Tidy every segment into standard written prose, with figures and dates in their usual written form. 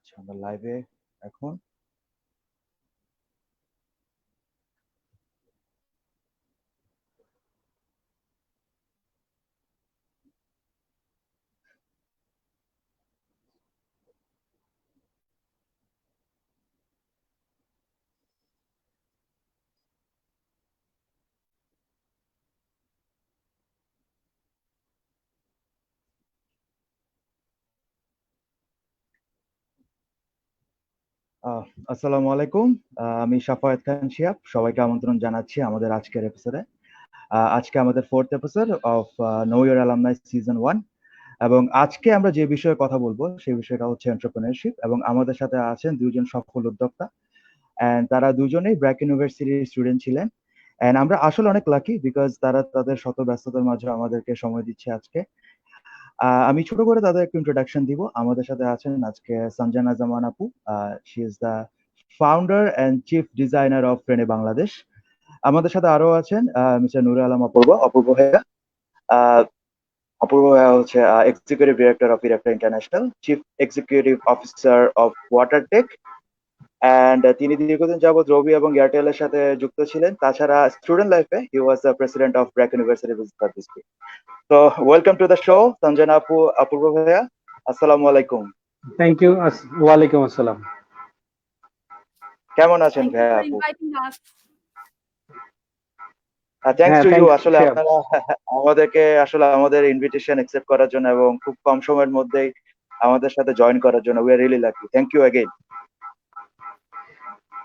আচ্ছা, আমরা লাইভে এখন। আসসালামু আলাইকুম। আমি শাফায়েত খান শিহাব, সবাইকে আমন্ত্রণ জানাচ্ছি আমাদের আজকের এপিসোডে। আজকে আমাদের fourth episode of know your alumni season 1। এবং আজকে আমরা যে বিষয়ে কথা বলবো সেই বিষয়টা হচ্ছে এন্টারপ্রেনারশিপ, এবং আমাদের সাথে আছেন দুজন সফল উদ্যোক্তা, এন্ড তারা দুজনেই ব্র্যাক ইউনিভার্সিটির স্টুডেন্ট ছিলেন। এন্ড আমরা আসলে অনেক লাকি বিকজ তারা তাদের শত ব্যস্ততার মাঝে আমাদেরকে সময় দিচ্ছে আজকে। আমি ছোট করে তাদের একটু ইন্ট্রোডাকশন দিব। আমাদের সাথে আছেন আজকে সঞ্জনা জামান আপু। She is the founder and chief designer of Rene Bangladesh. আমাদের সাথে আরো আছেন মিস্টার নুরে আলম অপূর্ব, অপূর্ব ভাইয়া। আহ, অপূর্ব ভাইয়া হচ্ছে এক্সিকিউটিভ ডিরেক্টর অফ ইরাকটা international, chief executive officer of water tech, and তিনি দীর্ঘদিন যাবৎ রবি এবং এয়ারটেল এর সাথে যুক্ত ছিলেন। তাছাড়া স্টুডেন্ট লাইফে he was the president of BRAC University business service. তো welcome to the show Sanjana আপু, অপূর্ব ভাইয়া। আসসালামু আলাইকুম। Thank you. ওয়ালাইকুম আসসালাম। কেমন আছেন Thank you ভাইয়া for আপু? inviting us. Thanks to you. Thank আসলে শিহাব। আপনারা আমাদেরকে আসলে আমাদের ইনভিটেশন অ্যাকসেপ্ট করার জন্য এবং খুব কম সময়ের মধ্যেই আমাদের সাথে জয়েন করার জন্য we are really lucky. Thank you again.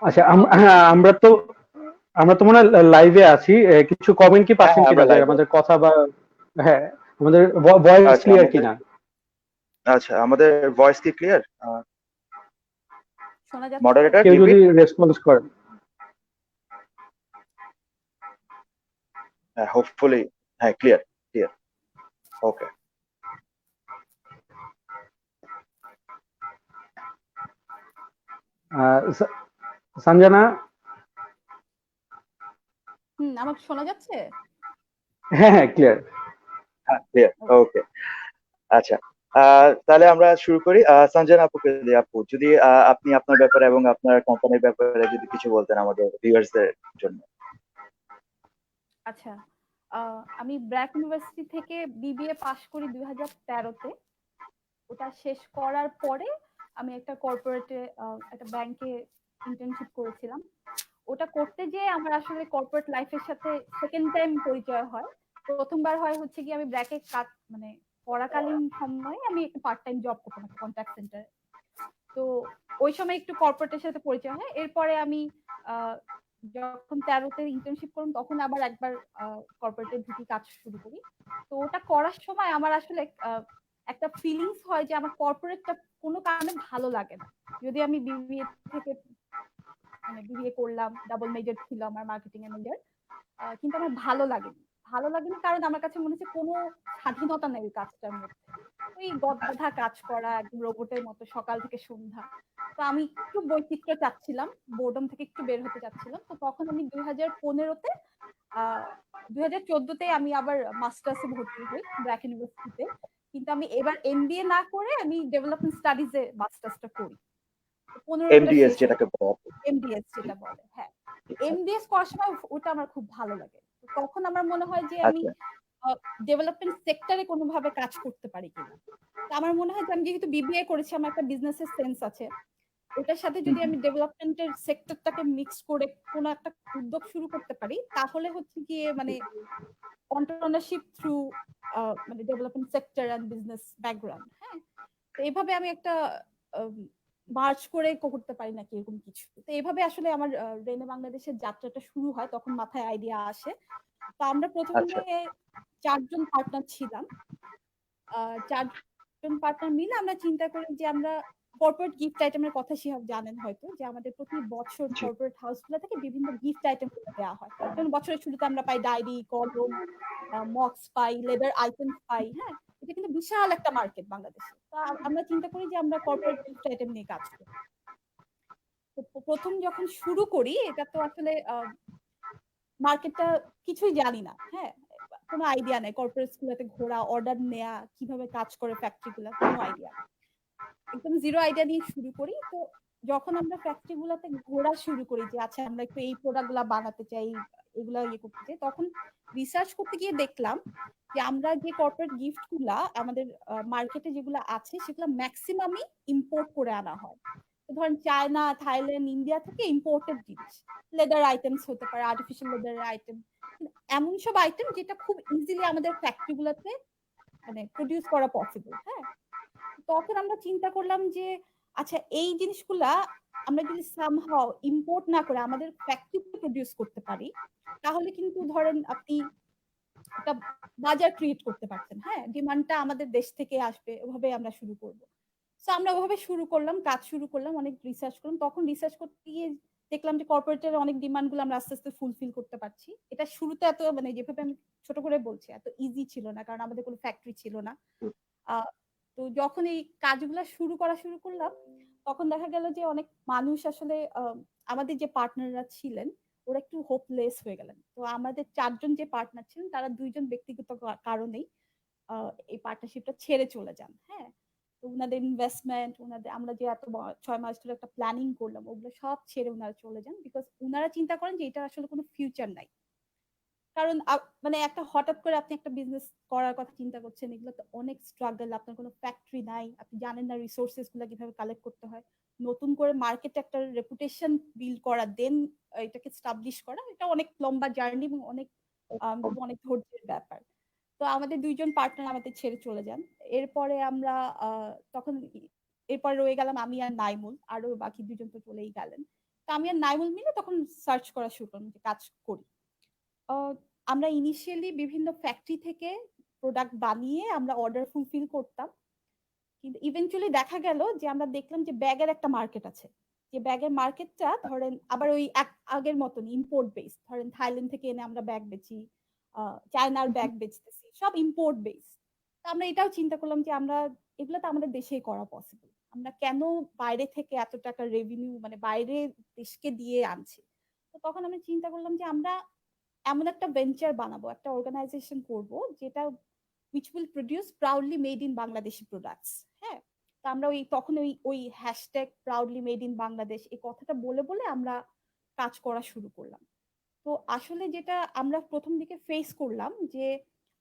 আচ্ছা, আমরা তো মনে হয় লাইভে আছি। কিছু কমেন্ট কি পাচ্ছেন কিনা আমরা যে লাইভ। আমাদের কথা বা হ্যাঁ আমাদের ভয়েস আচ্ছা ক্লিয়ার আমাদের কিনা? আমাদের ভয়েস কি ক্লিয়ার? শোনা যাচ্ছে? মডারেটর কেউ যদি লিপিক। রেসপন্স করেন। হ্যাঁ, হোপফুলি। হ্যাঁ, ক্লিয়ার ক্লিয়ার। ওকে। সঞ্জনা? আমাকে শোনা যাচ্ছে? হ্যাঁ হ্যাঁ, ক্লিয়ার। হ্যাঁ, ক্লিয়ার। ওকে। আচ্ছা, তাহলে আমরা শুরু করি। সঞ্জনা আপুকে দিয়ে, আপু যদি আপনি আপনার ব্যাপারে এবং আপনার কোম্পানির ব্যাপারে যদি কিছু বলতেন আমাদের ভিউয়ার্সদের জন্য। আচ্ছা, আমি ব্র্যাক ইউনিভার্সিটি থেকে বিবিএ পাশ করি 2013-তে। ওটা শেষ করার পরে আমি একটা কর্পোরেটে, একটা ব্যাংকে ইন্টার্নশিপ করেছিলাম। ওটা করতে যেয়ে আমার আসলে কর্পোরেট লাইফের সাথে সেকেন্ড টাইম পরিচয় হয়। প্রথমবার হয় হচ্ছে কি আমি ব্র্যাকে কাজ মানে পড়াকালীন সময়ে আমি একটা পার্ট টাইম জব করতাম একটা কন্ট্যাক্ট সেন্টারে। তো ওই সময় একটু কর্পোরেটের সাথে পরিচয় হয়। এরপরে আমি যখন 13-তে ইন্টার্নশিপ করলাম তখন আবার একবার কর্পোরেটে ঢুকি, কাজ শুরু করি। তো ওটা করার সময় আমার আসলে একটা ফিলিংস হয় যে আমার কর্পোরেটটা কোনো কারণে ভালো লাগে না। যদি আমি বিবিএ থেকে মানে বিবিএ করলাম, ডাবল মেজর ছিল আমার, মার্কেটিং এর মেজর, কিন্তু আমার ভালো লাগেনি। ভালো লাগেনি কারণ আমার কাছে মনে হচ্ছে কোনো স্বাধীনতা নেই ওই কাজটার মধ্যে। ওই গদবাঁধা কাজ করা, একদম রোবটের মতো সকাল থেকে সন্ধ্যা। তো আমি একটু বৈচিত্র্য চাচ্ছিলাম, বোর্ডম থেকে একটু বের হতে চাচ্ছিলাম। তো তখন আমি 2015-তে 2014-তে আমি আবার মাস্টার্সে ভর্তি হই ব্র্যাক ইউনিভার্সিটিতে। কিন্তু আমি এবার এমবিএ না করে আমি ডেভেলপমেন্ট স্টাডিজে মাস্টার্সটা করি। 15-টা এমডিএস শেষ হয়ে যেটাকে বলে। এমডিএস যেটা বলে, হ্যাঁ। এমডিএস করার সময় ওটা আমার খুব ভালো লাগে। তখন আমার মনে হয় যে আমি আচ্ছা। ডেভেলপমেন্ট সেক্টরে কোনোভাবে কাজ করতে পারি কিনা। তো আমার মনে হয় যে আমি যেহেতু বিবিএ করেছি, আমার একটা বিজনেসের সেন্স আছে। ওটার সাথে যদি আমি ডেভেলপমেন্টের সেক্টরটাকে মিক্স করে কোনো একটা উদ্যোগ শুরু করতে পারি, তাহলে হচ্ছে গিয়ে মানে এন্টারপ্রেনারশিপ থ্রু মানে development sector and business background, হ্যাঁ। তো এইভাবে আমি একটা মার্চ করে করতে পারি নাকি এরকম কিছু। তো এইভাবে আসলে আমার রেনে বাংলাদেশের যাত্রাটা শুরু হয়, তখন মাথায় আইডিয়া আসে। তো আমরা প্রথমে 4 জন পার্টনার ছিলাম। 4 জন পার্টনার মিলে আমরা চিন্তা করি যে আমরা কর্পোরেট গিফট আইটেমের কথা শিহাব জানেন হয়তো, যে আমাদের প্রতি বছর কর্পোরেট হাউসগুলো থেকে বিভিন্ন গিফট আইটেম দেওয়া হয়। যেমন বছরের শুরুতে আমরা পাই ডায়েরি, কলম, মক্স পাই, লেদার আইটেমস পাই, হ্যাঁ। এটা কিন্তু বিশাল একটা মার্কেট বাংলাদেশে। তো আমরা চিন্তা করি যে আমরা কর্পোরেট গিফট আইটেম নিয়ে কাজ করি। তো প্রথম যখন শুরু করি, এটা তো আসলে মার্কেটটা কিছুই জানি না, হ্যাঁ। কোনো আইডিয়া নেই, কর্পোরেট গুলোতে ঘোরা, অর্ডার নেয়া, কিভাবে কাজ করে ফ্যাক্টরি গুলা, কোনো আইডিয়া নেই। একদম জিরো আইডিয়া নিয়ে শুরু করি। তো যখন আমরা ফ্যাক্টরি গুলাতে ঘোরা শুরু করি যে আচ্ছা আমরা একটু এই প্রোডাক্ট গুলা বানাতে চাই, এগুলা করতে চাই, তখন রিসার্চ করতে গিয়ে দেখলাম যে আমরা যে কর্পোরেট গিফট গুলা আমাদের মার্কেটে যেগুলো আছে সেগুলো ম্যাক্সিমামই ইম্পোর্ট করে আনা হয়। ধরেন চায়না, থাইল্যান্ড, ইন্ডিয়া থেকে ইম্পোর্টেড জিনিস, লেদার আইটেমস হতে পারে, আর্টিফিশিয়াল লেদারের আইটেম, এমন সব আইটেম যেটা খুব ইজিলি আমাদের ফ্যাক্টরি গুলোতে মানে প্রডিউস করা পসিবল। হ্যাঁ, তখন আমরা চিন্তা করলাম যে আচ্ছা এই জিনিসগুলা আমরা যদি সামহাও ইম্পোর্ট না করে আমাদের ফ্যাক্টরিতে প্রডিউস করতে পারি, তাহলে কিন্তু ধরেন আপনি একটা বাজার ক্রিয়েট করতে পারছেন। হ্যাঁ, ডিমান্ডটা আমাদের দেশ থেকে আসবে, ওভাবে আমরা শুরু করব। সো আমরা ওভাবে শুরু করলাম, কাজ শুরু করলাম, অনেক রিসার্চ করলাম। তখন রিসার্চ করতে গিয়ে দেখলাম যে কর্পোরেটের অনেক ডিমান্ড গুলো আমরা আস্তে আস্তে ফুলফিল করতে পারছি। এটা শুরুতে এত মানে যেভাবে আমি ছোট করে বলছি এত ইজি ছিল না, কারণ আমাদের কোনো ফ্যাক্টরি ছিল না। তো যখন এই কাজগুলো শুরু করলাম, তখন দেখা গেল যে অনেক মানুষ আসলে আমাদের যে পার্টনাররা ছিলেন ওরা একটু হোপলেস হয়ে গেলেন। তো আমাদের 4 জন যে পার্টনার ছিলেন তারা 2 জন ব্যক্তিগত কারণেই এই পার্টনারশিপটা ছেড়ে চলে যান। হ্যাঁ, তো ওনাদের ইনভেস্টমেন্ট, ওনাদের আমরা যে এত 6 মাস ধরে একটা প্ল্যানিং করলাম, ওগুলো সব ছেড়ে ওনারা চলে যান, বিকজ ওনারা চিন্তা করেন যে এটা আসলে কোনো ফিউচার নাই। কারণ মানে একটা হঠাৎ করে আপনি একটা বিজনেস করার কথা চিন্তা করছেন, এগুলো তো অনেক স্ট্রাগল, আপনার কোনো ফ্যাক্টরি নাই, আপনি জানেন না রিসোর্সেস গুলো কিভাবে কালেক্ট করতে হয়, নতুন করে মার্কেটে একটা রেপুটেশন বিল্ড করা, দেন এটাকে স্টাবলিশ করা, এটা অনেক লম্বা জার্নি এবং অনেক অনেক ধৈর্যের ব্যাপার। তো আমাদের 2 জন পার্টনার আমাদের ছেড়ে চলে যান। এরপরে আমরা তখন এরপরে রয়ে গেলাম আমি আর নাইমুল, আরো বাকি 2 জন তো চলেই গেলেন। তো আমি আর নাইমুল মিলে তখন সার্চ করা শুরু করলাম যে কাজ করি। আহ, আমরা ইনিশিয়ালি বিভিন্ন ফ্যাক্টরি থেকে প্রোডাক্ট বানিয়ে আমরা অর্ডার ফুলফিল করতাম, কিন্তু ইভেন্চুয়ালি দেখা গেল যে আমরা দেখলাম যে ব্যাগের একটা মার্কেট আছে, যে ব্যাগের মার্কেটটা ধরেন আবার ওই আগের মতন ইম্পোর্ট বেস, ধরেন থাইল্যান্ড থেকে এনে আমরা ব্যাগ বেচি, চায়নার ব্যাগ বেচতেছি, সব ইম্পোর্ট বেস। আমরা এটাও চিন্তা করলাম যে আমরা এগুলো তো আমাদের দেশেই করা পসিবল, আমরা কেন বাইরে থেকে এত টাকা রেভিনিউ মানে বাইরে দেশকে দিয়ে আনছি। তো তখন আমি চিন্তা করলাম যে আমরা এমন একটা ভেঞ্চার বানাবো, একটা অর্গানাইজেশন করব যেটা which will produce proudly made in Bangladeshi products। হ্যাঁ, তো আমরা তখন ওই hashtag proudly made in Bangladesh এই কথাটা বলে বলে আমরা কাজ করা শুরু করলাম। তো আসলে যেটা আমরা প্রথম দিকে ফেস করলাম যে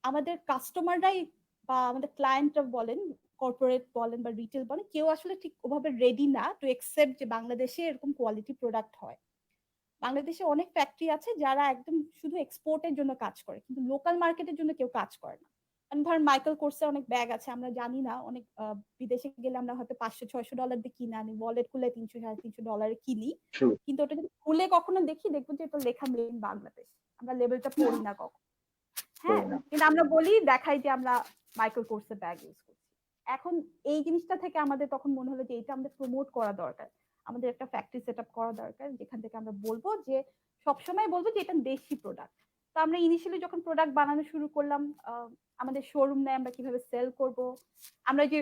আমাদের কাস্টমাররাই বা আমাদের ক্লায়েন্টরা বলেন, কর্পোরেট বলেন বা রিটেল বলেন, কেউ আসলে ঠিক ওভাবে রেডি না টু একসেপ্ট যে বাংলাদেশে এরকম কোয়ালিটি প্রোডাক্ট হয়। বাংলাদেশে অনেক ফ্যাক্টরি আছে যারা একদম শুধু এক্সপোর্টের জন্য কাজ করে, কিন্তু লোকাল মার্কেটের জন্য কেউ কাজ করে না। মানে ধর মাইকেল কোর্সের অনেক ব্যাগ আছে, আমরা জানি না, অনেক বিদেশে গেলে আমরা হয়তো $500-600 দিয়ে কিনে আনি, ওয়ালেট খুলে $300-350 কিনি, কিন্তু ওটা যদি খুলে কখনো দেখি দেখবো যে এটা লেখা মেড ইন বাংলাদেশ, আমরা লেবেলটা পড়ি না কখন। হ্যাঁ, কিন্তু আমরা বলি দেখাই যে আমরা মাইকেল কোর্সের ব্যাগ ইউজ করছি। এখন এই জিনিসটা থেকে আমাদের তখন মনে হলো যে এটা আমাদের প্রমোট করা দরকার, আমাদের একটা ফ্যাক্টরি সেট আপ করা দরকার যেখান থেকে আমরা বলবো যে সবসময় বলবো যে এটা দেশি প্রোডাক্ট। তো আমরা ইনিশিয়ালি যখন প্রোডাক্ট বানানো শুরু করলাম, আমাদের শোরুম নেই, আমরা কিভাবে সেল করব, আমরা যে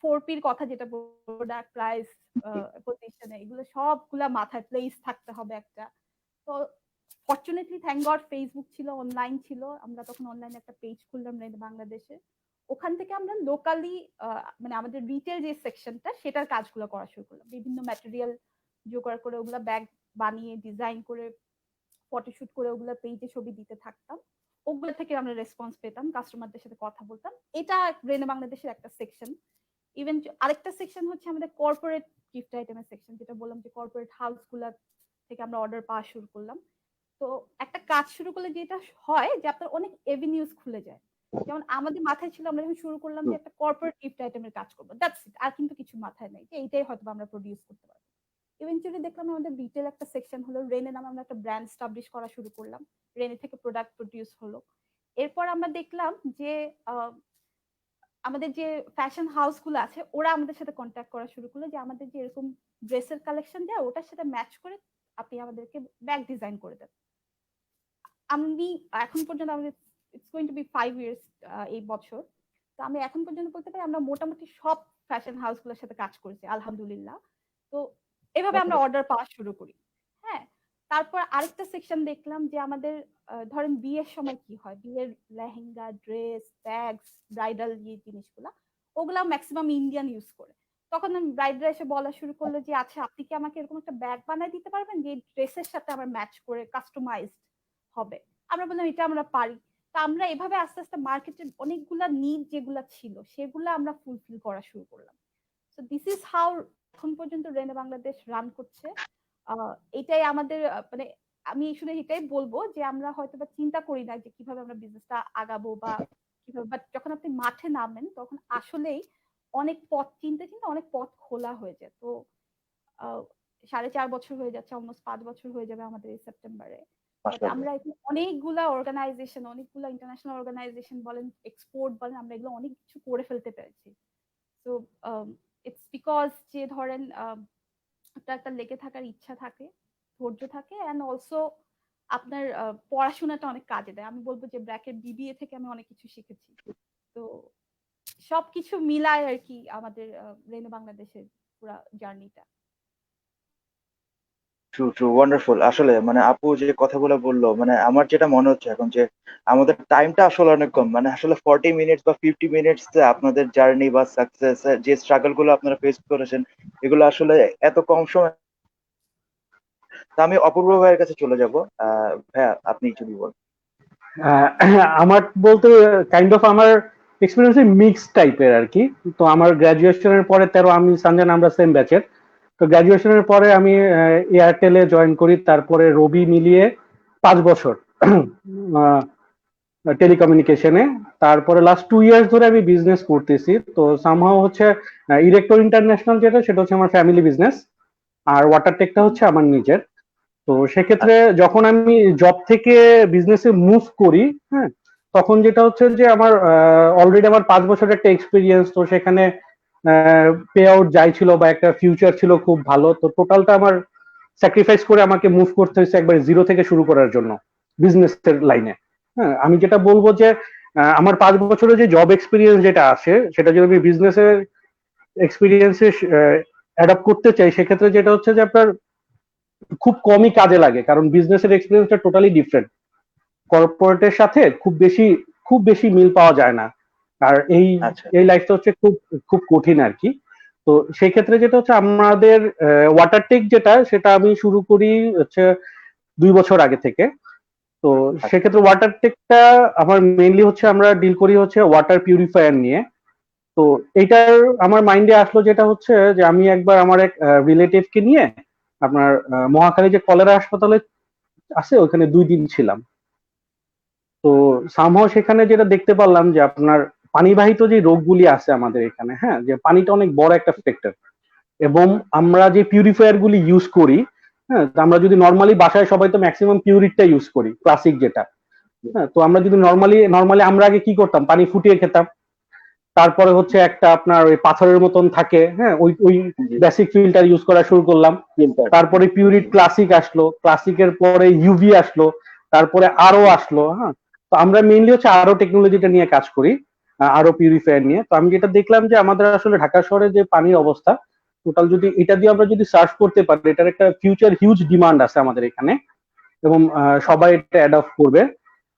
4P'র কথা যেটা প্রোডাক্ট প্রাইস পজিশনে, এগুলো সবগুলা মাথায় প্লেস থাকতে হবে একটা। তো ফরচুনেটলি থ্যাংক গড ফেসবুক ছিল, অনলাইন ছিল, আমরা তখন অনলাইনে একটা পেজ খুললাম বাংলাদেশে। ওখান থেকে আমরা লোকালি মানে আমাদের রিটেল যে সেকশনটা সেটার কাজগুলো করা শুরু করলাম, বিভিন্ন ম্যাটেরিয়াল জোগাড় করে ওগুলা ব্যাগ বানিয়ে ডিজাইন করে ফটোশুট করে ওগুলা পেজে ছবি দিতে থাকতাম। ওগুলো থেকে আমরা রেসপন্স পেতাম, কাস্টমারদের সাথে কথা বলতাম। এটা রেনে বাংলাদেশের একটা সেকশন। ইভেন আরেকটা সেকশন হচ্ছে আমাদের কর্পোরেট গিফট আইটেমের সেকশন, যেটা বললাম যে কর্পোরেট হাউস গুলা থেকে আমরা অর্ডার পাওয়া শুরু করলাম। তো একটা কাজ শুরু করলে যেটা হয় যে আপনার অনেক এভিনিউজ খুলে যায়। যেমন আমাদের মাথায় ছিল আমরা যখন শুরু করলাম যে একটা কর্পোরেট গিফট আইটেমের কাজ করবো, দ্যাটস ইট, আর কিন্তু কিছু মাথায় নেই যে এইটাই হয়তো আমরা প্রডিউস করতে পারবো। ইভেন্চুয়ালি দেখলাম আমাদের রিটেল একটা সেকশন হলো, রেনে নামে আমরা একটা ব্র্যান্ড স্টাবলিশ করা শুরু করলাম, রেনে থেকে প্রোডাক্ট প্রডিউস হলো। এরপর আমরা দেখলাম যে আমাদের যে ফ্যাশন হাউস গুলো আছে ওরা আমাদের সাথে কন্ট্যাক্ট করা শুরু করলো যে আমাদের যে এরকম ড্রেসের কালেকশন দেয় ওটার সাথে ম্যাচ করে আপনি আমাদেরকে ব্যাগ ডিজাইন করে দেন। আমি এখন পর্যন্ত আমাদের it's going to be 5 years এই বছর। তো আমি এখন পর্যন্ত বলতে পারি আমরা মোটামুটি সব ফ্যাশন হাউস গুলোর সাথে কাজ করেছি আলহামদুলিল্লাহ। তো এভাবে আমরা অর্ডার পাওয়া শুরু করি। হ্যাঁ, তারপর আরেকটা সেকশন দেখলাম যে আমাদের ধরেন বিয়ের সময় কি হয়, বিয়ের লেহেঙ্গা, ড্রেস, ব্যাগস, ব্রাইডাল যে জিনিসগুলা ওগুলা ম্যাক্সিমাম ইন্ডিয়ান ইউজ করে। তখন ব্রাইডরা এসে বলা শুরু করলো যে আচ্ছা আপনি কি আমাকে এরকম একটা ব্যাগ বানায় দিতে পারবেন যে ড্রেসের সাথে আমার ম্যাচ করে কাস্টমাইজড হবে। আমরা বললাম এটা আমরা পারি। তো আমরা এভাবে আস্তে আস্তে মার্কেটের অনেকগুলা নিড যেগুলা ছিল সেগুলো আমরা ফুলফিল করা শুরু করলাম। সো দিস ইজ হাউ এখন পর্যন্ত রেনে বাংলাদেশ রান করছে। এটাই আমাদের মানে আমি শুধু এটাই বলবো যে আমরা হয়তো বা চিন্তা করি না যে কিভাবে আমরা বিজনেসটা আগাবো বা কিভাবে, বাট যখন আপনি মাঠে নামেন তখন আসলেই অনেক পথ চিনতে চিনতে অনেক পথ খোলা হয়ে যায়। তো 4.5 বছর হয়ে যাচ্ছে, অলমোস্ট 5 বছর হয়ে যাবে আমাদের এই সেপ্টেম্বরে। আমরা এখানে অনেকগুলা অর্গানাইজেশন, অনেকগুলা ইন্টারন্যাশনাল অর্গানাইজেশন বলেন, এক্সপোর্ট বলেন, আমরা এগুলো অনেক কিছু করে ফেলতে পেরেছি। তো ইটস বিকজ যে ধরেন একটা লেগে থাকার ইচ্ছা থাকে, ধৈর্য থাকে, অ্যান্ড অলসো আপনার পড়াশোনাটা অনেক কাজে দেয়। আমি বলবো যে ব্র্যাকের বিবিএ থেকে আমি অনেক কিছু শিখেছি। তো সবকিছু মিলায় আর কি আমাদের রেনে বাংলাদেশের পুরো জার্নিটা। True true wonderful. আসলে মানে আপু যে কথাগুলো বললো, মানে আমার যেটা মনে হচ্ছে এখন যে আমাদের টাইমটা আসলে অনেক কম, মানে আসলে 40 মিনিটস বা 50 মিনিটস আপনাদের জার্নি বা সাকসেস যে স্ট্রাগল গুলো আপনারা ফেস করেছেন এগুলো আসলে এত কম সময়। তা আমি অপূর্ব ভাইয়ের কাছে চলে যাব। ভাইয়া আপনি যদি বলেন। আমার বলতে কাইন্ড অফ আমার এক্সপিরিয়েন্স মিক্স টাইপের আর কি। তো আমার গ্রাজুয়েশনের পরে 13, আমি সঞ্জন আমরা সেম ব্যাচের। তো গ্রাজুয়েশনের পরে আমি এয়ারটেলে জয়েন করি, তারপরে রবি মিলিয়ে 5 বছর টেলিকমিউনিকেশনে। তারপরে লাস্ট 2 ইয়ার্স ধরে আমি বিজনেস করতেছি। তো সামহাও হচ্ছে ইরেক্টর ইন্টারন্যাশনাল যেটা, সেটা হচ্ছে আমার ফ্যামিলি বিজনেস, আর ওয়াটারটেকটা হচ্ছে আমার নিজের। তো সেক্ষেত্রে যখন আমি জব থেকে বিজনেসে মুভ করি, হ্যাঁ, তখন যেটা হচ্ছে যে আমার অলরেডি আমার 5 বছরের একটা এক্সপিরিয়েন্স। তো সেখানে পে আউট যাই ছিল বা একটা ফিউচার ছিল খুব ভালো। তো টোটালটা আমার স্যাক্রিফাইস করে আমাকে মুভ করতে হয়েছে একবার জিরো থেকে শুরু করার জন্য বিজনেসের লাইনে। হ্যাঁ, আমি যেটা বলবো যে আমার 5 বছরের যে জব এক্সপিরিয়েন্স যেটা আছে, সেটা যদি আমি বিজনেসের এক্সপিরিয়েন্সে অ্যাডাপ্ট করতে চাই, সেক্ষেত্রে যেটা হচ্ছে যে আপনার খুব কমই কাজে লাগে, কারণ বিজনেসের এক্সপিরিয়েন্সটা টোটালি ডিফারেন্ট। কর্পোরেটের সাথে খুব বেশি মিল পাওয়া যায় না। আর এই লাইফটা হচ্ছে খুব খুব কঠিন আর কি। তো সেই ক্ষেত্রে যেটা হচ্ছে আমাদের ওয়াটারটেক যেটা, সেটা আমি শুরু করি হচ্ছে 2 বছর আগে থেকে। তো সেক্ষেত্রে ওয়াটারটেকটা আমার মেইনলি হচ্ছে আমরা ডিল করি হচ্ছে ওয়াটার পিউরিফায়ার নিয়ে। তো এটার আমার মাইন্ডে আসলো যেটা হচ্ছে যে আমি একবার আমার এক রিলেটিভকে নিয়ে আপনার মহাখালী যে কলেরা হাসপাতালে আছে ওখানে 2 দিন ছিলাম। তো সামহাও সেখানে যেটা দেখতে পারলাম যে আপনার পানিবাহিত যে রোগগুলি আছে আমাদের এখানে, হ্যাঁ, যে পানিটা অনেক বড় একটা ফ্যাক্টর। এবং আমরা যে পিউরিফায়ার গুলি ইউজ করি, হ্যাঁ, তো আমরা যদি নর্মালি বাসায় সবাই তো ম্যাক্সিমাম পিউরিটটা ইউজ করি, ক্লাসিক যেটা। হ্যাঁ, তো আমরা যদি নর্মালি আমরা আগে কি করতাম, পানি ফুটিয়ে খেতাম। তারপরে হচ্ছে একটা আপনার ওই পাথরের মতন থাকে, হ্যাঁ, ওই বেসিক ফিল্টার ইউজ করা শুরু করলাম। তারপরে পিউরিট ক্লাসিক আসলো, ক্লাসিকের পরে ইউভি আসলো, তারপরে আরও আসলো। হ্যাঁ, তো আমরা মেইনলি হচ্ছে আরও টেকনোলজিটা নিয়ে কাজ করি, আরও পিউরিফায়ার নিয়ে। তো আমি যেটা দেখলাম যে আমাদের আসলে ঢাকা শহরে যে পানির অবস্থা, টোটাল যদি এটা দিয়ে আমরা যদি সার্চ করতে পারি, এটার একটা ফিউচার হিউজ ডিমান্ড আছে আমাদের এখানে, এবং সবাই এটা অ্যাডপ্ট করবে।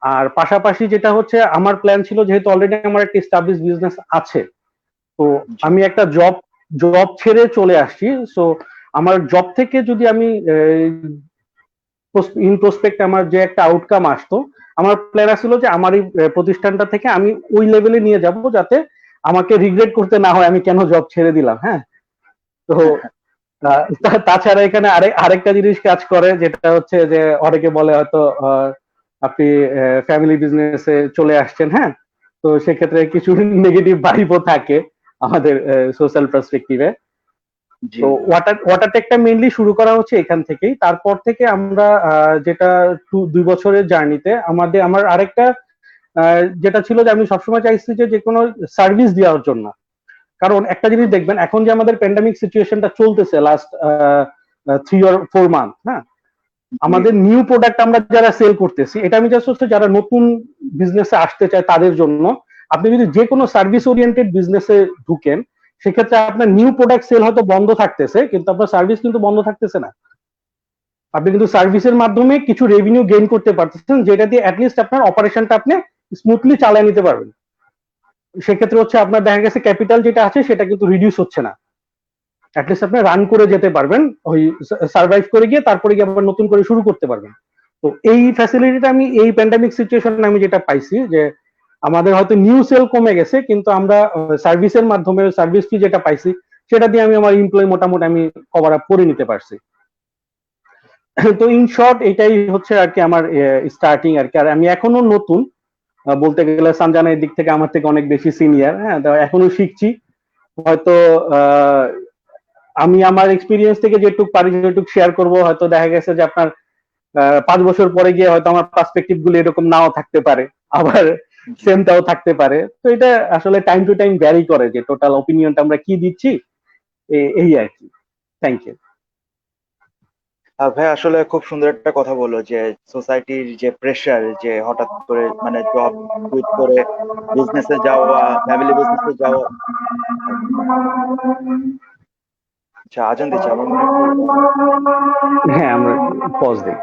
আর পাশাপাশি যেটা হচ্ছে আমার প্ল্যান ছিল, যেহেতু অলরেডি আমার একটা এস্টাবলিশ বিজনেস আছে, তো আমি একটা জব ছেড়ে চলে আসছি। সো আমার জব থেকে যদি আমি ইন প্রসপেক্ট আমার যে একটা আউটকাম আসতো, আমার প্ল্যান আসছিল যে আমার এই প্রতিষ্ঠানটা থেকে আমি ওই লেভেলে নিয়ে যাব যাতে আমাকে রিগ্রেট করতে না হয় আমি কেন জব ছেড়ে দিলাম। হ্যাঁ, তো তাছাড়া এখানে আরেকটা জিনিস কাজ করে, যেটা হচ্ছে যে অনেকে বলে হয়তো আপনি ফ্যামিলি বিজনেসে চলে আসছেন, হ্যাঁ, তো সেক্ষেত্রে কিছু নেগেটিভ ভাইবও থাকে আমাদের সোশ্যাল পার্সপেক্টিভে। তো ওয়াটারটেকটা মেইনলি শুরু করা হচ্ছে এখান থেকেই। তারপর থেকে আমরা যেটা 2 বছরের জার্নিতে আমার আরেকটা যেটা ছিল যে আমি সবসময় চাইছি যে কোনো সার্ভিস দেওয়ার জন্য। কারণ একটা জিনিস দেখবেন, এখন যে আমাদের প্যান্ডামিক সিচুয়েশনটা চলতেছে লাস্ট 3 or 4 মান্থ, হ্যাঁ, আমাদের নিউ প্রোডাক্ট আমরা যারা সেল করতেছি, এটা আমি জাস্ট হচ্ছে যারা নতুন বিজনেসে আসতে চায় তাদের জন্য। আপনি যদি যে কোনো সার্ভিস ওরিয়েন্টেড বিজনেসে ঢুকেন, সেক্ষেত্রে আপনার নিউ প্রোডাক্ট সেল হয়তো বন্ধ থাকতেছে, কিন্তু আপনার সার্ভিস কিন্তু বন্ধ থাকতেছে না। আপনি কিন্তু সার্ভিসের মাধ্যমে কিছু রেভিনিউ গেইন করতে পারতেছেন, যেটা দিয়ে অ্যাটলিস্ট আপনার অপারেশনটা আপনি স্মুথলি চালিয়ে নিতে পারবেন। সেক্ষেত্রে হচ্ছে আপনার দেখা গেছে ক্যাপিটাল যেটা আছে সেটা কিন্তু রিডিউস হচ্ছে না। অ্যাটলিস্ট আপনি রান করে যেতে পারবেন, ওই সার্ভাইভ করে গিয়ে তারপরে গিয়ে আবার নতুন করে শুরু করতে পারবেন। তো এই ফ্যাসিলিটিটা আমি এই প্যান্ডামিক সিচুয়েশনে আমি যেটা পাইছি যে আমাদের হয়তো নিউ সেল কমে গেছে, কিন্তু আমরা সার্ভিসের মাধ্যমে সার্ভিস ফি যেটা পাইছি সেটা দিয়ে আমি আমার এমপ্লয়ি মোটামুটি আমি কভার আপ করে নিতে পারছি। তো ইন শর্ট এটাই হচ্ছে আর কি আমার স্টার্টিং আর কি। আর আমি এখনো নতুন, বলতে গেলে সঞ্জনা দিক থেকে আমার থেকে অনেক বেশি সিনিয়র, হ্যাঁ, তো এখনো শিখছি। হয়তো আমি আমার এক্সপিরিয়েন্স থেকে যেটুক পারি যেটুক শেয়ার করব, হয়তো দেখা গেছে যে আপনার 5 বছর পরে গিয়ে হয়তো আমার পার্সপেক্টিভ গুলো এরকম নাও থাকতে পারে, আবার সেমটাও থাকতে পারে। তো এটা আসলে টাইম টু টাইম ভ্যারি করে যে টোটাল অপিনিয়নটা আমরা কি দিচ্ছি, এই আর কি। Thank you. ভাই আসলে খুব সুন্দর একটা কথা বললো যে সোসাইটির যে প্রেশার, যে হঠাৎ করে মানে জব কুইট করে বিজনেসে যাওয়া, ফ্যামিলি বিজনেসে যাওয়া। আচ্ছা, আজান দিচ্ছে, আমার মনে হয় একটু হ্যাঁ, আমরা পজ দিই।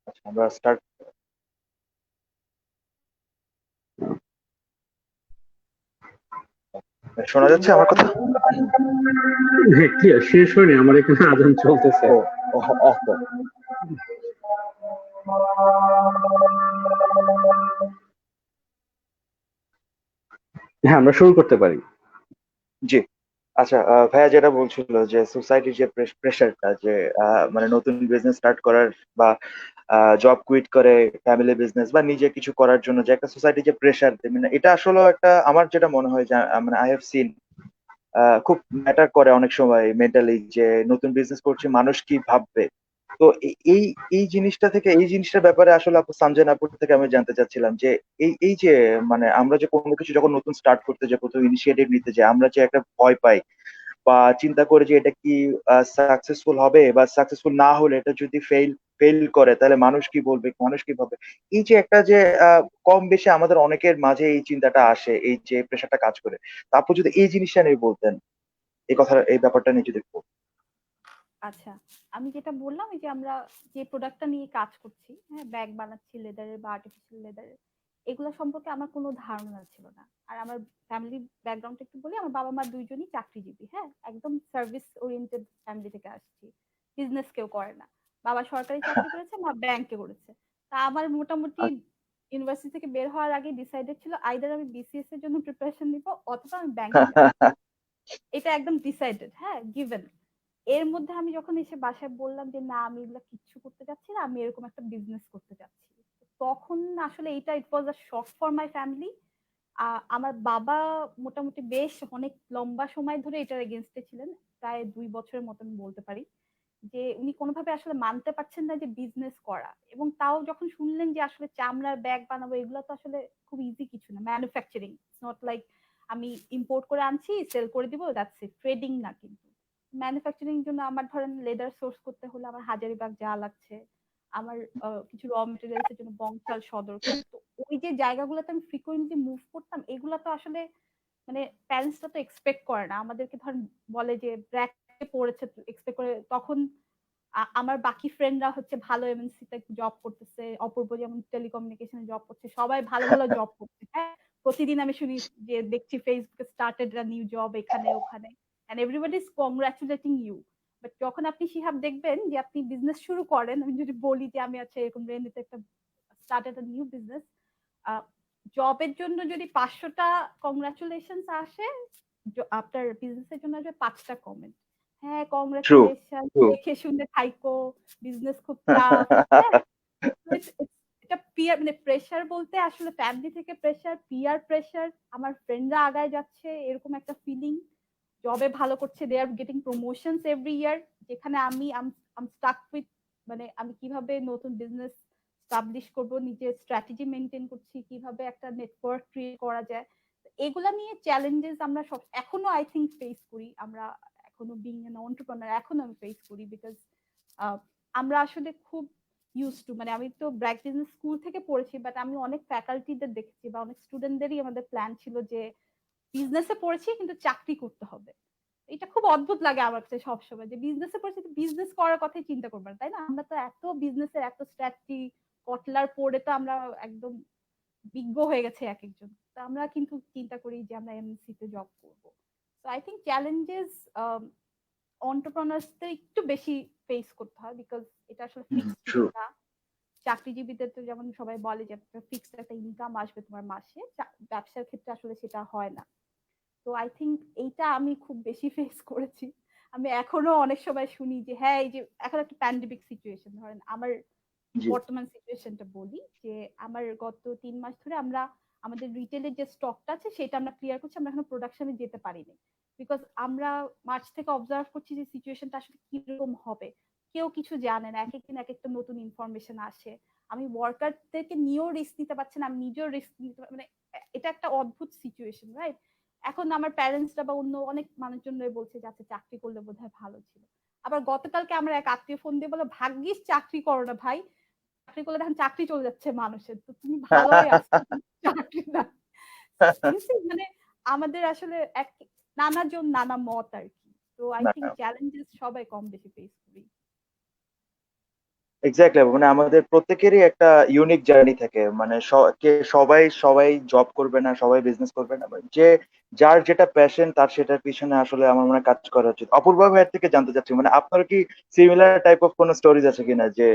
আচ্ছা, আমরা স্টার্ট। শোনা যাচ্ছে আমার কথা? হ্যাঁ, ক্লিয়ার। শেষ হয়নি, আমার এখানে আজান চলতেছে। ও, আচ্ছা। হ্যাঁ, আমরা শুরু করতে পারি। জি। আচ্ছা, ভাইয়া যেটা বলছিল যে সোসাইটির যে প্রেশারটা, যে মানে নতুন বিজনেস স্টার্ট করার বা জব কুইট করে ফ্যামিলি বিজনেস বা নিজে কিছু করার জন্য যে একটা সোসাইটি যে প্রেশার, মানে এটা আসলে একটা, আমার যেটা মনে হয় যে মানে আই হ্যাভ সিন খুব ম্যাটার করে অনেক সময় মেন্টালি, যে নতুন বিজনেস করছি মানুষ কি ভাববে। তো এই এই জিনিসটা থেকে, এই জিনিসটার ব্যাপারে আসলে আপু সঞ্জয় আপুর থেকে আমি জানতে চাচ্ছিলাম যে এই এই যে মানে আমরা যে কোনো কিছু যখন নতুন স্টার্ট করতে যাই, প্রথম ইনিশিয়েটিভ নিতে যাই, আমরা যে একটা ভয় পাই বা চিন্তা করে যে এটা কি সাকসেসফুল হবে, বা সাকসেসফুল না হলে এটা যদি ফেল ফেল করে তাহলে মানুষ কি বলবে, মানুষ কি ভাবে। এই যে একটা যে কম বেশি আমাদের অনেকের মাঝে এই চিন্তাটা আসে, এই যে প্রেশারটা কাজ করে। তারপর যদি এই জিনিসটা নিয়ে বলতেন, এই কথা, এই ব্যাপারটা নিয়ে যদি বলতেন। আচ্ছা, আমি যেটা বললাম এই যে আমরা যে প্রোডাক্টটা নিয়ে কাজ করছি, হ্যাঁ, ব্যাগ বানাচ্ছি লেদারের বা আর্টিফিশিয়াল লেদারের, এগুলো সম্পর্কে আমার কোনো ধারণা ছিল না। আর আমার ফ্যামিলি ব্যাকগ্রাউন্ড একটু বলি, আমার বাবা মা দুইজনই চাকরিজীবী, হ্যাঁ, একদম সার্ভিস ওরিয়েন্টেড ফ্যামিলি থেকে আসছি। বিজনেস কেউ করে না। বাবা সরকারি চাকরি করেছে, মা ব্যাংকে করেছে। তা আমার মোটামুটি ইউনিভার্সিটি থেকে বের হওয়ার আগে ডিসাইডেড ছিল আইদার আমি বিসিএস এর জন্য প্রিপারেশন নিব অথবা আমি ব্যাংকে যাব। এটা একদম ডিসাইডেড, হ্যাঁ, গিভেন। এর মধ্যে আমি যখন এসে বাসায় বললাম যে না আমি এগুলো কিচ্ছু করতে চাচ্ছি না, আমি এরকম একটা বিজনেস করতে চাচ্ছি, তখন আসলে এটা ইট ওয়াজ আ শক ফর মাই ফ্যামিলি। আমার বাবা মোটামুটি বেশ অনেক লম্বা সময় ধরে এটার এগেনস্টে ছিলেন, প্রায় 2 বছরের মতো আমি বলতে পারি, যে উনি কোনোভাবে আসলে মানতে পারছেন না যে বিজনেস করা। এবং তাও যখন শুনলেন যে আসলে চামড়ার ব্যাগ বানাবো, এগুলো তো আসলে খুব ইজি কিছু না, ম্যানুফ্যাকচারিং, নট লাইক আমি ইম্পোর্ট করে আনছি সেল করে দিব, দ্যাটস ইট, ট্রেডিং না। কিন্তু ম্যানুফ্যাকচারিং জন্য আমার ধরেন লেদার সোর্স করতে হলে আমার হাজারিবাগ যা লাগছে, আমার কিছু র মেটেরিয়ালস এর জন্য বংশাল সদরঘাট। তো ওই যে জায়গাগুলোতে আমি ফ্রিকোয়েন্টলি মুভ করতাম, এগুলা তো আসলে মানে প্যারেন্টসরা তো এক্সপেক্ট করে না আমাদেরকে। ধরেন বলে যে ব্র্যাকে পড়েছে, এক্সপেক্ট করে তখন আমার বাকি ফ্রেন্ডরা হচ্ছে ভালো এমএনসি তে জব করতেছে, অপূর্ব যেমন টেলিকমিউনিকেশনে জব করছে, সবাই ভালো ভালো জব করছে। হ্যাঁ, প্রতিদিন আমি শুনি যে দেখছি ফেসবুকে স্টার্টেড আ নিউ জব এখানে ওখানে, and everybody is congratulating you. But যখন আপনি শিহাব দেখবেন যে আপনি বিজনেস শুরু করেন, আমি যদি বলি যে আমি আছে এরকম রেন্ডিতে একটা স্টার্টেড আ নিউ বিজনেস, জবের জন্য যদি 500টা কংগ্রাচুলেশনস আসে, আপনার বিজনেসের জন্য আসবে 5টা কমেন্ট। হ্যাঁ, ট্রু কংগ্রাচুলেশন, দেখে শুনে থাইকো, বিজনেস খুব টাফ। হ্যাঁ, এটা পিয়ার মানে প্রেসার বলতে আসলে ফ্যামিলি থেকে প্রেসার, পিয়ার প্রেসার, আমার ফ্রেন্ডরা আগায় যাচ্ছে এরকম একটা ফিলিং, জবে ভালো করছে, they are getting promotions every year, যেখানে আমি আম স্টাক উইথ মানে আমি কিভাবে নতুন বিজনেস স্টাবলিশ করব, নিজের স্ট্র্যাটেজি মেনটেন করছি, কিভাবে একটা নেটওয়ার্ক ক্রিয়েট করা যায়। এগুলা নিয়ে চ্যালেঞ্জেস আমরা সব এখনো আই থিংক ফেস করি। আমরা এখনো বিং এন এন্টারপ্রেনার এখনো আমি ফেস করি, বিকজ আমরা আসলে খুব ইউজ টু, মানে আমি তো ব্র্যাক বিজনেস স্কুল থেকে পড়েছি, বাট আমি অনেক ফ্যাকাল্টিদের দেখেছি বা অনেক স্টুডেন্টদেরই আমাদের প্ল্যান ছিল যে বিজনেসে পড়েছি কিন্তু চাকরি করতে হবে। এটা খুব অদ্ভুত লাগে আমার কাছে সবসময়, যে বিজনেসে পড়েছি তো বিজনেস করার কথাই চিন্তা করবো না, তাই না? আমরা তো এত বিজনেসের এত স্ট্র্যাটেজি কটলার পড়ে তো আমরা একদম বিজ্ঞ হয়ে গেছে এক একজন। তো আমরা কিন্তু চিন্তা করি যে আমরা এমএনসি তে জব করব। তো আই থিংক চ্যালেঞ্জেস এন্টারপ্রেনার্সদের একটু বেশি ফেস করতে হয়, বিকজ এটা আসলে ফিক্সড ট্রু না। চাকরিজীবীদের তো যেমন সবাই বলে যে ফিক্সড একটা ইনকাম আসবে তোমার মাসে, ব্যবসার ক্ষেত্রে আসলে সেটা হয় না। তো আই থিংক এইটা আমি খুব বেশি ফেস করেছি। আমি এখনো অনেক সময় শুনি যে হ্যাঁ, এই যে এখন একটা প্যান্ডেমিক সিচুয়েশন, ধরেন আমার জি বর্তমান সিচুয়েশনটা বলি, যে আমার গত 3 মাস ধরে আমরা আমাদের রিটেলের যে স্টকটা আছে সেটা আমরা ক্লিয়ার করছি, আমরা এখনো প্রোডাকশনে যেতে পারিনি, বিকজ আমরা মার্চ থেকে অবজার্ভ করছি যে সিচুয়েশনটা আসলে কিরকম হবে। কেউ কিছু জানে না, এক একদিন এক একটা নতুন ইনফরমেশন আসে। আমি ওয়ার্কারদেরকে নিয়েও রিস্ক নিতে পারছি না, আমি নিজেও রিস্ক নিতে মানে এটা একটা অদ্ভুত সিচুয়েশন, রাইট? এখন আমার প্যারেন্টসরা বা অন্য অনেক মানুষজন বলছে যে আচ্ছা চাকরি করলে বোধহয় ভালো ছিল। আবার গতকালকে আমার এক আত্মীয় ফোন দিয়ে বলে ভাগ্যিস চাকরি করো না ভাই, চাকরি করলে এখন চাকরি চলে যাচ্ছে মানুষের, তো তুমি ভালোই আছো, চাকরি না। মানে আমাদের আসলে এক নানা জন নানা মত আর কি। তো আই না থিংক চ্যালেঞ্জেস সবাই কম বেশি ফেস করি। এক্স্যাক্টলি, মানে আমাদের প্রত্যেকেরই একটা ইউনিক জার্নি থাকে, মানে সবাই সবাই জব করবে না, সবাই বিজনেস করবে না, যে যার যেটা প্যাশন তার সেটার পিছনে আসলে আমার মনে হয় কাজ করা উচিত। অপূর্ব ভাইয়ের থেকে জানতে চাচ্ছি, মানে আপনার কি সিমিলার টাইপ অফ কোনো স্টোরিজ আছে কিনা, যে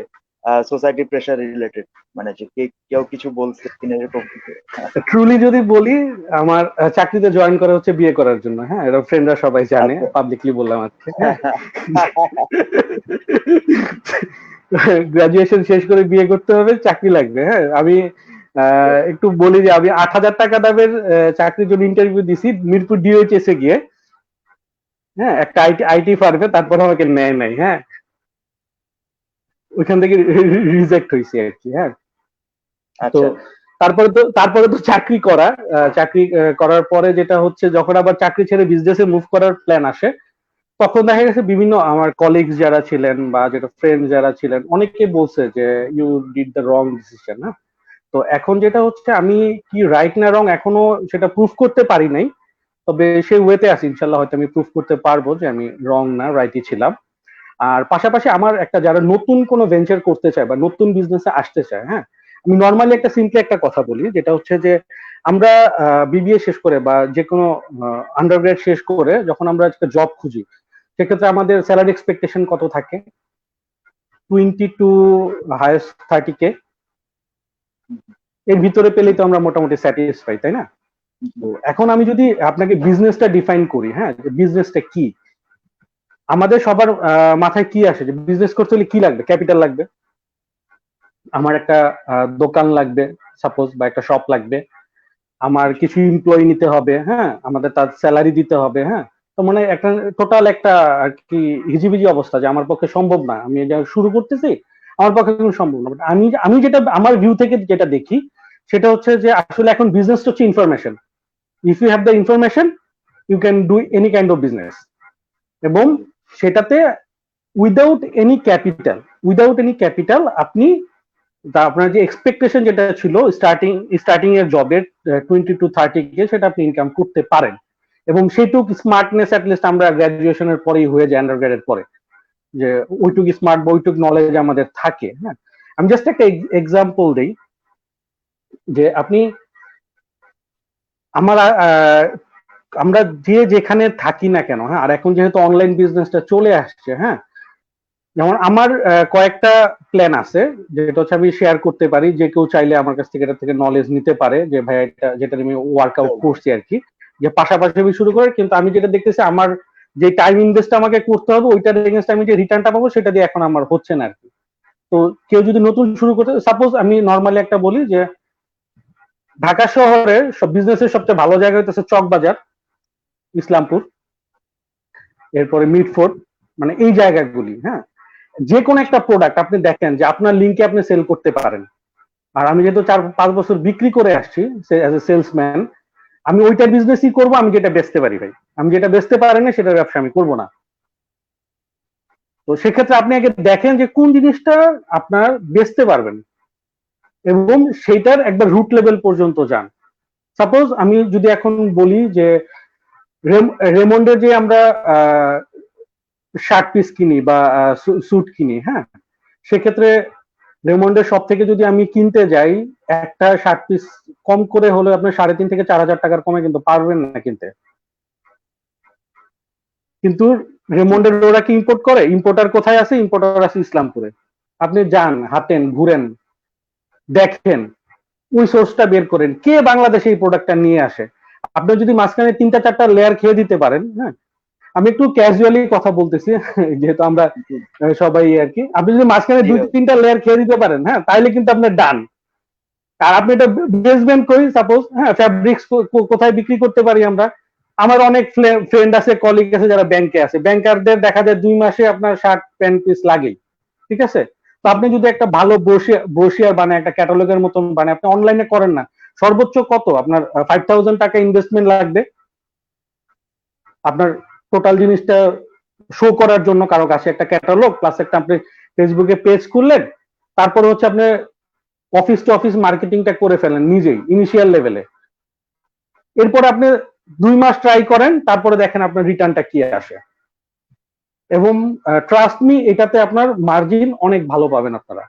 সোসাইটি প্রেশার রিলেটেড, মানে যে কেউ কিছু বলছে কিনা এরকম কিছু? ট্রুলি যদি বলি, আমার চাকরিতে জয়েন করা হচ্ছে বিয়ে করার জন্য। হ্যাঁ, এটা ফ্রেন্ডরা সবাই জানে, আচ্ছা পাবলিকলি বললাম আজকে। হ্যাঁ, গ্রাজুয়েশন শেষ করে বিয়ে করতে হবে, চাকরি লাগবে। হ্যাঁ, আমি একটু বলি যে আমি 8,000 টাকা দামের চাকরির জন্য ইন্টারভিউ দিছি মিরপুর ডিওএইচএস এ গিয়ে। হ্যাঁ, একটা আইটি ফার্মে, তারপর আমাকে নেয় নাই। হ্যাঁ, ওইখান থেকে রিজেক্ট হয়েছে আর কি। হ্যাঁ, তো আচ্ছা তারপরে তো চাকরি করার পরে যেটা হচ্ছে, যখন আবার চাকরি ছেড়ে বিজনেসে মুভ করার প্ল্যান আসে, তখন দেখা গেছে বিভিন্ন আমার কলিগস যারা ছিলেন বা যেটা ফ্রেন্ড যারা ছিলেন, অনেকে বলছে যে you did the wrong decision. হ্যাঁ, তো এখন যেটা হচ্ছে, আমি কি রাইট না রং এখনো সেটা প্রুফ করতে পারি নাই, তবে সেই ওয়েতে আছি। ইনশাল্লাহ হয়তো আমি প্রুফ করতে পারবো যে আমি রং না, রাইটই ছিলাম। আর পাশাপাশি আমার একটা, যারা নতুন কোনো ভেঞ্চার করতে চায় বা নতুন বিজনেসে আসতে চায়, হ্যাঁ, আমি নর্মালি একটা সিম্পলি একটা কথা বলি, যেটা হচ্ছে যে আমরা বিবিএ শেষ করে বা যে কোনো আন্ডারগ্রেড শেষ করে যখন আমরা জব খুঁজি, সেক্ষেত্রে আমাদের স্যালারি এক্সপেকটেশন কত থাকে? 20 টু হাইয়েস্ট 30K। এর ভিতরে পেলেই তো আমরা মোটামুটি স্যাটিসফাই, তাই না? তো এখন আমি যদি আপনাকে বিজনেসটা ডিফাইন করি, হ্যাঁ, বিজনেসটা কি, আমাদের সবার মাথায় কি আসে যে বিজনেস করতে হলে কি লাগবে? ক্যাপিটাল লাগবে, আমার একটা দোকান লাগবে সাপোজ, বা একটা শপ লাগবে, আমার কিছু এমপ্লয়ি নিতে হবে, হ্যাঁ, আমাদের তার স্যালারি দিতে হবে। হ্যাঁ, তো মানে একটা টোটাল একটা আর কি হিজিবিজি অবস্থা, যে আমার পক্ষে সম্ভব না, আমি এটা শুরু করতেছি, আমার পক্ষে কোনো সম্ভব না। But আমি যেটা আমার ভিউ থেকে যেটা দেখি, সেটা হচ্ছে যে আসলে এখন বিজনেস হচ্ছে information. If you have the information, you can do any kind of business, এবং সেটাতে without any capital, without any capital আপনি আপনার যে এক্সপেকটেশন যেটা ছিল স্টার্টিং এর জবের 20 to 30 কে সেটা আপনি ইনকাম করতে পারেন। এবং সেইটুক স্মার্টনেস অ্যাটলিস্ট আমরা গ্রাজুয়েশনের পরেই হয়ে যায়, আন্ডারগ্রেডের পরে, যে ওইটুক স্মার্ট বা ওইটুক নলেজ আমাদের থাকে। হ্যাঁ, আমি জাস্ট একটা এক্সাম্পল দিই যে আপনি আমরা যে যেখানে থাকি না কেন, হ্যাঁ, আর এখন যেহেতু অনলাইন বিজনেসটা চলে আসছে, হ্যাঁ, যেমন আমার কয়েকটা প্ল্যান আছে যেটা হচ্ছে আমি শেয়ার করতে পারি, যে কেউ চাইলে আমার কাছ থেকে এটা থেকে নলেজ নিতে পারে, যে ভাই এটা যেটা আমি ওয়ার্কআউট করছি আর কি, যে পাশাপাশি আমি শুরু করে, কিন্তু আমি যেটা দেখতেছি আমার যে টাইম ইনভেস্ট আমাকে করতে হবে ওইটার এগেইনস্ট আমি যে রিটার্নটা পাবো সেটা দিয়ে এখন আমার হচ্ছে না আর কি। তো কেউ যদি নতুন শুরু করতে, সাপোজ আমি নর্মালি একটা বলি যে ঢাকা শহরের সব বিজনেসের সবচেয়ে ভালো জায়গা হচ্ছে চকবাজার, ইসলামপুর, এরপরে মিডফোর্ট, মানে এই জায়গাগুলি। হ্যাঁ, যে কোনো একটা প্রোডাক্ট আপনি দেখেন যে আপনার লিঙ্কে আপনি সেল করতে পারেন। আর আমি যেহেতু 4-5 বছর বিক্রি করে আসছি অ্যাজ এ সেলসম্যান, আমি ওইটা বিজনেসই করবো আমি যেটা বেচতে পারি ভাই। আমি যেটা বেচতে পারি না সেটার ব্যবসা আমি করবো না। তো সেক্ষেত্রে আপনি আগে দেখেন যে কোন জিনিসটা আপনার বেচতে পারবেন এবং সেইটার একবার রুট লেভেল পর্যন্ত যান। সাপোজ আমি যদি এখন বলি যে রেমন্ডের যে আমরা শার্ট পিস কিনি বা স্যুট কিনি, হ্যাঁ, সেক্ষেত্রে রেমন্ডের সব থেকে যদি আমি কিনতে যাই একটা শার্ট পিস কম করে হলে আপনি 3,500 থেকে 4,000 টাকার কমে কিন্তু পারবেন না কিনতে। কিন্তু রেমন্ডের ওরা কি ইম্পোর্ট করে? ইম্পোর্টার কোথায় আছে? ইম্পোর্টার আছে ইসলামপুরে। আপনি যান, হাঁটেন, ঘুরেন, দেখেন, ওই সোর্সটা বের করেন, কে বাংলাদেশে এই প্রোডাক্টটা নিয়ে আসে। আপনি যদি মাঝখানে 3-4টা লেয়ার খেয়ে দিতে পারেন, হ্যাঁ, আমি একটু ক্যাজুয়ালি কথা বলতেছি যেহেতু আমরা সবাই আর কি, আপনি যদি মাঝখানে 2-3টা লেয়ার খেয়ে দিতে পারেন, হ্যাঁ, তাহলে কিন্তু আপনার ডান। আর আপনি এটা বেসমেন্ট করি সাপোজ, হ্যাঁ, ফ্যাব্রিক্স কোথায় বিক্রি করতে পারি আমরা? আমার অনেক ফ্রেন্ড আছে, কলিগ আছে যারা ব্যাংকে আছে, ব্যাংকারদের দেখা যায় 2 মাসে আপনার শার্ট প্যান্ট পিস লাগেই, ঠিক আছে? তো আপনি যদি একটা ভালো ব্রোশিয়ার বানায়, একটা ক্যাটালগের মতন বানায়, আপনি অনলাইনে করেন না, সর্বোচ্চ কত আপনার 5,000 টাকা ইনভেস্টমেন্ট লাগবে আপনার টোটাল জিনিসটা শো করার জন্য কারো কাছে, একটা ক্যাটালগ প্লাস একটা আপনি ফেসবুকে পেজ খুললেন, তারপরে হচ্ছে আপনি অফিস টু অফিস মার্কেটিংটা করে ফেলেন নিজেই ইনিশিয়াল লেভেলে। এরপর আপনি 2 মাস ট্রাই করেন, তারপরে দেখেন আপনার রিটার্নটা কি আসে। এবং ট্রাস্ট মি, এটাতে আপনার মার্জিন অনেক ভালো পাবেন আপনারা।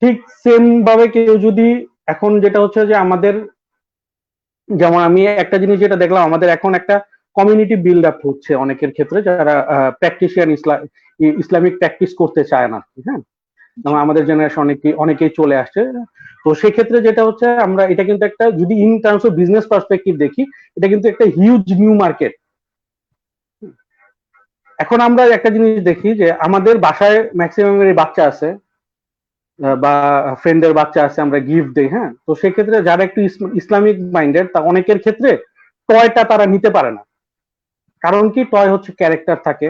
ঠিক সেম ভাবে কেউ যদি এখন যেটা হচ্ছে যে আমাদের, যেমন আমি একটা জিনিস যেটা দেখলাম, আমাদের এখন একটা কমিউনিটি বিল্ড আপ হচ্ছে অনেকের ক্ষেত্রে যারা প্র্যাকটিশিয়ান ইসলামিক প্র্যাকটিস করতে চায় না, হ্যাঁ, আমাদের জেনারেশন অনেকেই চলে আসছে। তো সেক্ষেত্রে যেটা হচ্ছে আমরা এটা কিন্তু একটা, যদি in terms of business perspective দেখি, এটা কিন্তু একটা হিউজ নিউ মার্কেট। এখন আমরা একটা জিনিস দেখি যে আমাদের বাসায় ম্যাক্সিমামের বাচ্চা আছে বা ফ্রেন্ডের বাচ্চা আছে, আমরা গিফট দেই, হ্যাঁ। তো সেক্ষেত্রে যারা একটু ইসলামিক মাইন্ডেড, তা অনেকের ক্ষেত্রে টয়টা তারা নিতে পারে না। কারণ কি, টয় হচ্ছে ক্যারেক্টার থাকে,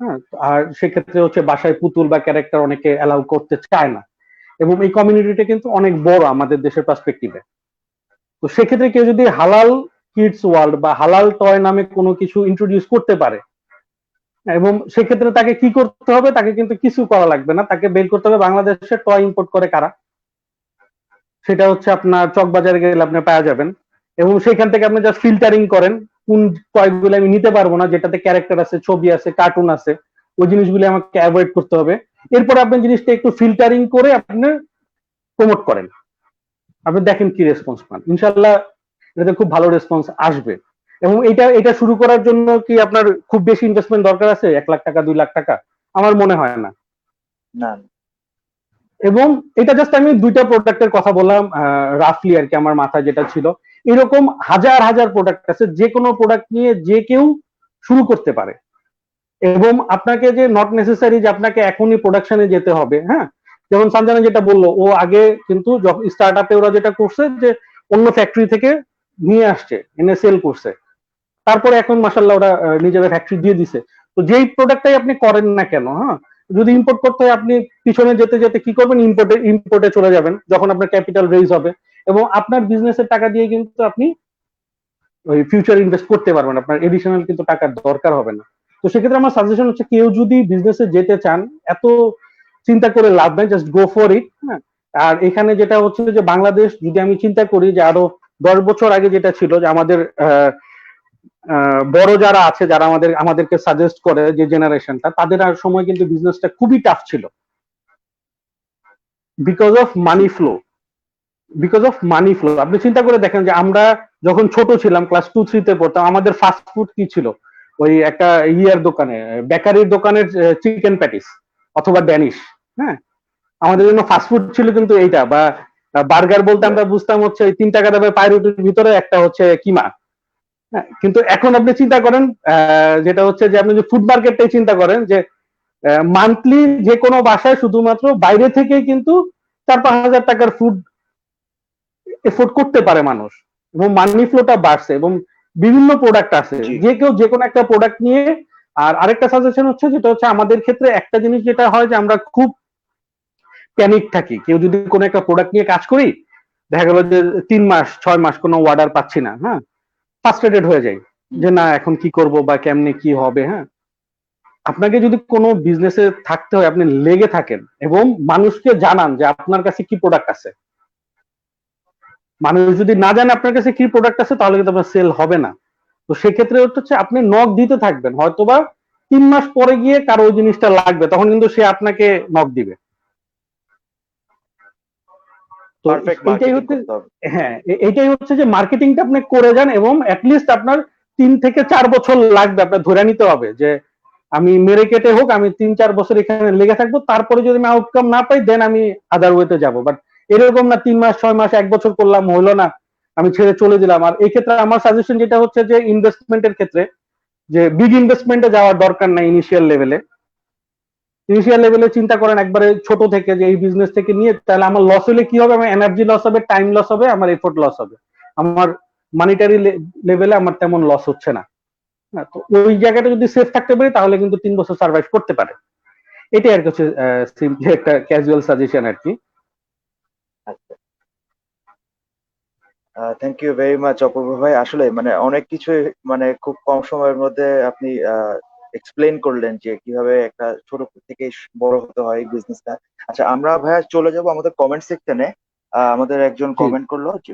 হ্যাঁ, আর সেক্ষেত্রে হচ্ছে বাসায় পুতুল বা ক্যারেক্টার অনেকে অ্যালাউ করতে চায় না। এবং এই কমিউনিটিটা কিন্তু অনেক বড় আমাদের দেশের পার্সপেক্টিভে। তো সেক্ষেত্রে কেউ যদি হালাল কিডস ওয়ার্ল্ড বা হালাল টয় নামে কোনো কিছু ইন্ট্রোডিউস করতে পারে, এবং সেক্ষেত্রে তাকে কি করতে হবে? তাকে কিন্তু কিছু করা লাগবে না, তাকে বের করতে হবে বাংলাদেশে টয় ইম্পোর্ট করে কারা, সেটা হচ্ছে আপনার চকবাজারে গেলে আপনি পাওয়া যাবেন। এবং সেখান থেকে আপনি জাস্ট ফিল্টারিং করেন কোন টয়গুলো আমি নিতে পারবো না, যেটাতে ক্যারেক্টার আছে, ছবি আছে, কার্টুন আছে, ওই জিনিসগুলো আমাকে অ্যাভয়েড করতে হবে। এরপর আপনি জিনিসটা একটু ফিল্টারিং করে আপনি প্রমোট করেন, আপনি দেখেন কি রেসপন্স পান। ইনশাল্লাহ এটাতে খুব ভালো রেসপন্স আসবে। এবং এটা শুরু করার জন্য কি আপনার খুব বেশি ইনভেস্টমেন্ট দরকার আছে? 1 লাখ টাকা, 2 লাখ টাকা? আমার মনে হয় না। না। এবং এটা জাস্ট আমি 2টা প্রোডাক্টের কথা বললাম রাফলি আর কি, আমার মাথায় যেটা ছিল। এরকম হাজার হাজার প্রোডাক্ট আছে, যে কোনো প্রোডাক্ট নিয়ে যে কেউ শুরু করতে পারে। এবং আপনাকে যে নট নেসেসারি যে আপনাকে এখনই প্রোডাকশনে যেতে হবে, হ্যাঁ। যেমন সঞ্জনা যেটা বললো, ও আগে কিন্তু স্টার্ট আপে ওরা যেটা করছে যে অন্য ফ্যাক্টরি থেকে নিয়ে আসছে, এনে সেল করছে, তারপরে এখন মাসাল্লাহ ওরা নিজেদের ফ্যাক্টরি দিয়ে দিছে। তো যেই প্রোডাক্টটাই আপনি করেন না কেন, হ্যাঁ, যদি ইম্পোর্ট করতে হয় আপনি পিছনে যেতে যেতে কি করবেন? ইম্পোর্টে চলে যাবেন যখন আপনার ক্যাপিটাল রেইজ হবে, এবং আপনার বিজনেসের টাকা দিয়ে কিন্তু আপনি ওই ফিউচার ইনভেস্ট করতে পারবেন, আপনার এডিশনাল কিন্তু টাকার দরকার হবে না। তো সেক্ষেত্রে আমার সাজেশন হচ্ছে কেউ যদি বিজনেসে যেতে চান, এত চিন্তা করে লাভ নাই, জাস্ট গো ফর ইট। হ্যাঁ, আর এখানে যেটা হচ্ছে যে বাংলাদেশ যদি আমি চিন্তা করি যে আরো 10 বছর আগে যেটা ছিল যে আমাদের বড় যারা আছে, যারা আমাদেরকে সাজেস্ট করে, যে জেনারেশনটা, তাদের আর সময় কিন্তু বিজনেসটা খুবই টাফ ছিল বিকজ অফ মানি ফ্লো। আপনি চিন্তা করে দেখেন যে আমরা যখন ছোট ছিলাম, ক্লাস 2-3 তে পড়তাম, আমাদের ফাস্ট ফুড কি ছিল? ওই একটা দোকানে, বেকারির দোকানের চিকেন প্যাটিস অথবা ড্যানিশ। হ্যাঁ, আমাদের জন্য ফাস্ট ফুড ছিল কিন্তু এইটা, বা বার্গার বলতে আমরা বুঝতাম হচ্ছে ওই 3 টাকা দামের পাউরুটির ভিতরে একটা হচ্ছে কিমা। হ্যাঁ, কিন্তু এখন আপনি চিন্তা করেন, যেটা হচ্ছে যে আপনি যে ফুড মার্কেটটাই চিন্তা করেন, যে মান্থলি যে কোনো বাসায় শুধুমাত্র বাইরে থেকেই কিন্তু 4-5 হাজার টাকার ফুড এফোর্ড করতে পারে মানুষ, এবং মানি ফ্লোটা বাড়ছে, এবং বিভিন্ন প্রোডাক্ট আছে, যে কেউ যে কোনো একটা প্রোডাক্ট নিয়ে। আর আরেকটা সাজেশন হচ্ছে, যেটা হচ্ছে আমাদের ক্ষেত্রে একটা জিনিস যেটা হয় যে আমরা খুব প্যানিক থাকি। কেউ যদি কোনো একটা প্রোডাক্ট নিয়ে কাজ করি, দেখা গেল যে 3 মাস 6 মাস কোনো অর্ডার পাচ্ছি না, হ্যাঁ, ফ্রাস্ট্রেটেড হয়ে যাই যে না এখন কি করব বা কেমনে কি হবে। হ্যাঁ, আপনাকে যদি কোনো বিজনেসে থাকতে হয়, আপনি লেগে থাকেন এবং মানুষকে জানান যে আপনার কাছে কি প্রোডাক্ট আছে। মানুষ যদি না জানে আপনার কাছে কি প্রোডাক্ট আছে, তাহলে কিন্তু আপনার সেল হবে না। তো সেক্ষেত্রে হচ্ছে আপনি নক দিতে থাকবেন, হয়তোবা 3 মাস পরে গিয়ে কারো ওই জিনিসটা লাগবে, তখন কিন্তু সে আপনাকে নক দিবে। তো এইটাই হচ্ছে, হ্যাঁ, এইটাই হচ্ছে যে মার্কেটিংটা আপনি করে যান, এবং অ্যাটলিস্ট আপনার 3 থেকে 4 বছর লাগবে, আপনার ধরে নিতে হবে যে আমি মেরে কেটে হোক আমি 3-4 বছর এখানে লেগে থাকবো, তারপরে যদি আমি আউটকাম না পাই দেন আমি আদার ওয়েতে যাবো। বাট এরকম না 3 মাস 6 মাস 1 বছর করলাম, হলো না, আমি ছেড়ে চলে দিলাম। আর এই ক্ষেত্রে আমার সাজেশন যেটা হচ্ছে যে ইনভেস্টমেন্টের ক্ষেত্রে, যে বিগ ইনভেস্টমেন্টে যাওয়ার দরকার নাই। ইনিশিয়াল লেভেলে চিন্তা করেন একবারে ছোট থেকে, যে এই বিজনেস থেকে নিয়ে তাহলে আমার লস হলে কি হবে? আমার এনার্জি লস হবে, টাইম লস হবে, আমার এফোর্ট লস হবে, আমার মানিটারি লেভেলে আমার তেমন লস হচ্ছে না। তো ওই জায়গাটা যদি সেফ থাকতে পারি, তাহলে কিন্তু 3 বছর সার্ভাইভ করতে পারে। এটাই আর কি হচ্ছে সিম্পলি একটা ক্যাজুয়াল সাজেশন আর কি। থ্যাংক ইউ ভেরি মাচ অপূর্ব ভাই। আসলে মানে অনেক কিছু মানে খুব কম সময়ের মধ্যে আপনি এক্সপ্লেন করলেন যে কিভাবে একটা ছোট থেকে বড় হতে হয় এই বিজনেসটা। আচ্ছা, আমরা ভাইয়া চলে যাব আমাদের কমেন্ট সেকশনে। আমাদের একজন কমেন্ট করলো যে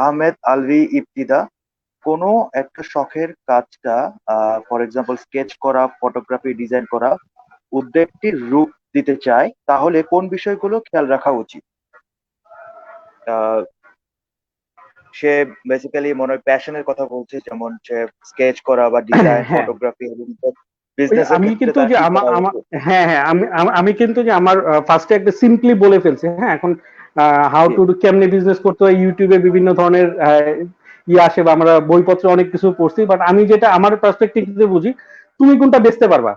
আহমেদ আলভি ইবতিদা, কোনো একটা শখের কাজটা, ফর এক্সাম্পল স্কেচ করা, ফটোগ্রাফি, ডিজাইন করা, উদ্যোগটির রূপ দিতে চায়, তাহলে কোন বিষয়গুলো খেয়াল রাখা উচিত? সে বেসিক্যালি মনে হয় প্যাশনের কথা বলছে, যেমন সে স্কেচ করা বা ডিজাইন, হ্যাঁ, ফটোগ্রাফি, বিজনেসের আমি ক্ষেত্রে কিন্তু তার যে কি আমার করা আমার উচিত? হ্যাঁ হ্যাঁ আমি কিন্তু যে আমার ফার্স্টে একটা সিম্পলি বলে ফেলছি। হ্যাঁ, এখন হাউ টু ডু, কেমনে বিজনেস করতে হয়, ইউটিউবে বিভিন্ন ধরনের আসে, বা আমরা বইপত্রে অনেক কিছু পড়ছি। বাট আমি যেটা আমার পার্সপেক্টিভ থেকে বুঝি, তুমি কোনটা বেচতে পারবা,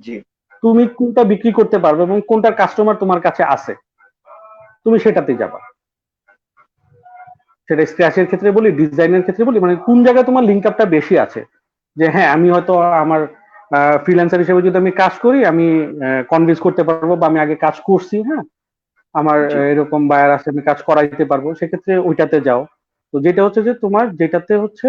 জি তুমি কোনটা বিক্রি করতে পারবে, এবং কোনটার কাস্টমার তোমার কাছে আছে, তুমি সেটাতেই যাবা। সেটা স্ক্র্যাচের ক্ষেত্রে বলি, ডিজাইনের ক্ষেত্রে বলি, মানে কোন জায়গায় তোমার লিঙ্ক আপটা বেশি আছে। যে হ্যাঁ, আমি হয়তো আমার ফ্রিল্যান্সার হিসেবে যদি আমি কাজ করি, আমি কনভিন্স করতে পারবো, বা আমি আগে কাজ করছি, হ্যাঁ, আমার জি এরকম বায়ার আছে, আমি কাজ করাইতে পারবো, সেক্ষেত্রে ওইটাতে যাও। তো যেটা হচ্ছে যে তোমার যেটাতে হচ্ছে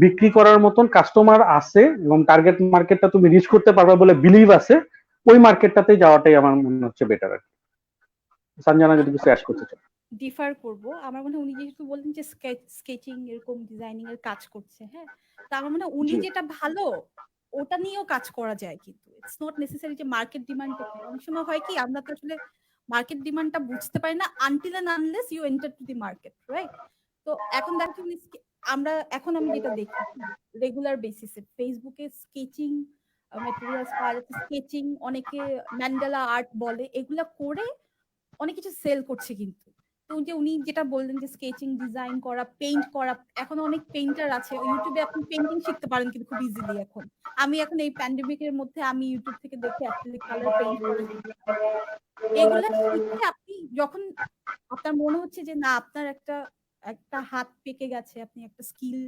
বিক্রি করার মতন কাস্টমার আছে এবং টার্গেট মার্কেটটা তুমি রিচ করতে পারবে বলে বিলিভ আছে, ওই মার্কেটটাতে যাওয়াটাই আমার মনে হচ্ছে বেটার আর কি। সঞ্জনা যদি কিছু অ্যাড করতে চাও। ডিফার করব। আমার মনে হয় উনি যেহেতু বললেন যে স্কেচিং এরকম ডিজাইনিং এর কাজ করছে, হ্যাঁ, তা আমার মনে হয় উনি জি যেটা ভালো ওটা নিয়েও কাজ করা যায়, কিন্তু ইটস নট নেসেসারি যে মার্কেট ডিমান্ডটা কি। অনেক সময় হয় কি, আমরা তো আসলে মার্কেট ডিমান্ডটা বুঝতে পারি না until and unless you enter to the market, right? তো এখন দেখেন এখন আমি যেটা দেখি রেগুলার বেসিসে ফেসবুকে স্কেচিং ম্যাটেরিয়ালস পাওয়া যাচ্ছে, স্কেচিং, অনেকে ম্যান্ডালা আর্ট বলে, এগুলা করে অনেক কিছু সেল করছে কিন্তু। তো যে উনি যেটা বললেন যে স্কেচিং, ডিজাইন করা, পেইন্ট করা, এখন অনেক পেইন্টার আছে, ইউটিউবে আপনি পেইন্টিং শিখতে পারেন কিন্তু খুব ইজিলি। আমি এখন এই প্যান্ডেমিকের মধ্যে আমি ইউটিউব থেকে দেখে অ্যাক্রিলিক কালার পেইন্ট করা শিখেছি। এগুলা শিখে আপনি যখন আপনার মনে হচ্ছে যে না আপনার একটা একটা হাত পেকে গেছে, আপনি একটা স্কিল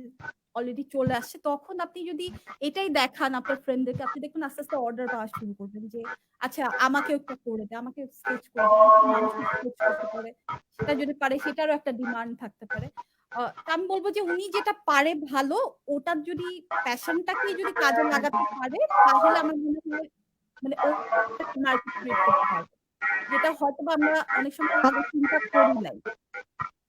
অলরেডি চলে আসছে, তখন আপনি যদি এটাই দেখান আপনার ফ্রেন্ডদেরকে, আপনি দেখুন আস্তে আস্তে অর্ডার পাওয়া শুরু করবেন যে আচ্ছা আমাকেও একটা করে দে, আমাকে স্কেচ করে দে, অনেক মানুষ স্কেচ করতে পারে, সেটা যদি পারে সেটারও একটা ডিমান্ড থাকতে পারে। আমি বলবো যে উনি যেটা পারে ভালো, ওটার যদি প্যাশনটাকে যদি কাজে লাগাতে পারে, তাহলে আমার মনে হয় মানে ও মার্কেট ক্রিয়েট করতে পারবে, যেটা হয়তো বা আমরা অনেক সময় আগে চিন্তা করি নাই।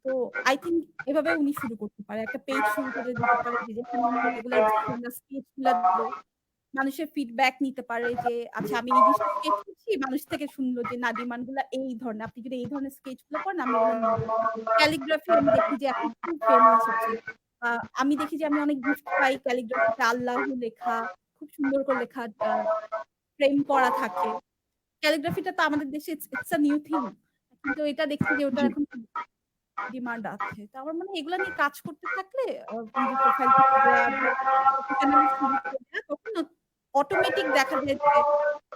তো আই থিঙ্ক এভাবে উনি শুরু করতে পারে, একটা পেজ শুরু করে দিতে পারে, যেখানে উনি রেগুলার স্কেচ গুলা দিল, মানুষের ফিডব্যাক নিতে পারে যে আচ্ছা আমি এই জিনিসটা স্কেচ করছি, মানুষ থেকে শুনলো যে না ডিমান্ড গুলা এই ধরনের, আপনি যদি এই ধরনের স্কেচ গুলো করেন আমি এগুলো নিব। ক্যালিগ্রাফি আমি দেখি যে এখন খুব ফেমাস হচ্ছে। আমি দেখি যে আমি অনেক গিফট পাই ক্যালিগ্রাফিতে, আল্লাহ লেখা, খুব সুন্দর করে লেখা, ফ্রেম করা থাকে। ক্যালিগ্রাফিটা তো আমাদের দেশে ইটস আ নিউ থিং, কিন্তু এটা দেখছি যে ওটা জি। এখন ডিমান্ড আছে। তো আমার মনে হয় এগুলা নিয়ে কাজ করতে থাকলে নিজের প্রোফাইল থেকে দেয়া বা প্রফেশনালি শুরু করে দেয়া, তখন অটোমেটিক দেখা যায় যে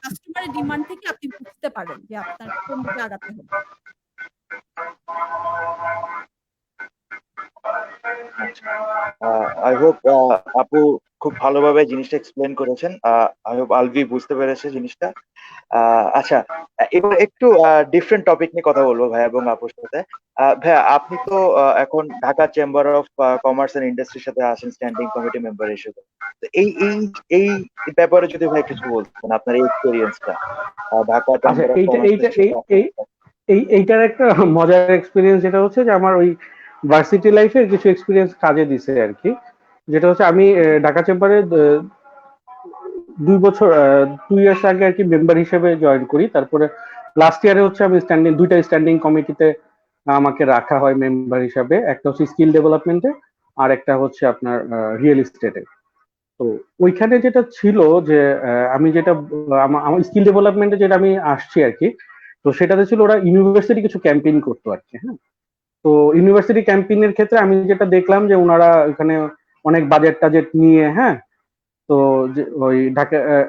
কাস্টমারের ডিমান্ড থেকে আপনি বুঝতে পারেন যে আপনার কোন দিকে আগাতে হবে। আই হোপ আপু খুব ভালোভাবে জিনিসটা এক্সপ্লেন করেছেন। আই হোপ আলভি বুঝতে পেরেছে জিনিসটা। আচ্ছা, এবার একটু ডিফারেন্ট টপিক নিয়ে কথা বলবো ভাই এবং আপুর সাথে। ভাইয়া আপনি তো এখন Dhaka chamber of commerce and ইন্ডাস্ট্রির সাথে আছেন স্ট্যান্ডিং কমিটি মেম্বার হিসেবে। তো এই ব্যাপারে যদি ভাই কিছু বলতেন, আপনার এই এক্সপেরিয়েন্সটা ঢাকা আচ্ছা, চেম্বার অফ এইটা কমার্স এইটা এর এই সাথে। এই এইটার একটা মজার এক্সপিরিয়েন্স যেটা হচ্ছে যে আমার ওই ভার্সিটি লাইফের কিছু এক্সপিরিয়েন্স কাজে দিছে আর কি। যেটা হচ্ছে আমি ঢাকা চেম্বারে 2 ইয়ার্স আগে আর কি মেম্বার হিসেবে জয়েন করি। তারপরে লাস্ট ইয়ারে হচ্ছে আমি দুইটা স্ট্যান্ডিং কমিটিতে আমাকে রাখা হয় মেম্বার হিসাবে, একটা হচ্ছে স্কিল ডেভেলপমেন্টে আর একটা হচ্ছে আপনার রিয়েল এস্টেটে। তো ওইখানে যেটা ছিল যে আমি যেটা আমার স্কিল ডেভেলপমেন্টে যেটা আমি আসছি আর কি, তো সেটাতে ছিল ওরা ইউনিভার্সিটি কিছু ক্যাম্পেইন করতো আর কি। হ্যাঁ, তো ইউনিভার্সিটি ক্যাম্পেইনের ক্ষেত্রে আমি যেটা দেখলাম যে ওনারা ওখানে অনেক বাজেট টাজেট নিয়ে, হ্যাঁ, তো ওই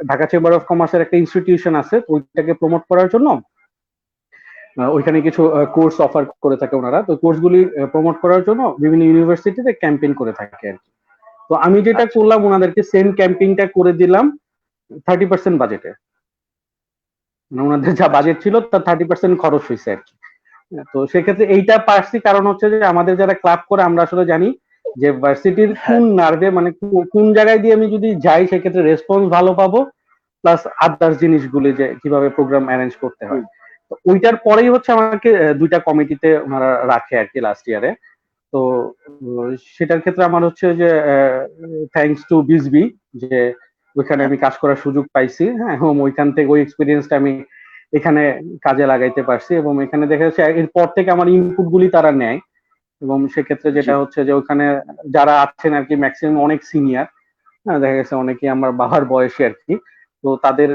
ঢাকা চেম্বার অফ কমার্সের একটা ইনস্টিটিউশন আছে, তো ওইটাকে প্রমোট করার জন্য ওইখানে কিছু কোর্স অফার করে থাকে ওনারা। তো কোর্সগুলি প্রমোট করার জন্য বিভিন্ন ইউনিভার্সিটিতে ক্যাম্পেইন করে থাকে আর কি। তো আমি যেটা আচ্ছা, করলাম ওনাদেরকে সেম ক্যাম্পেইনটা করে দিলাম 30% বাজেটে। মানে ওনাদের যা আচ্ছা, বাজেট ছিল তার 30% খরচ হয়েছে আর কি। তো সেক্ষেত্রে এইটা পারছি কারণ হচ্ছে যে আমাদের যারা ক্লাব করে আমরা আসলে জানি যে ভার্সিটির হ্যাঁ, কোন নার্ভে মানে কোন জায়গায় দিয়ে আমি যদি যাই সেক্ষেত্রে রেসপন্স ভালো পাবো, প্লাস আদার্স জিনিসগুলি যে কিভাবে প্রোগ্রাম অ্যারেঞ্জ করতে জি, হয়। তো ওইটার পরেই হচ্ছে আমাকে দুইটা কমিটিতে ওনারা রাখে আর কি লাস্ট ইয়ারে। তো সেটার ক্ষেত্রে আমার হচ্ছে যে থ্যাঙ্কস টু বিসবি যে ওইখানে হ্যাঁ, আমি কাজ করার সুযোগ পাইছি। হ্যাঁ, এবং ওইখান থেকে ওই এক্সপিরিয়েন্সটা আমি এখানে কাজে লাগাইতে পারছি এবং এখানে দেখা যাচ্ছে এরপর থেকে আমার ইনপুট গুলি তারা নেয়। এবং সেক্ষেত্রে জি, যেটা হচ্ছে যে ওখানে যারা আছেন আর কি ম্যাক্সিমাম অনেক সিনিয়র, হ্যাঁ, দেখা গেছে অনেকেই আমার বাবার বয়সী আর কি। তো তাদের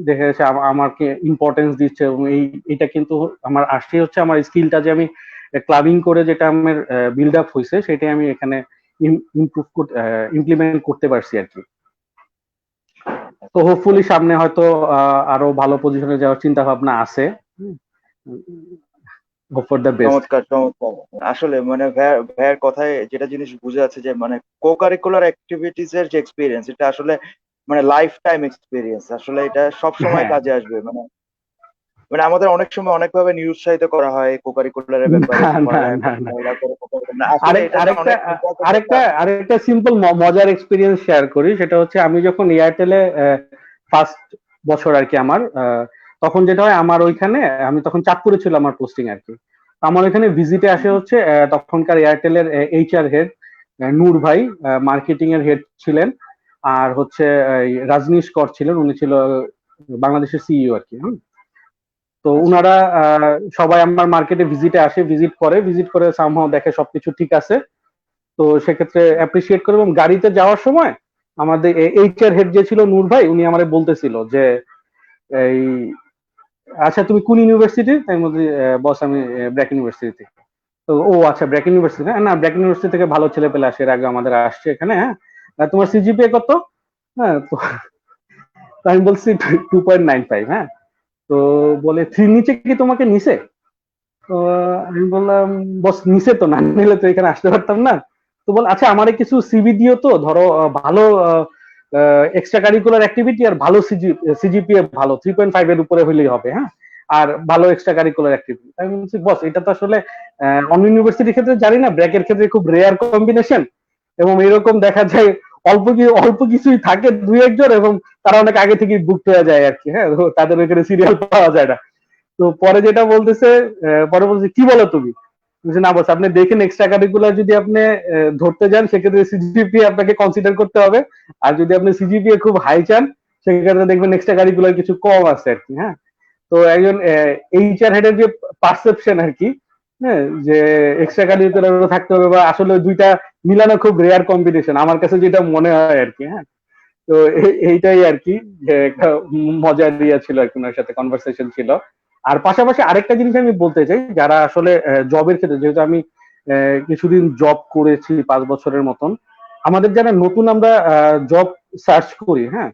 দেখা গেছে আমাকে ইম্পর্টেন্স দিচ্ছে এবং এইটা কিন্তু আমার আসছে হচ্ছে আমার স্কিলটা যে আমি ক্লাবিং করে যেটা আমার বিল্ড আপ হয়েছে সেটাই আমি এখানে ইমপ্রুভ ইমপ্লিমেন্ট করতে পারছি আর কি। তো হোপফুলি সামনে হয়তো আরো ভালো পজিশনে যাওয়ার চিন্তা ভাবনা আছে। Hope for the best. চমৎকার, চমৎকার। আসলে মানে ভাইয়ের কথায় যেটা জিনিস বুঝে যাচ্ছে যে মানে কো-কারিকুলার অ্যাক্টিভিটিস এর যে এক্সপেরিয়েন্স, এটা আসলে মানে লাইফ টাইম এক্সপেরিয়েন্স। আসলে এটা সব সময় হ্যাঁ, কাজে আসবে। মানে মানে আমাদের অনেক সময় অনেকভাবে নিরুৎসাহিত করা হয় কো-কারিকুলারের ব্যাপারে, না যে না পড়ালেখা না করো, না, পড়ালেখা করে না। আসলে এটাতে আরেকটা অনেক ইম্পর্টেন্ট একটা। আরেকটা সিম্পল মজার এক্সপিরিয়েন্স শেয়ার করি। সেটা হচ্ছে আমি যখন এয়ারটেলে ফার্স্ট বছর আর কি আমার, তখন যেটা হয় আমার ওইখানে আমি তখন চাঁদপুরে ছিল আমার পোস্টিং আর কি। তো আমার ওইখানে ভিজিটে আসে হচ্ছে তখনকার এয়ারটেলের এইচআর হেড নূর ভাই, মার্কেটিং এর হেড ছিলেন, আর হচ্ছে রাজনীশ কর ছিলেন, উনি ছিল বাংলাদেশের সিইও আর কি। তো আচ্ছা, উনারা সবাই আমার মার্কেটে ভিজিটে আসে, ভিজিট করে সামহাও দেখে সবকিছু ঠিক আছে। তো সেক্ষেত্রে অ্যাপ্রিসিয়েট করে এবং গাড়িতে যাওয়ার সময় আমাদের এইচআর হেড যে ছিল নূর ভাই, উনি আমারে বলতেছিল যে এই আচ্ছা তুমি কোন ইউনিভার্সিটির? তাই বলছি বস আমি ব্র্যাক ইউনিভার্সিটি থেকে। তো ও আচ্ছা ব্র্যাক ইউনিভার্সিটি, না ব্র্যাক ইউনিভার্সিটি থেকে ভালো ছেলে পেলে আসে, এর আগে আমাদের আসছে এখানে। হ্যাঁ, আর তোমার সিজিপিএ কত? হ্যাঁ, তো আমি বলছি 2.95। হ্যাঁ, তো বলে 3 নিচে কি তোমাকে নিছে? তো আমি বললাম বস নিচে তো, না নিলে তো এখানে আসতে পারতাম না। তো বল আচ্ছা আমারে কিছু সিভি দিও তো, ধরো ভালো এক্সট্রা কারিকুলার অ্যাক্টিভিটি আর ভালো সিজিপিএ ভালো 3.5 এর উপরে হইলেই হবে। হ্যাঁ, আর ভালো এক্সট্রা কারিকুলার অ্যাক্টিভিটি। আমি বলছি বস এটা তো আসলে অন্য ইউনিভার্সিটির ক্ষেত্রে জানি না, ব্র্যাকের ক্ষেত্রে খুব রেয়ার কম্বিনেশন, এবং এরকম দেখা যায় অল্প কিছুই থাকে দুই একজন, এবং তারা অনেক আগে থেকেই বুকড হয়ে যায় আর কি। হ্যাঁ, তো তাদের ওইখানে সিরিয়াল পাওয়া যায় না। তো পরে যেটা বলতেছে, পরে বলছে কি বলো তুমি, বলছে না বস আপনি দেখেন এক্সট্রা কারিকুলার যদি আপনি ধরতে যান সেক্ষেত্রে সিজিপিএ আপনাকে কনসিডার করতে হবে, আর যদি আপনি সিজিপিএ খুব হাই চান সেক্ষেত্রে দেখবেন এক্সট্রা কারিকুলার কিছু কম আছে আর কি। হ্যাঁ, তো একজন এইচআর হেডের যে পারসেপশন আর কি, হ্যাঁ, যে এক্সট্রা কারিকুলার থাকতে হবে বা আসলে দুইটা মিলানো খুব রেয়ার কম্বিনেশন, আমার কাছে যেটা মনে হয় আর কি। হ্যাঁ, তো এইটাই আর কি, যে একটা মজার ইয়া ছিল আর কি, ওনার সাথে কনভারসেশন ছিল। আর পাশাপাশি আরেকটা জিনিস আমি বলতে চাই, যারা আসলে জবের ক্ষেত্রে, যেহেতু আমি কিছুদিন জব করেছি 5 বছরের মতন, আমাদের যারা নতুন আমরা জব সার্চ করি, হ্যাঁ,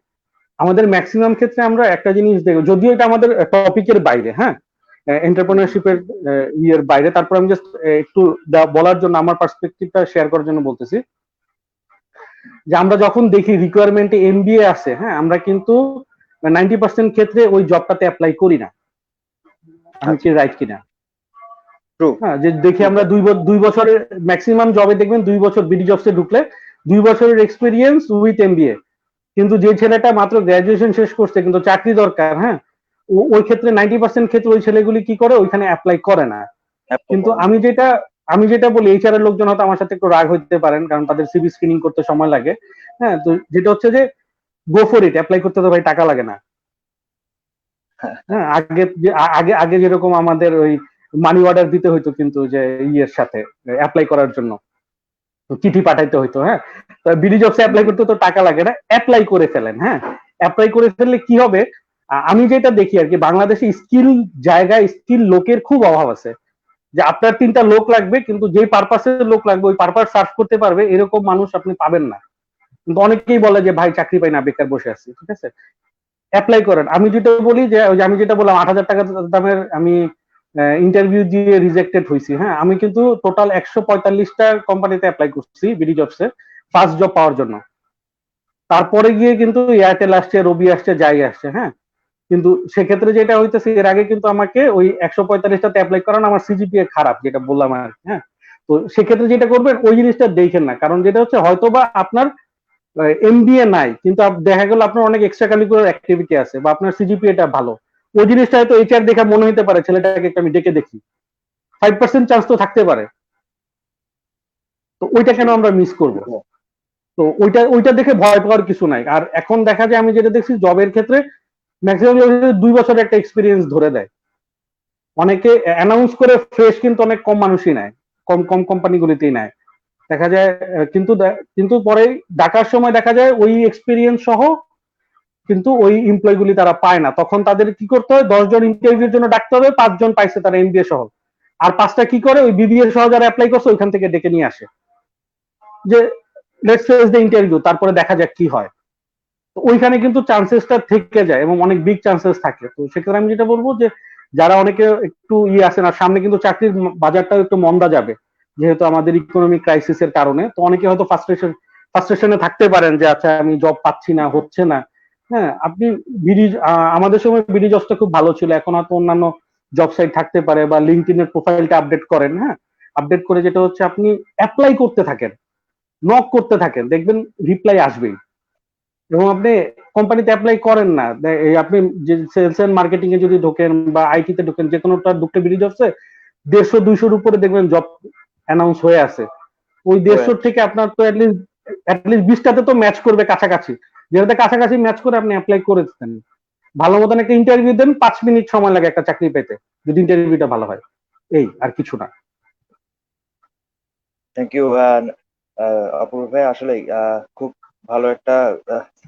আমাদের ম্যাক্সিমাম ক্ষেত্রে আমরা একটা জিনিস দেখব, যদিও এটা আমাদের টপিকের বাইরে, হ্যাঁ, এন্টারপ্রেনারশিপের ইয়ের বাইরে, তারপর আমি জাস্ট একটু বলার জন্য আমার পার্সপেক্টিভটা শেয়ার করার জন্য বলতেছি, যে আমরা যখন দেখি রিকোয়ারমেন্টে এমবিএ আছে, হ্যাঁ, আমরা কিন্তু 90% ক্ষেত্রে ওই জবটাতে অ্যাপ্লাই করি না। আমি কি রাইট কিনা? হ্যাঁ, যে দেখি আমরা 2 বছরের ম্যাক্সিমাম জবে দেখবেন 2 বছর বিডি জবসে ঢুকলে 2 বছরের এক্সপিরিয়েন্স উইথ এমবিএ, কিন্তু যে ছেলেটা মাত্র গ্রাজুয়েশন শেষ করছে কিন্তু চাকরি দরকার, হ্যাঁ, ওই ক্ষেত্রে 90% ক্ষেত্রে ওই ছেলেগুলি কি করে, ওইখানে অ্যাপ্লাই করে না। কিন্তু আমি যেটা বলি, এইচআর এর লোকজন হয়তো আমার সাথে একটু রাগ হইতে পারেন, কারণ তাদের সিভি স্ক্রিনিং করতে সময় লাগে। হ্যাঁ, তো যেটা হচ্ছে যে গো ফর ইট, অ্যাপ্লাই করতে তো ভাই টাকা লাগে না। হ্যাঁ, আগে আগে যেরকম আমাদের ওই মানি অর্ডার দিতে হইতো কিন্তু, যে ইয়ের সাথে অ্যাপ্লাই করার জন্য চিঠি পাঠাইতে হইতো। হ্যাঁ, তো বিডি জবসে অ্যাপ্লাই করতে তো টাকা লাগে না, অ্যাপ্লাই করে ফেলেন। হ্যাঁ, অ্যাপ্লাই করে ফেললে কি হবে, আমি যেটা দেখি আর কি, বাংলাদেশে স্কিল জায়গায় স্কিল লোকের খুব অভাব আছে, যে আপনার 3টা লোক লাগবে, কিন্তু যে পারপাসে লোক লাগবে ওই পারপাস সার্ভ করতে পারবে এরকম মানুষ আপনি পাবেন না। কিন্তু অনেকেই বলে যে ভাই চাকরি পাই না, বেকার বসে আছি। ঠিক আছে, অ্যাপ্লাই করেন। আমি যেটা বলি, যে আমি যেটা বললাম 8,000 টাকা দামের আমি ইন্টারভিউ দিয়ে রিজেক্টেড হয়েছি। হ্যাঁ, আমি কিন্তু টোটাল 145টা কোম্পানিতে অ্যাপ্লাই করছি বিডি জবসে ফার্স্ট জব পাওয়ার জন্য। তারপরে গিয়ে কিন্তু এয়ারটেল আসছে, রবি আসছে, যাই আসছে। হ্যাঁ, কিন্তু সেক্ষেত্রে যেটা হইতেছে, এর আগে কিন্তু আমাকে ওই 145টাতে অ্যাপ্লাই করান, আমার সিজিপিএ খারাপ, যেটা বললাম আর কি। হ্যাঁ, তো সেক্ষেত্রে যেটা করবেন ওই জিনিসটা দেখেন না, কারণ যেটা হচ্ছে হয়তোবা আপনার এমবিএ নাই, কিন্তু দেখা গেল আপনার অনেক এক্সট্রা কারিকুলার অ্যাক্টিভিটি আছে, বা আপনার সিজিপিএটা ভালো, ওই জিনিসটা হয়তো এইচআর দেখে মনে হতে পারে ছেলেটাকে একটু আমি ডেকে দেখি, 5% চান্স তো থাকতে পারে। তো ওইটা কেন আমরা মিস করব? তো ওইটা দেখে ভয় পাওয়ার কিছু নাই। আর এখন দেখা যায়, আমি যেটা দেখছি জবের ক্ষেত্রে ম্যাক্সিমাম 2 বছরের একটা এক্সপিরিয়েন্স ধরে দেয়। অনেকে অ্যানাউন্স করে ফ্রেশ কিন্তু অনেক কম মানুষই নেয়, কম কম কোম্পানিগুলিতেই নেয় দেখা যায়। কিন্তু পরে ডাকার সময় দেখা যায় ওই এক্সপিরিয়েন্স সহ কিন্তু ওই এমপ্লয় গুলি তারা পায় না, তখন তাদের কি করতে হয়, 10 জন ইন্টারভিউর জন্য ডাকতে হবে, 5 জন পাইছে তারা এমবিএ সহ, আর 5টা কি করে ওই বিবিএ সহ যারা অ্যাপ্লাই করছে ওইখান থেকে ডেকে নিয়ে আসে, যে লেটস ফেস দ্য ইন্টারভিউ, তারপরে দেখা যাক কি হয়। তো ওইখানে কিন্তু চান্সেসটা থেকে যায় এবং অনেক বিগ চান্সেস থাকে। তো সেক্ষেত্রে আমি যেটা বলবো, যে যারা অনেকে একটু আছে না, সামনে কিন্তু চাকরির বাজারটাও একটু মন্দা যাবে, যেহেতু আমাদের ইকোনমিক ক্রাইসিসের কারণে। তো অনেকে হয়তো ফার্স্ট্রেশনে থাকতে পারেন, যে আচ্ছা আমি জব পাচ্ছি না, হচ্ছে না। হ্যাঁ, আপনি আমাদের সময় বিডি জবসটা খুব ভালো ছিল, এখন হয়তো অন্যান্য জব সাইট থাকতে পারে, বা লিঙ্কডইনের প্রোফাইলটা আপডেট করেন। হ্যাঁ, আপডেট করে যেটা হচ্ছে আপনি অ্যাপ্লাই করতে থাকেন, নক করতে থাকেন, দেখবেন রিপ্লাই আসবেই। এবং আপনি কোম্পানিতে অ্যাপ্লাই করেন না, আপনি যে সেলস এন্ড মার্কেটিং এ যদি ঢোকেন বা আইটি তে ঢোকেন, যে কোনোটা ঢুকতে বিডি জবসে 150-200 উপরে দেখবেন জব অ্যানাউন্স হয়ে আছে। ওই 150 থেকে আপনার তো অ্যাটলিস্ট 20টাতে তো ম্যাচ করবে কাছাকাছি, যেটাতে কাছাকাছি ম্যাচ করে আপনি অ্যাপ্লাই করে দেন, ভালো মতন একটা ইন্টারভিউ দেন, 5 মিনিট সময় লাগে একটা চাকরি পেতে, যদি ইন্টারভিউটা ভালো হয়। এই আর কিছু না। থ্যাংক ইউ অপূর্ব ভাই, আসলে খুব ভালো একটা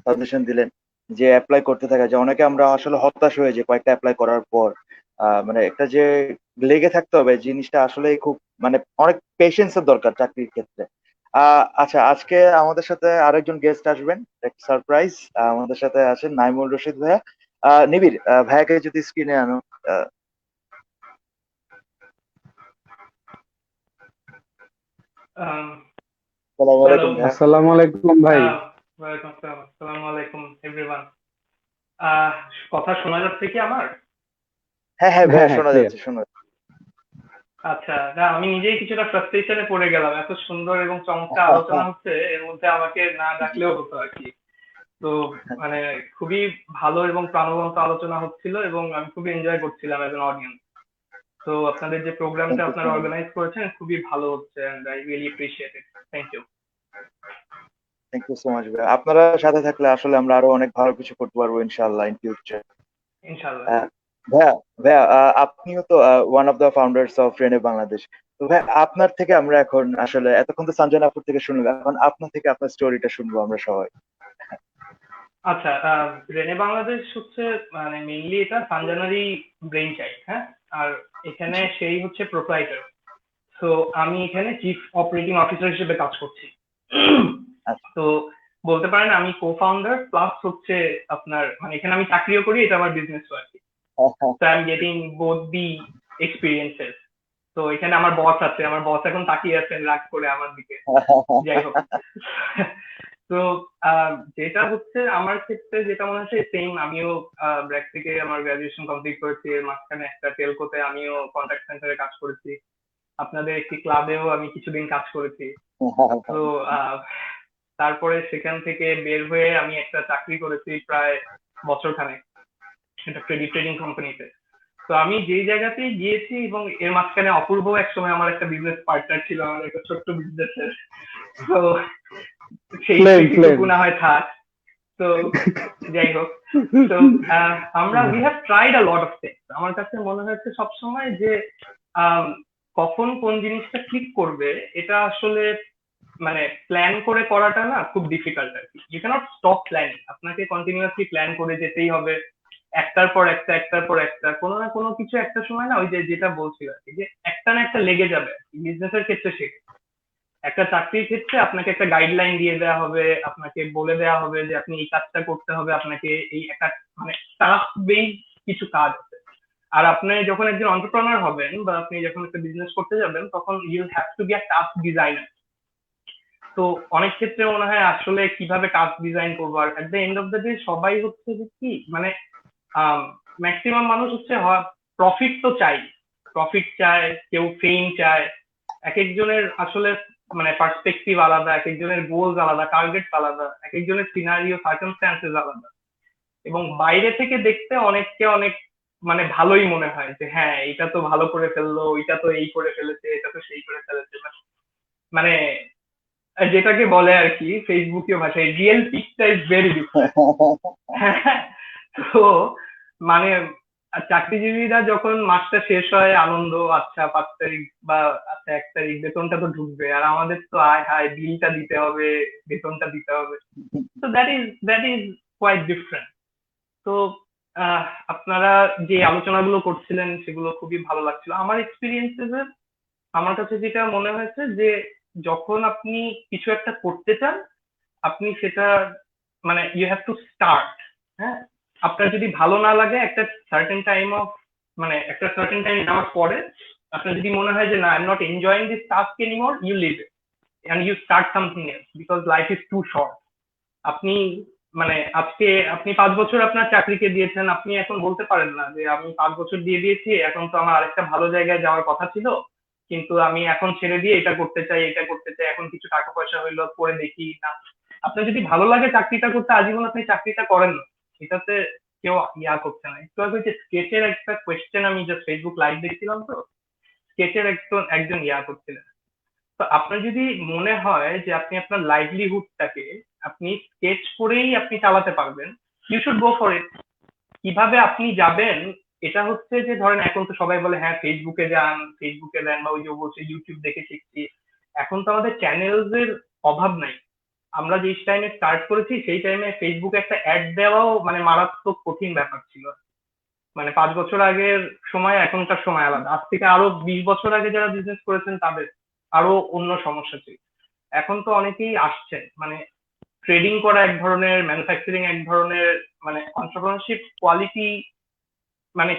সাজেশন দিলেন, যে অ্যাপ্লাই করতে থাকা, যে অনেকে আমরা আসলে হতাশ হয়ে যে কয়েকটা অ্যাপ্লাই করার পর মানে একটা যে লেগে থাকতে হবে জিনিসটা আসলে খুব মানে অনেক পেশেন্সের দরকার চাকরির ক্ষেত্রে। আচ্ছা, আজকে আমাদের সাথে আরেকজন গেস্ট আসবেন, একটা সারপ্রাইজ। আমাদের সাথে আছেন নাইমুল রশিদ ভাইয়া। নিবিড়, ভাইয়াকে যদি স্ক্রিনে আনো। আসসালামু হ্যালো। আলাইকুম ভাইয়া। আসসালামু আলাইকুম ভাই। ওয়ালাইকুম আসসালাম। আসসালামু আলাইকুম এভরিওয়ান। কথা শোনা যাচ্ছে কি আমার? হ্যাঁ হ্যাঁ ভাইয়া, হ্যাঁ শোনা ক্লিয়ার। যাচ্ছে, শোনা যাচ্ছে। আচ্ছা, না আমি নিজেই কিছুটা ফ্রাস্ট্রেশনে পড়ে গেলাম, এত সুন্দর এবং চমৎকার আলোচনা হচ্ছে, এর মধ্যে আমাকে না ডাকলেও হতো আর কি। তো মানে খুবই ভালো এবং প্রাণবন্ত আলোচনা হচ্ছিল এবং আমি খুবই এনজয় করছিলাম এজ এন অডিয়েন্স। তো আপনাদের যে প্রোগ্রামটা থ্যাংক ইউ সো আপনারা মাচ। অর্গানাইজ করেছেন খুবই ভালো হচ্ছে, and I really appreciate it. Thank you. Thank you so much ভাইয়া, আপনারা সাথে থাকলে আসলে আমরা আরো অনেক ভালো কিছু করতে পারবো ইনশাআল্লাহ ইন ফিউচার। ইনশাল্লাহ। ভাইয়া, ভাইয়া আপনিও তো one of the founders of Rene Bangladesh. তো ভাই, আপনার থেকে আমরা এখন আসলে এতক্ষণ তো সঞ্জয় আপুর থেকে শুনলাম, এখন আপনার থেকে আপনার স্টোরিটা শুনবো আমরা সবাই। আচ্ছা, রেনে বাংলাদেশ হচ্ছে মানে মেইনলি এটা সানজানারই ব্রেইন চাইল্ড, হ্যাঁ। আর এখানে জি। সেই হচ্ছে প্রোপ্রাইটার। তো আমি এখানে চিফ অপারেটিং অফিসার হিসেবে কাজ করছি। আচ্ছা। তো বলতে পারেন আমি কো ফাউন্ডার প্লাস হচ্ছে আপনার মানে এখানে আমি চাকরিও করি, এটা আমার বিজনেস আর কি। So I'm getting both the experiences. তো এখানে আমার বস আছে, আমার বস এখন তাকিয়ে আছেন রাগ করে আমার দিকে। যাই হোক, তো যেটা হচ্ছে আমার ক্ষেত্রে যেটা মনে হচ্ছে সেম, আমিও ব্র্যাক থেকে আমার গ্রাজুয়েশন কমপ্লিট করেছি, এর মাঝখানে একটা টেলকোতে আমিও কন্ট্যাক্ট সেন্টারে কাজ করেছি, আপনাদের একটি ক্লাবেও আমি কিছুদিন কাজ করেছি। তো তারপরে সেখান থেকে বের হয়ে আমি একটা চাকরি করেছি প্রায় বছরখানেক, একটা ক্রেডিট ট্রেডিং কোম্পানিতে। তো আমি যেই জায়গাতেই গিয়েছি এবং এর মাঝখানে অপূর্ব একসময় আমার একটা বিজনেস পার্টনার ছিল, আমার একটা ছোট্ট বিজনেসের। তো সেই স্মৃতিটুকু না হয় থাক। তো যাই হোক, তো আমরা we have tried a lot of things. আমার কাছে মনে হচ্ছে সবসময় যে কখন কোন জিনিসটা ক্লিক করবে এটা আসলে মানে প্ল্যান করে করাটা না খুব ডিফিকাল্ট আর কি। ইউ ক্যানট স্টপ প্ল্যানিং, আপনাকে কন্টিনিউয়াসলি প্ল্যান করে যেতেই হবে, একটার পর একটা একটার পর একটা, কোনো না কোনো কিছু একটা সময় না ওই যে যেটা বলছিল আর কি, যে একটা না একটা লেগে যাবে। বিজনেসের ক্ষেত্রে শেখে, একটা চাকরির ক্ষেত্রে আপনাকে একটা গাইডলাইন দিয়ে দেওয়া হবে, আপনাকে বলে দেওয়া হবে যে আপনি এই কাজটা করতে হবে, আপনাকে এই একটা মানে টাস্ক বেস কিছু কাজ আছে। আর আপনি যখন একজন এন্টারপ্রেনার হবেন বা আপনি যখন একটা বিজনেস করতে যাবেন তখন you have to be a task designer. তো অনেক ক্ষেত্রে মনে হয় আসলে কিভাবে টাস্ক ডিজাইন করবো, আর at the end of the day সবাই হচ্ছে যে কি মানে ম্যাক্সিমাম মানুষ হচ্ছে প্রফিট তো চাই, প্রফিট চায়, কেউ ফেম চায়। এক একজনের আসলে মানে পার্সপেক্টিভ আলাদা, এক একজনের গোলস আলাদা, টার্গেট আলাদা, এক একজনের সিনারিও সার্কামস্ট্যান্সেস আলাদা। এবং বাইরে থেকে দেখতে অনেককে অনেক মানে ভালোই মনে হয় যে হ্যাঁ এটা তো ভালো করে ফেললো, এটা তো এই করে ফেলেছে, এটা তো সেই করে ফেলেছে, মানে যেটাকে বলে আর কি ফেসবুকীয় ভাষায় রিয়েল পিকটা ইজ ভেরি ডিফারেন্ট। তো মানে চাকরিজীবীরা যখন মাসটা শেষ হয় আনন্দ, আচ্ছা 5 তারিখ বা আচ্ছা 1 তারিখ বেতনটা তো ঢুকবে, আর আমাদের তো আয় হায় বিলটা দিতে হবে, বেতনটা দিতে হবে। তো দ্যাট ইজ কোয়াইট ডিফারেন্ট। তো আপনারা যে আলোচনাগুলো করছিলেন সেগুলো খুবই ভালো লাগছিল আমার এক্সপিরিয়েন্সে। আমার কাছে যেটা মনে হয়েছে যে যখন আপনি কিছু একটা করতে চান আপনি সেটা মানে ইউ হ্যাভ টু স্টার্ট। হ্যাঁ, আপনার যদি ভালো না লাগে একটা সার্টেন টাইম অফ মানে একটা সার্টেন টাইম যাওয়ার পরে আপনার যদি মনে হয় যে না I am not enjoying this task anymore, you leave it and you start something else because life is too short. আপনি মানে আজকে আপনি 5 বছর আপনার চাকরিকে দিয়েছেন, আপনি এখন বলতে পারেন না যে আমি 5 বছর দিয়ে দিয়েছি, এখন তো আমার আরেকটা ভালো জায়গায় যাওয়ার কথা ছিল, কিন্তু আমি এখন ছেড়ে দিয়ে এটা করতে চাই, এটা করতে চাই, এখন কিছু টাকা পয়সা হইলো করে দেখি না। আপনার যদি ভালো লাগে চাকরিটা করতে আজীবন আপনি চাকরিটা করেন না, এটাতে কেউ ইয়া করছে না। একটু আগে যে স্কেচের একটা কোয়েশ্চেন আমি জাস্ট ফেসবুক লাইভ দেখছিলাম, তো স্কেচের একজন ইয়া করছিলেন। তো আপনার যদি মনে হয় যে আপনি আপনার লাইভলিহুডটাকে আপনি স্কেচ করেই আপনি চালাতে পারবেন, you should go for it. কিভাবে আপনি যাবেন এটা হচ্ছে যে ধরেন এখন তো সবাই বলে হ্যাঁ ফেসবুকে যান, ফেসবুকে দেন, বা ওই যে বলছে ইউটিউব দেখে শিখছি। এখন তো আমাদের চ্যানেলস এর অভাব নাই। আমরা যে টাইমে স্টার্ট করেছি সেই টাইমে ফেসবুকে একটা অ্যাড দেওয়াও মানে মারাত্মক কঠিন ব্যাপার ছিল। মানে 5 বছর আগের সময় এখনকার সময় আলাদা, আজ থেকে আরো 20 বছর আগে যারা বিজনেস করেছেন তাদের আরো অন্য সমস্যা ছিল। এখন তো অনেকেই আসছে, মানে ট্রেডিং করা এক ধরনের, ম্যানুফ্যাকচারিং এক ধরনের, মানে এন্টারপ্রেনারশিপ কোয়ালিটি মানে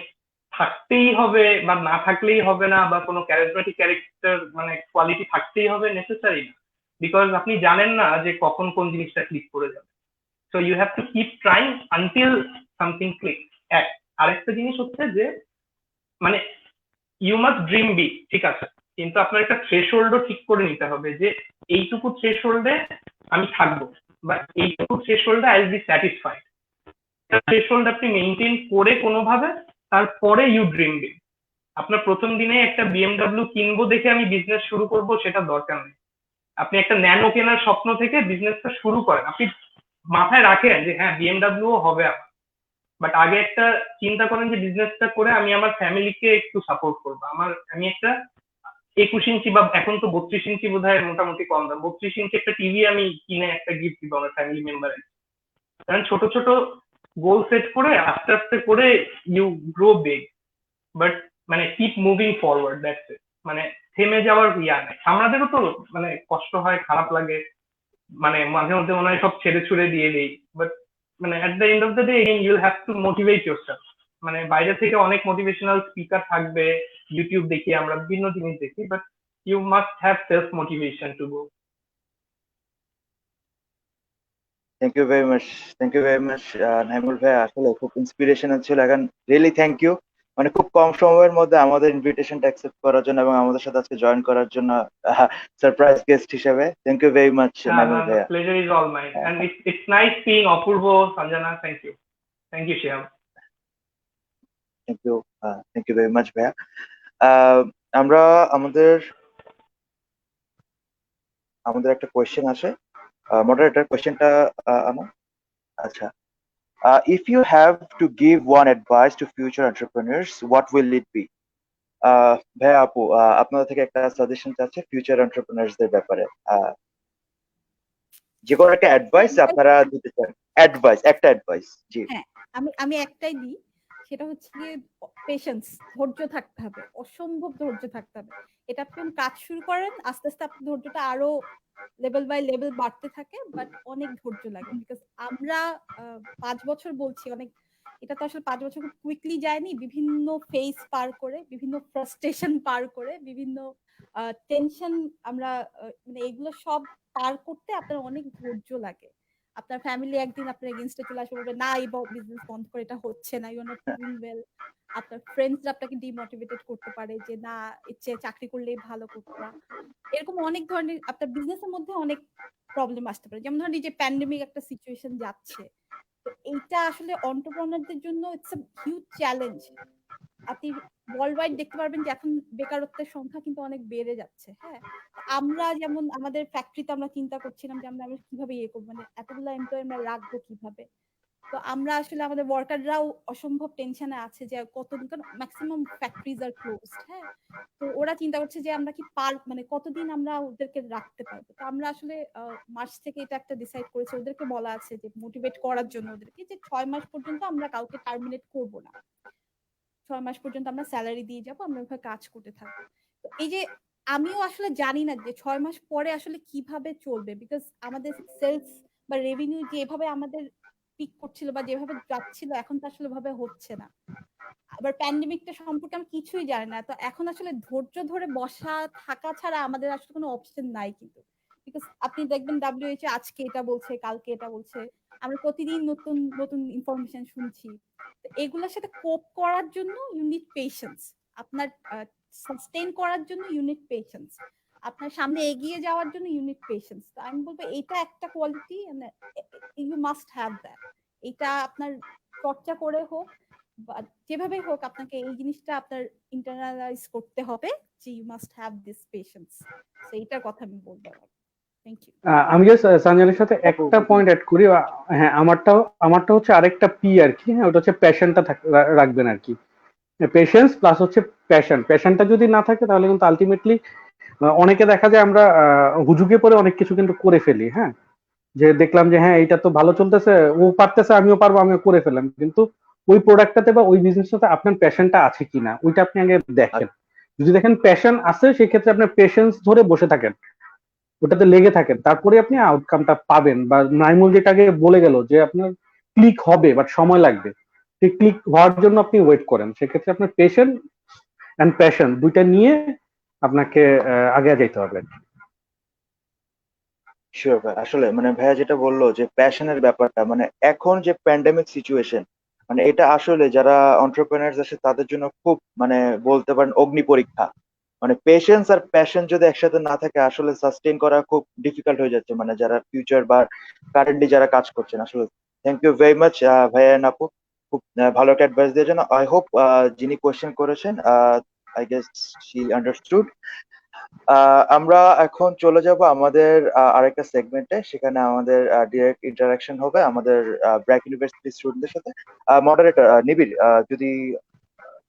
থাকতেই হবে বা না থাকলেই হবে না, বা কোনো ক্যারিজমেটিক ক্যারেক্টার মানে কোয়ালিটি থাকতেই হবে নেসেসারি না, বিকজ আপনি জানেন না যে কখন কোন জিনিসটা ক্লিক করে যাবে। So you have to keep trying until something click. এক আরেকটা জিনিস হচ্ছে যে মানে ইউ মাস্ট ড্রিম বিগ, ঠিক আছে, কিন্তু আপনার একটা থ্রেশহোল্ডও ঠিক করে নিতে হবে যে এইটুকু থ্রেশহোল্ডে আমি থাকবো, বা এইটুকু থ্রেশহোল্ডে I will be satisfied. Threshold আপনি মেনটেন করে কোনোভাবে, তারপরে ইউ ড্রিম বিগ। আপনার প্রথম দিনে একটা বিএমডাব্লিউ কিনবো দেখে আমি বিজনেস শুরু করব, সেটা দরকার নেই। আপনি একটা ন্যানো কেনার স্বপ্ন থেকে বিজনেসটা শুরু করেন, আপনি মাথায় রাখেন যে হ্যাঁ বিএমডাব্লিউ হবে আমার, বাট আগে একটা চিন্তা করেন যে বিজনেসটা করে আমি আমার ফ্যামিলিকে একটু সাপোর্ট করবো। আমি একটা 21 ইঞ্চি বা এখন তো 32 ইঞ্চি বোধ হয় মোটামুটি কম দাম, 32 ইঞ্চি একটা টিভি আমি কিনে একটা গিফট দিব আমার ফ্যামিলি মেম্বারের। কারণ ছোট ছোট গোল সেট করে আস্তে আস্তে করে ইউ গ্রো বিগ, বাট মানে keep moving forward, that's it. মানে থেমে যাওয়ার ইয়া নেই। আমাদেরও তো মানে কষ্ট হয়, খারাপ লাগে, মানে মাঝে মধ্যে মনে হয় সব ছেড়ে ছুড়ে দিয়ে দেই, বাট মানে এট the end of the day you'll have to motivate yourself. মানে বাইরে থেকে অনেক মোটিভেশনাল স্পিকার থাকবে, ইউটিউব দেখি আমরা, বিভিন্ন জিনিস দেখি, but you must have self motivation to go. Thank you very much, thank you very much Naimul ভাই, আসলে খুব ইন্সপিরেশনাল ছিল। এখন রিয়েলি থ্যাংক ইউ, মানে খুব কম সময়ের মধ্যে আমাদের ইনভিটেশনটা অ্যাকসেপ্ট করার জন্য এবং আমাদের সাথে আজকে জয়েন করার জন্য সারপ্রাইজ গেস্ট হিসেবে। Thank you very much Naimul ভাইয়া। Pleasure is all mine, and it's nice seeing Apurba, Sanjana. Thank you Shihab. Thank you, thank you very much ভাইয়া। আমরা আমাদের একটা কোয়েশ্চেন আসে, মডারেটর কোয়েশ্চেনটা আনো। আচ্ছা, if you have to give one advice to future entrepreneurs, what will it be? ভাইয়া আপু, আপনাদের থেকে একটা সাজেশন চাচ্ছে ফিউচার এন্টারপ্রেনার্সদের ব্যাপারে। যে কোনো একটা অ্যাডভাইস আপনারা দিতে চান, একটা অ্যাডভাইস। জি। হ্যাঁ, আমি একটাই দিই, সেটা হচ্ছে গিয়ে পেশেন্স, ধৈর্য থাকতে হবে, অসম্ভব ধৈর্য থাকতে হবে। এটা আপনি কাজ শুরু করেন, আস্তে আস্তে আপনার ধৈর্যটা আরো লেভেল বাই লেভেল বাড়তে থাকে, বাট অনেক ধৈর্য লাগে। বিকজ আমরা 5 বছর বলছি, অনেক, এটা তো আসলে 5 বছর খুব কুইকলি যায়নি। বিভিন্ন ফেজ পার করে, বিভিন্ন ফ্রাস্ট্রেশন পার করে, বিভিন্ন টেনশন আমরা মানে এগুলো সব পার করতে আপনার অনেক ধৈর্য লাগে। আপনার ফ্যামিলি একদিন আপনার এগেইনস্টে চলে আসবে, বলবে না এই বিজনেস বন্ধ করে, এটা হচ্ছে না, you are not doing well. আপনার ফ্রেন্ডসরা আপনাকে ডিমোটিভেটেড করতে পারে যে না, ইচ্ছে চাকরি করলেই ভালো করতা। এরকম অনেক ধরনের আপনার বিজনেসের মধ্যে অনেক প্রবলেম আসতে পারে। যেমন ধরেন এই যে প্যান্ডেমিক একটা সিচুয়েশন যাচ্ছে, তো এইটা আসলে এন্টারপ্রেনারদের জন্য ইটস আ হিউজ চ্যালেঞ্জ। আপনি ওয়ার্ল্ড ওয়াইড দেখতে পারবেন যে এখন বেকারত্বের সংখ্যা কিন্তু অনেক বেড়ে যাচ্ছে। হ্যাঁ, আমরা যেমন আমাদের ফ্যাক্টরিতে আমরা চিন্তা করছিলাম যে আমরা কিভাবে ইয়ে করবো, মানে এতগুলো এমপ্লয়ি আমরা রাখবো কিভাবে। তো আমরা আসলে আমাদের ওয়ার্কাররাও অসম্ভব টেনশনে আছে যে কতদিন, কারণ ম্যাক্সিমাম ফ্যাক্টরিজ আর ক্লোজড। হ্যাঁ, তো ওরা চিন্তা করছে যে আমরা কি মানে কতদিন আমরা ওদেরকে রাখতে পারবো। তো আমরা আসলে মার্চ থেকে এটা একটা ডিসাইড করেছি, ওদেরকে বলা আছে যে মোটিভেট করার জন্য ওদেরকে, যে 6 মাস পর্যন্ত আমরা কাউকে টার্মিনেট করবো না, 6 মাস পর্যন্ত আমরা স্যালারি দিয়ে যাবো, আমরা ওইভাবে কাজ করতে থাকবো। তো এই যে আমিও আসলে জানি না যে 6 মাস পরে আসলে কিভাবে চলবে, বিকজ আমাদের সেলস বা রেভিনিউ যেভাবে আমাদের পিক করছিল বা যেভাবে যাচ্ছিল, এখন তো আসলে ভাবে হচ্ছে না। আবার প্যান্ডেমিকটা সম্পর্কে আমি কিছুই জানি না। তো এখন আসলে ধৈর্য ধরে বসা থাকা ছাড়া আমাদের আসলে কোনো অপশন নাই কিন্তু। বিকজ আপনি দেখবেন WHO আজকে এটা বলছে, কালকে এটা বলছে, আমরা প্রতিদিন নতুন নতুন ইনফরমেশন শুনছি। তো এগুলোর সাথে কোপ করার জন্য ইউ নিড পেশেন্স। আপনার সাস্টেইন করার জন্য ইউ নিড পেশেন্স। আপনার সামনে এগিয়ে যাওয়ার জন্য ইউ নিড পেশেন্স। তো আমি বলবো এটা একটা quality, you must have that. এটা আপনার চর্চা করে হোক বা যেভাবেই হোক, আপনাকে এই জিনিসটা আপনার ইন্টারনালাইজ করতে হবে যে you must have this patience. So এইটার কথা আমি বলবো। Thank you. আমি জাস্ট সঞ্জনের সাথে একটা পয়েন্ট অ্যাড করি। হ্যাঁ, আমারটা হচ্ছে আরেকটা পি আর কি। হ্যাঁ, ওটা হচ্ছে প্যাশনটা রাখবেন আর কি। পেশেন্স প্লাস হচ্ছে প্যাশনটা যদি না থাকে তাহলে কিন্তু আলটিমেটলি অনেকে দেখা যায় আমরা হুজুগে পরে অনেক কিছু কিন্তু করে ফেলি। হ্যাঁ, যে দেখলাম যে হ্যাঁ এইটা তো ভালো চলতেছে, ও পারতেছে, আমিও পারবো, আমিও করে ফেললাম, কিন্তু ওই প্রোডাক্টটাতে বা ওই বিজনেসটাতে আপনার প্যাশনটা আছে কিনা ওইটা আপনি আগে দেখেন। যদি দেখেন প্যাশন আছে, সেক্ষেত্রে আপনার পেশেন্স ধরে বসে থাকেন, ওটাতে লেগে থাকেন, তারপরে আপনি আউটকামটা পাবেন। বা নাইমুল যেটাকে বলে গেল যে আপনার ক্লিক হবে বাট সময় লাগবে, সেই ক্লিক হওয়ার জন্য আপনি ওয়েট করেন। সেক্ষেত্রে আপনার পেশেন্স এন্ড প্যাশন দুইটা নিয়ে আপনাকে আগে যেতে হবে। শিওর ভাই, আসলে মানে ভাইয়া যেটা বললো যে প্যাশনের ব্যাপারটা, মানে এখন যে প্যান্ডেমিক সিচুয়েশন, মানে এটা আসলে যারা এন্টারপ্রেনার্স আছে তাদের জন্য খুব মানে বলতে পারেন অগ্নি পরীক্ষা। মানে পেশেন্স আর প্যাশন যদি একসাথে না থাকে আসলে সাস্টেইন করা খুব ডিফিকাল্ট হয়ে যাচ্ছে, মানে যারা ফিউচার বা কারেন্টলি যারা কাজ করছেন আসলে। থ্যাংক ইউ ভেরি মাচ ভাইয়া and আপু, খুব ভালো একটা অ্যাডভাইস দেওয়ার জন্য। আই হোপ যিনি কোয়েশ্চেন করেছেন আই গেস শি আন্ডারস্টুড। আমরা এখন চলে যাব আমাদের আরেকটা সেগমেন্টে, সেখানে আমাদের ডিরেক্ট ইন্টারাকশন হবে আমাদের ব্র্যাক ইউনিভার্সিটি স্টুডেন্টদের সাথে। মডারেটর নিবিড়, যদি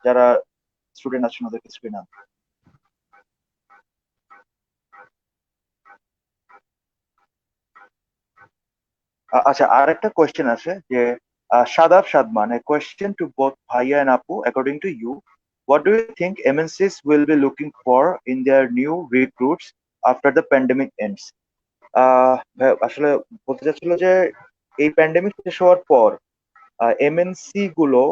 যারা স্টুডেন্ট আছেন ওদেরকে স্ক্রিন আন। আচ্ছা, আর একটা কোয়েশ্চেন আছে যে Shadab Sadman, a question to both Bhaiya and Apu. According to you, what do you think MNCs will be looking for in their new recruits after the pandemic ends? আসলে বলতে চাচ্ছিল যে এই প্যান্ডেমিক শেষ হওয়ার পর এমএনসি গুলো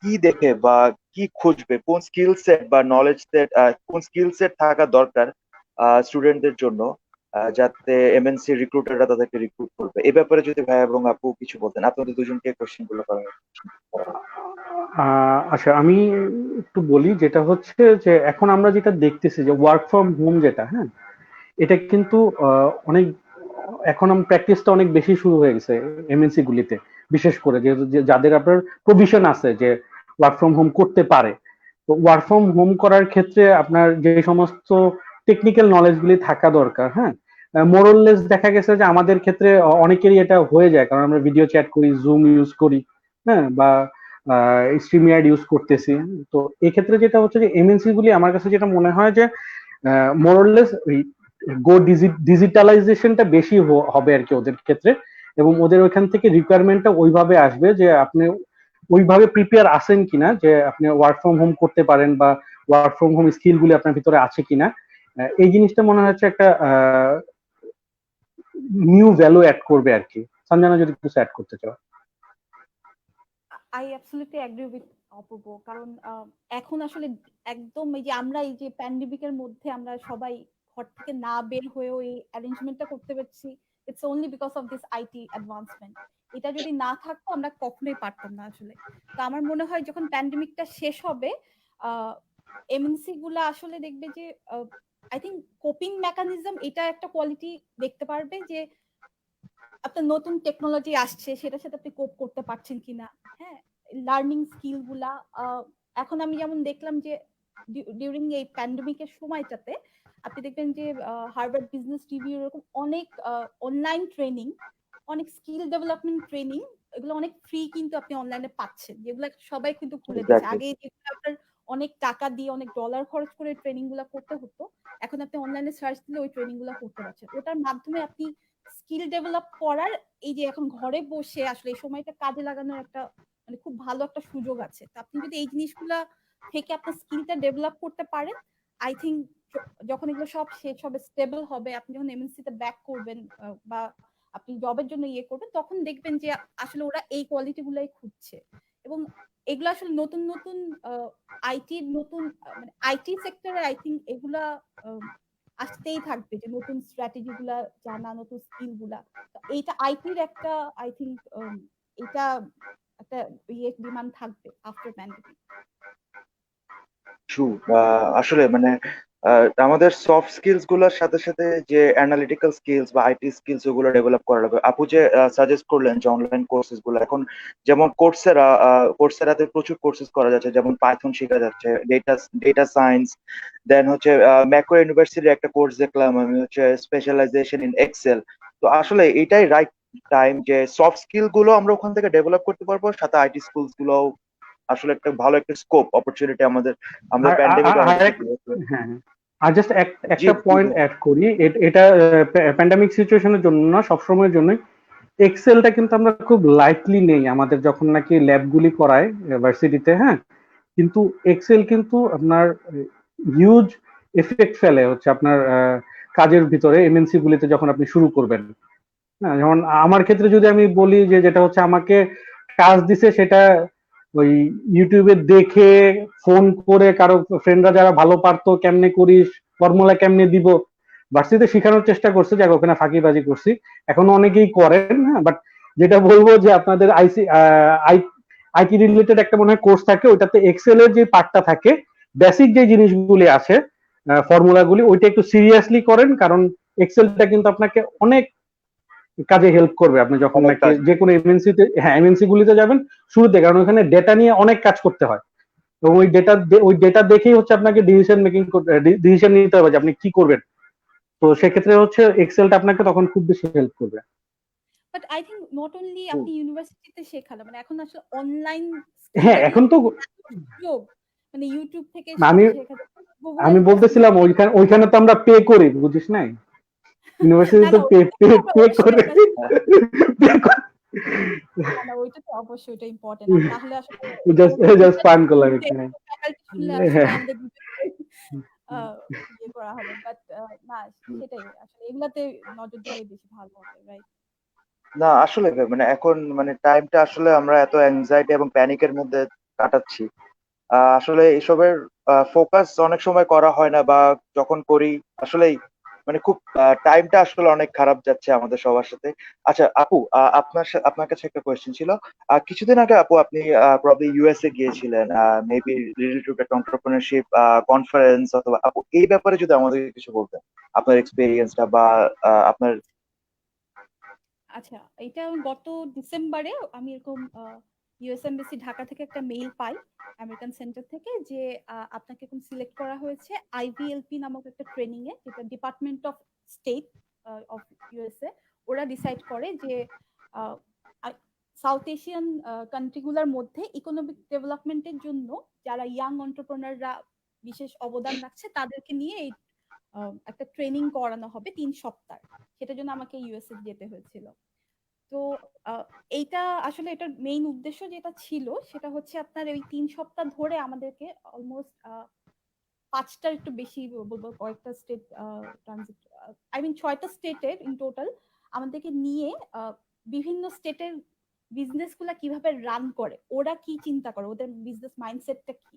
কি দেখে বা কি খুঁজবে, কোন স্কিল সেট বা নলেজ সেট, কোন স্কিল সেট থাকা দরকার স্টুডেন্টদের জন্য, যাতে এমএনসি রিক্রুটাররা তাদেরকে রিক্রুট করবে। এই ব্যাপারে যদি ভাই এবং আপু কিছু বলতেন, আপনাদের দুজনকে কোশ্চেন গুলো করা আচ্ছা, আমি একটু বলি, যেটা হচ্ছে যে এখন আমরা যেটা দেখতেছি যে ওয়ার্ক ফ্রম হোম যেটা, হ্যাঁ, এটা কিন্তু অনেক, এখন প্র্যাকটিসটা অনেক বেশি শুরু হয়ে গেছে এমএনসি গুলিতে, বিশেষ করে যে যাদের আপনার প্রভিশন আছে যে ওয়ার্ক ফ্রম হোম করতে পারে। তো ওয়ার্ক ফ্রম হোম করার ক্ষেত্রে আপনার যে সমস্ত টেকনিক্যাল নলেজ গুলি থাকা দরকার, হ্যাঁ, মোরললেস দেখা গেছে যে আমাদের ক্ষেত্রে অনেকেরই এটা হয়ে যায়, কারণ আমরা ভিডিও চ্যাট করি, জুম ইউজ করি, হ্যাঁ, বা স্ট্রিমইয়ার্ড ইউজ করতেছি। তো এক্ষেত্রে যেটা হচ্ছে যে এমএনসি গুলি আমার কাছে যেটা মনে হয় যে মোরললেস ডিজিটালাইজেশনটা বেশি হবে আর কি ওদের ক্ষেত্রে, এবং ওদের ওইখান থেকে রিকোয়ারমেন্টটা ওইভাবে আসবে যে আপনি ওইভাবে প্রিপেয়ার আছেন কিনা, যে আপনি ওয়ার্ক ফ্রম হোম করতে পারেন বা ওয়ার্ক ফ্রম হোম স্কিল গুলি আপনার ভিতরে আছে কিনা। এই জিনিসটা মনে হচ্ছে একটা নিউ ভ্যালু অ্যাড করবে আর কি। সঞ্জনা যদি কিছু অ্যাড করতে চাও। আই অ্যাবসলিউটলি এগ্রি উইথ অপূর্ব, কারণ এখন আসলে একদম এই যে আমরা এই যে প্যান্ডেমিকের মধ্যে আমরা সবাই ঘর থেকে না বের হয়েও এই অ্যারেঞ্জমেন্টটা করতে পারছি, it's only because of this IT advancement. এটা যদি না থাকতো আমরা কখনোই পারতাম না আসলে। তো আমার মনে হয় যখন প্যান্ডেমিকটা শেষ হবে, এমএনসি গুলা আসলে দেখবে যে আই থিঙ্ক কোপিং মেকানিজম এটা একটা কোয়ালিটি দেখতে পারবে, যে আপনার নতুন টেকনোলজি আসছে সেটার সাথে আপনি কোপ করতে পারছেন কিনা। হ্যাঁ, লার্নিং স্কিল গুলা এখন আমি যেমন দেখলাম যে ডিউরিং এই প্যান্ডেমিকের সময়টাতে আপনি দেখবেন যে হার্ভার্ড বিজনেস রিভিউ এরকম অনেক অনলাইন ট্রেনিং, অনেক স্কিল ডেভেলপমেন্ট ট্রেনিং, এগুলো অনেক ফ্রি কিন্তু আপনি অনলাইনে পাচ্ছেন, যেগুলো সবাই কিন্তু খুলে দিচ্ছে। আগে যেগুলো আপনার অনেক টাকা দিয়ে অনেক ডলার খরচ করে ট্রেনিং গুলা করতে হতো, এখন আপনি অনলাইনে সার্চ দিলে ওই ট্রেনিং গুলা করতে পারছেন। ওটার মাধ্যমে আপনি স্কিল ডেভেলপ করার, এই যে এখন ঘরে বসে আসলে এই সময়টা কাজে লাগানোর একটা মানে খুব ভালো একটা সুযোগ আছে। তো আপনি যদি এই জিনিসগুলা থেকে আপনার স্কিলটা ডেভেলপ করতে পারেন, আই থিঙ্ক যখন এগুলো সব শেষ হবে, স্টেবল হবে, আপনি যখন এমএনসি তে ব্যাক করবেন বা আপনি জবের জন্য ইয়ে করবেন, তখন দেখবেন যে আসলে ওরা এই কোয়ালিটি গুলাই খুঁজছে। এবং এগুলো আসলে নতুন নতুন আইটি নতুন মানে আইটি সেক্টরে আই থিঙ্ক এগুলা আসতেই থাকবে, যে নতুন স্ট্র্যাটেজি গুলা জানা, নতুন স্কিল গুলা। এইটা আইটির একটা আই থিঙ্ক এটা একটা ইয়ে ডিমান্ড থাকবে আফটার প্যান্ডেমিক। ট্রু। আসলে মানে আমাদের সফট স্কিলস গুলোর সাথে সাথে যে অ্যানালিটিক্যাল স্কিলস বা আইটি স্কিলস ওগুলো ডেভেলপ করা লাগবে। আপু যে সাজেস্ট করলেন যে অনলাইন কোর্সেস গুলো, এখন যেমন কোর্সেরাতে প্রচুর কোর্সেস করা যাচ্ছে, যেমন পাইথন শেখা যাচ্ছে, ডেটা সায়েন্স, দেন হচ্ছে ম্যাকো ইউনিভার্সিটির একটা কোর্স দেখলাম আমি, হচ্ছে স্পেশালাইজেশন ইন এক্সেল। তো আসলে এটাই রাইট টাইম যে সফট স্কিল গুলো আমরা ওখান থেকে ডেভেলপ করতে পারবো, সাথে আইটি স্কিলস গুলো আসলে একটা ভালো একটা স্কোপ অপরচুনিটি আমাদের প্যান্ডেমিক হ্যাঁ, আর জাস্ট একটা পয়েন্ট অ্যাড করি, এটা প্যান্ডেমিক সিচুয়েশনের জন্য না, সবসময়ের জন্য এক্সেলটা কিন্তু আমরা খুব লাইটলি নেই আমাদের যখন নাকি ল্যাবগুলি করায় ইউনিভার্সিটিতে, হ্যাঁ, কিন্তু এক্সেল কিন্তু আপনার হিউজ এফেক্ট ফেলে হচ্ছে আপনার কাজের ভিতরে এমএনসি গুলিতে যখন আপনি শুরু করবেন। হ্যাঁ, যেমন আমার ক্ষেত্রে যদি আমি বলি, যে যেটা হচ্ছে আমাকে কাজ দিছে সেটা ওই ইউটিউবে দেখে, ফোন করে কারো ফ্রেন্ডরা যারা ভালো পারতো, কেমনে করিস, ফর্মুলা কেমনে দিব, ভার্সিটিতে শেখানোর চেষ্টা করছে, যাক ওখানে ফাঁকিবাজি করছি, এখনো অনেকেই করেন, হ্যাঁ, বাট যেটা বলবো যে আপনাদের আইটি রিলেটেড একটা মনে হয় কোর্স থাকে, ওইটাতে এক্সেল এর যে পার্টটা থাকে, বেসিক যে জিনিসগুলি আছে, ফর্মুলাগুলি, ওইটা একটু সিরিয়াসলি করেন, কারণ এক্সেলটা কিন্তু আপনাকে অনেক কাজে হেল্প করবে আপনি যখন অনেক নাকি কাজ। যে কোনো এমএনসি গুলিতে যাবেন শুরুতে, কারণ ওখানে ডেটা নিয়ে অনেক কাজ করতে হয়, এবং ওই ডেটা দেখেই হচ্ছে আপনাকে ডিসিশন নিতে হবে যে আপনি কি করবেন। তো সেক্ষেত্রে হচ্ছে এক্সেলটা আপনাকে তখন খুব বেশি হেল্প করবে। But I think not only আপনি ইউনিভার্সিটিতে শেখালো, মানে এখন আসলে অনলাইন হ্যাঁ, স্কিলেরই এখন তো সুযোগ, মানে ইউটিউব থেকে সব আমি শেখা যায়, গুগলের আমি ইউনিভার্সিটি। বলতেছিলাম ওইখানে তো আমরা পে করি, বুঝিস নাই? না ইউনিভার্সিটি না তো পে ওইটা পে তো আমরা পে অবশ্যই করে না না ওইটা তো অবশ্যই, ওইটা ইম্পর্টেন্ট, আর তাহলে আসলে জাস্ট জাস্ট ফান করলাম এখানে। ফ্যাকাল্টি শুনলে আসলে হ্যাঁ, আমাদের ইয়ে করা হবে, বাট না, সেটাই আসলে এগুলাতে নজর দিলে বেশি ভালো হবে, রাইট? না আসলে মানে এখন মানে টাইমটা আসলে আমরা এত অ্যাংজাইটি এবং প্যানিকের মধ্যে কাটাচ্ছি, আসলে এসবের ফোকাস অনেক সময় করা হয় না, বা যখন করি আসলেই মানে খুব টাইমটা আসলে অনেক খারাপ যাচ্ছে আমাদের সবার সাথে। আচ্ছা আপু, আপনার কাছে একটা কোয়েশ্চেন ছিল। কিছুদিন আগে আপু আপনি প্রবাবলি ইউএসএ গিয়েছিলেন, মেবি রিলেটেড টু একটা এন্টারপ্রেনারশিপ কনফারেন্স, অথবা আপু এই ব্যাপারে যদি আমাদের কিছু বলতেন, আপনার এক্সপেরিয়েন্সটা বা আপনার। আচ্ছা, এটা আমি গত ডিসেম্বরে আমি এরকম ইউএস এমবাসি ঢাকা থেকে একটা মেইল পাই আমেরিকান সেন্টার থেকে, যে আপনাকে এখন সিলেক্ট করা হয়েছে আইভিএলপি নামক একটা ট্রেনিং এ, যেটা department of state of USA. ওরা ডিসাইড করে যে সাউথ এশিয়ান কান্ট্রিগুলোর মধ্যে ইকোনমিক ডেভেলপমেন্টের জন্য যারা ইয়াং এন্টারপ্রেনাররা বিশেষ অবদান রাখছে তাদেরকে নিয়ে এই একটা ট্রেনিং করানো হবে 3 সপ্তাহ। সেটার জন্য আমাকে ইউএসএ যেতে হয়েছিল। তো আহ, এইটা আসলে এটার মেইন উদ্দেশ্য যেটা ছিল সেটা হচ্ছে আপনার ওই 3 সপ্তাহ ধরে আমাদেরকে অলমোস্ট 5টার একটু বেশি বলবো, কয়েকটা স্টেট ট্রানজিট, আই মিন 6টা স্টেটের ইন টোটাল আমাদেরকে নিয়ে বিভিন্ন স্টেটের বিজনেস গুলা কিভাবে রান করে, ওরা কি চিন্তা করে, ওদের বিজনেস মাইন্ডসেটটা কি,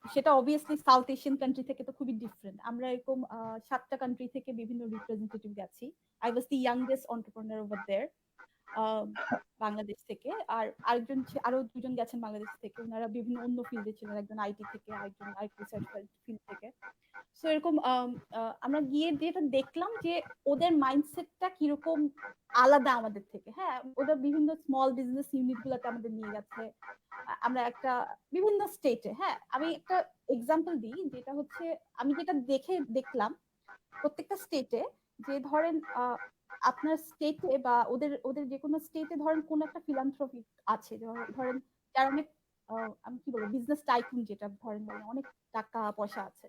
সেটা অবভিয়াসলি সাউথ এশিয়ান কান্ট্রি থেকে তো খুবই ডিফারেন্ট। আমরা এরকম 7টা কান্ট্রি থেকে বিভিন্ন রিপ্রেজেন্টেটিভ গেছি। I was the youngest entrepreneur over there Bangladesh থেকে। আর আরো দুজন গেছেন বাংলাদেশ থেকে, ওনারা বিভিন্ন অন্য ফিল্ডে ছিলেন, একজন আইটি থেকে, একজন রিসার্চ ফিল্ড থেকে। সো এরকম আমরা গিয়ে যেটা দেখলাম যে ওদের মাইন্ডসেটটা কিরকম আলাদা আমাদের থেকে। হ্যাঁ, ওদের বিভিন্ন স্মল বিজনেস ইউনিট গুলাতে আমাদের নিয়ে গেছে, আমরা একটা বিভিন্ন স্টেটে। হ্যাঁ, আমি একটা এক্সাম্পল দিই, যেটা হচ্ছে আমি যেটা দেখলাম প্রত্যেকটা স্টেটে, যে ধরেন আপনার স্টেটে বা ওদের ওদের যে কোনো স্টেটে ধরেন কোন একটা ফিলান্থ্রপি আছে, ধরেন যার অনেক আমি কি বলবো বিজনেস টাইকুন, যেটা ধরেন বলেন অনেক টাকা পয়সা আছে,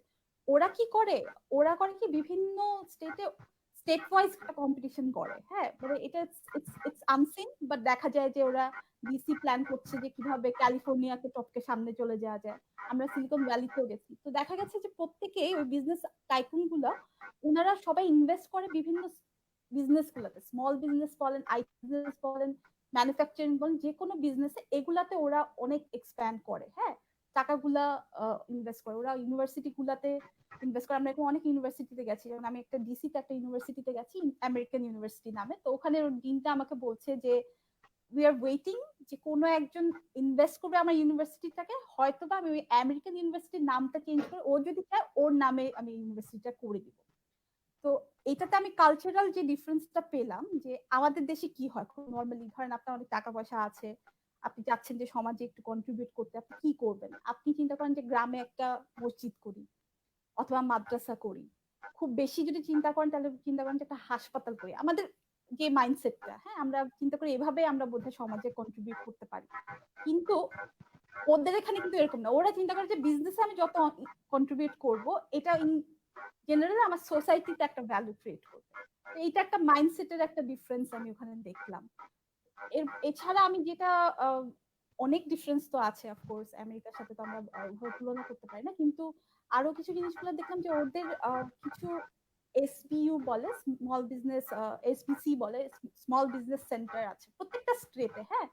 ওরা কি করে, ওরা করে কি বিভিন্ন স্টেটে স্টেট ওয়াইজ একটা কম্পিটিশন করে। হ্যাঁ, মানে এটা ইটস আনসিন, বাট দেখা যায় যে ওরা ডিসি প্ল্যান করছে যে কিভাবে ক্যালিফোর্নিয়াকে টপকে সামনে চলে যাওয়া যায়। আমরা সিলিকন ভ্যালিতেও গেছি, তো দেখা গেছে যে প্রত্যেকেই ওই বিজনেস টাইকুন গুলা, ওনারা সবাই ইনভেস্ট করে বিভিন্ন বিজনেস গুলাতে, স্মল বিজনেস বলেন, আইটি বিজনেস বলেন, ম্যানুফ্যাকচারিং বলেন, যে কোনো বিজনেসে এগুলাতে ওরা অনেক এক্সপ্যান্ড করে। হ্যাঁ, টাকাগুলা ইনভেস্ট করে ওরা ইউনিভার্সিটি গুলাতে ইনভেস্ট করে। আমরা এখন অনেক ইউনিভার্সিটিতে গেছি, যেমন আমি একটা ডিসিতে একটা ইউনিভার্সিটিতে গেছি, আমেরিকান ইউনিভার্সিটি নামে। তো ওখানে ডিনটা আমাকে বলছে যে উই আর ওয়েটিং, যে কোনো একজন ইনভেস্ট করবে আমার ইউনিভার্সিটিটাকে, হয়তো বা আমি ওই আমেরিকান ইউনিভার্সিটির নামটা চেঞ্জ করে, ও যদি চায় ওর নামে আমি ইউনিভার্সিটিটা করে দিব। তো এটাতে আমি কালচারাল যে ডিফারেন্সটা পেলাম, যে আমাদের দেশে কি হয় খুব নর্মালি, ধরেন আপনার অনেক টাকা পয়সা আছে, আপনি চাচ্ছেন যে সমাজে একটু কন্ট্রিবিউট করতে, আপনি কি করবেন, আপনি চিন্তা করেন যে গ্রামে একটা মসজিদ করি অথবা মাদ্রাসা করি। খুব বেশি যদি চিন্তা করেন তাহলে চিন্তা করেন যে একটা হাসপাতাল করি। আমাদের যে মাইন্ডসেটটা, হ্যাঁ, আমরা চিন্তা করি এভাবে আমরা বোধহয় সমাজে কন্ট্রিবিউট করতে পারি। কিন্তু ওদের এখানে কিন্তু এরকম না, ওরা চিন্তা করে যে বিজনেসে আমি যত কন্ট্রিবিউট করব, এটা জেনারেলি আমার সোসাইটিতে একটা ভ্যালু ক্রিয়েট করবে। এইটা একটা মাইন্ডসেটের একটা ডিফারেন্স আমি ওখানে দেখলাম। এছাড়া আমি যেটা অনেক ডিফারেন্স তো আছে অফকোর্স, আমেরিকার সাথে তো আমরা তুলনা করতে পারি না, কিন্তু আরো কিছু জিনিসগুলো দেখলাম যে ওদের কিছু এসবিইউ বলে, স্মল বিজনেস, এসবিসি বলে, স্মল বিজনেস সেন্টার আছে প্রত্যেকটা স্টেটে। হ্যাঁ,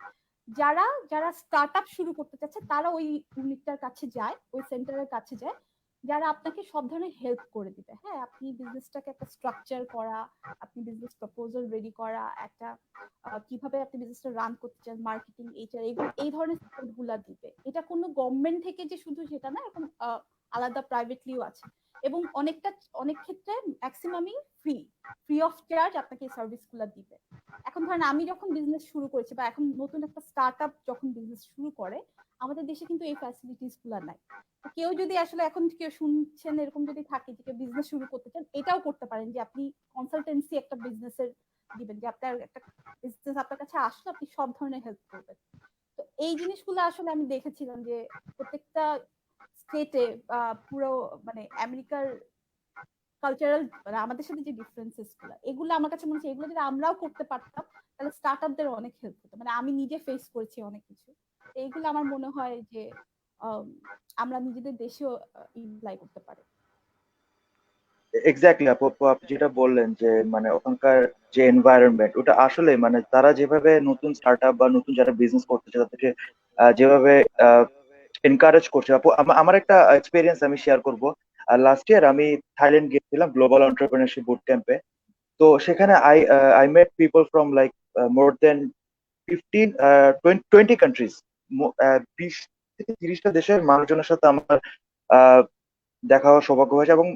যারা যারা স্টার্ট আপ শুরু করতে চাচ্ছে তারা ওই ইউনিটটার কাছে যায়, ওই সেন্টারের কাছে যায়, যারা আপনাকে সব ধরনের হেল্প করে দিবে। হ্যাঁ, আপনি বিজনেসটাকে একটা স্ট্রাকচার করা, আপনি বিজনেস প্রপোজাল রেডি করা, একটা কিভাবে আপনি বিজনেসটা রান করতে চান, মার্কেটিং, এইচআর, এই ধরনের সাপোর্ট গুলা দিবে। এটা কোনো গভর্নমেন্ট থেকে যে শুধু সেটা না, এরকম আলাদা প্রাইভেটলিও আছে, এবং অনেক ক্ষেত্রে ম্যাক্সিমামই ফ্রি অফ চার্জ আপনাকে এই সার্ভিস গুলা দিবে। এখন ধরেন আমি যখন বিজনেস শুরু করেছি, বা এখন নতুন একটা স্টার্ট আপ যখন বিজনেস শুরু করে, আমাদের দেশে কিন্তু এই ফ্যাসিলিটিস গুলা নাই। কেউ যদি আসলে এখন কেউ শুনছেন এরকম যদি থাকে যে কেউ বিজনেস শুরু করতে চান, এটাও করতে পারেন যে আপনি কনসালটেন্সি একটা বিজনেসের দিবেন, যে আপনার একটা বিজনেস আপনার কাছে আসলে আপনি সব ধরনের হেল্প করবেন। তো এই জিনিসগুলো আসলে আমি দেখেছিলাম যে প্রত্যেকটা স্টেটে পুরো মানে আমেরিকার কালচারাল, মানে আমাদের সাথে যে ডিফারেন্সেস গুলো, এগুলো আমার কাছে মনে হচ্ছে এগুলো যদি আমরাও করতে পারতাম তাহলে স্টার্ট আপদের অনেক হেল্প হতো। মানে আমি নিজে ফেস করেছি অনেক কিছু, এইগুলো আমার মনে হয় যে আমরা নিজেদের দেশেও ইমপ্লাই করতে পারি। এক্স্যাক্টলি আপু, আপনি যেটা বললেন যে মানে ওখানকার যে এনভায়রনমেন্ট, ওটা আসলে মানে তারা যেভাবে নতুন স্টার্ট আপ বা নতুন যারা বিজনেস করতেছে তাদেরকে যেভাবে এনকারেজ করছে। আপু আমার একটা এক্সপিরিয়েন্স আমি শেয়ার করব। লাস্ট ইয়ার আমি থাইল্যান্ড গিয়েছিলাম গ্লোবাল এন্টারপ্রেনারশিপ বুট ক্যাম্পে। তো সেখানে I met people from like more than 15 20 countries. 20 থেকে 30টা দেশের মানুষজনের সাথে আমার আহ, দেখা হওয়ার সৌভাগ্য হয়েছে, এবং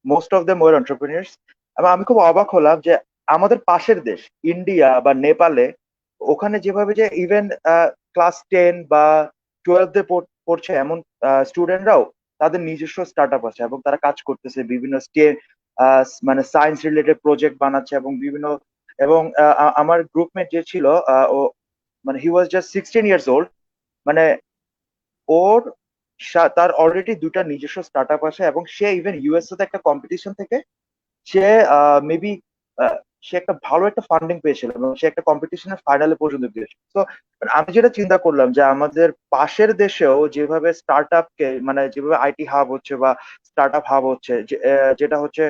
most of them were entrepreneurs. এবং আমি খুব অবাক হলাম যে আমাদের পাশের দেশ ইন্ডিয়া বা নেপালে, ওখানে যেভাবে যে ইভেন ক্লাস 10 বা 12 পড়ছে এমন স্টুডেন্টরাও তাদের নিজস্ব স্টার্ট আপ আছে, এবং তারা কাজ করতেছে বিভিন্ন মানে সায়েন্স রিলেটেড প্রজেক্ট বানাচ্ছে এবং বিভিন্ন। এবং আমার গ্রুপমেট যে ছিল, ও মানে হি ওয়াজ জাস্ট 16 ইয়ার্স ওল্ড। মানে ওর তার অলরেডি দুটা নিজস্ব স্টার্ট আপ আছে, এবং সে ইভেন ইউএসএ তে একটা কম্পিটিশন থেকে সে মেবি সে একটা ভালো একটা ফান্ডিং পেয়েছিল, এবং সে একটা কম্পিটিশনের ফাইনালে পর্যন্ত গিয়েছিল। তো আমি যেটা চিন্তা করলাম যে আমাদের পাশের দেশেও যেভাবে স্টার্ট কে মানে যেভাবে আইটি হাব হচ্ছে বা স্টার্ট আপ হাব হচ্ছে, যেটা হচ্ছে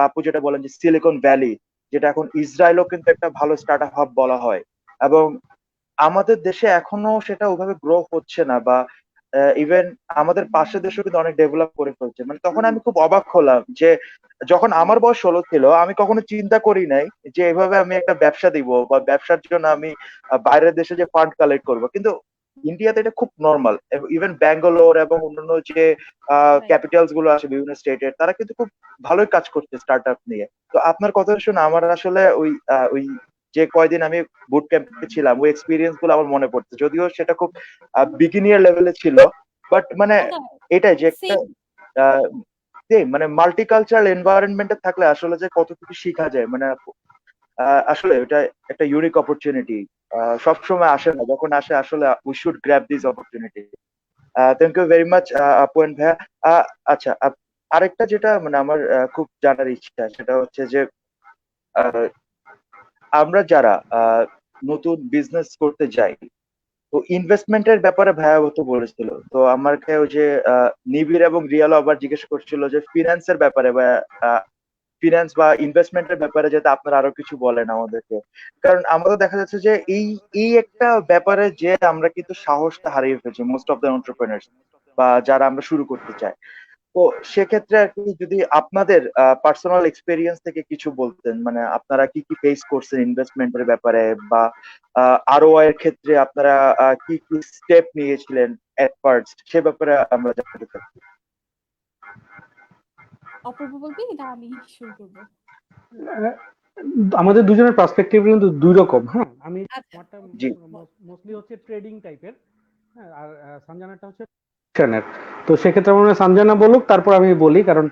আপু যেটা বলেন যে সিলিকন ভ্যালি, যেটা এখন ইসরায়েলও কিন্তু একটা ভালো স্টার্ট আপ হাব বলা হয়। এবং আমাদের দেশে এখনো সেটা ওভাবে গ্রো হচ্ছে না, বা ইভেন আমাদের পাশের দেশও কিন্তু অনেক ডেভেলপ করে ফেলছে। মানে তখন আমি খুব অবাক হলাম যে যখন আমার বয়স 16 ছিল, আমি কখনো চিন্তা করি নাই যে এভাবে আমি একটা ব্যবসা দিব বা ব্যবসার জন্য আমি বাইরের দেশে যে ফান্ড কালেক্ট করব। কিন্তু ইন্ডিয়াতে এটা খুব নর্মাল। ইভেন ব্যাঙ্গালোর এবং অন্যান্য যে রাইট। ক্যাপিটালস গুলো আছে বিভিন্ন স্টেটের, তারা কিন্তু খুব ভালোই কাজ করছে স্টার্ট আপ নিয়ে। তো আপনার কথা শুনে আমার আসলে ওই যে কয়দিন আমি বুট ক্যাম্পে ছিলাম, ওই এক্সপিরিয়েন্স গুলো আমার মনে পড়ছে, যদিও সেটা খুব বিগিনিয়ার লেভেলে ছিল। বাট মানে হ্যাঁ, হ্যাঁ, এটাই যে একটা সেম। মানে মাল্টিকালচারাল এনভায়রনমেন্টে থাকলে আসলে যে কত কিছু শেখা যায়, মানে আসলে এটা একটা ইউনিক অপরচুনিটি। সবসময় আসে না, যখন আসে আসলে we should grab this opportunity. Thank you very much আপু এন্ড ভাইয়া। আচ্ছা, আরেকটা যেটা মানে আমার খুব জানার ইচ্ছা, সেটা হচ্ছে যে আহ, আমরা যারা নতুন বিজনেস করতে যাই, তো ইনভেস্টমেন্টের ব্যাপারে ভাইয়া তো বলেছিল। তো আমাকে ওই যে নিবিড় এবং রিয়াল আবার জিজ্ঞেস করছিল যে ফিনান্সের ব্যাপারে, বা ফিনান্স বা ইনভেস্টমেন্টের ব্যাপারে যাতে আপনারা আরো কিছু বলেন আমাদেরকে। কারণ আমাদের দেখা যাচ্ছে যে এই এই একটা ব্যাপারে যে আমরা কিন্তু সাহসটা হারিয়ে ফেলছি, মোস্ট অফ দ্য এন্টারপ্রেনার্স বা যারা আমরা শুরু করতে চাই। তো সেক্ষেত্রে আর কি যদি আপনাদের পার্সোনাল এক্সপেরিয়েন্স থেকে কিছু বলতেন, মানে আপনারা কি কি ফেস করছেন ইনভেস্টমেন্টের ব্যাপারে, বা আরওআই এর ক্ষেত্রে আপনারা কি কি স্টেপ নিয়েছিলেন এট ফার্স্ট, সে ব্যাপারে আমরা জানতে চাই। অপূর্ব বলবি না আমি শুরু করবো? আহ, আমাদের দুজনের পার্সপেক্টিভ কিন্তু দুই রকম। হ্যাঁ, আমি আচ্ছা, আমারটা জি। বল। মোস্টলি হচ্ছে ট্রেডিং টাইপের। হ্যাঁ, আর সঞ্জনাটা হচ্ছে অ্যাকশনের। তো সেক্ষেত্রে আমার মনে হয় সঞ্জনা বলুক, তারপর আমি বলি। কারণ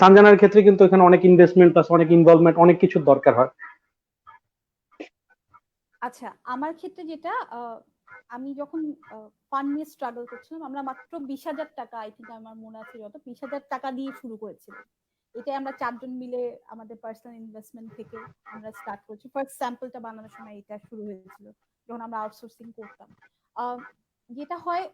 সঞ্জনার ক্ষেত্রে কিন্তু এখানে অনেক ইনভেস্টমেন্ট প্লাস অনেক ইনভলভমেন্ট, অনেক কিছু দরকার হয়। আচ্ছা, আমার ক্ষেত্রে যেটা আমি যখন ফান্ড নিয়ে স্ট্রাগল করছিলাম, আমরা মাত্র 20,000 টাকা, আই থিঙ্ক আমার মনে আছে যত, 20,000 টাকা দিয়ে শুরু করেছিলাম। এটাই আমরা 4 জন মিলে আমাদের পার্সোনাল ইনভেস্টমেন্ট থেকে আমরা স্টার্ট করেছি। ফার্স্ট স্যাম্পলটা বানানোর সময় এটা শুরু হয়েছিল, যখন আমরা আউটসোর্সিং করতাম। আহ, যেটা হয়,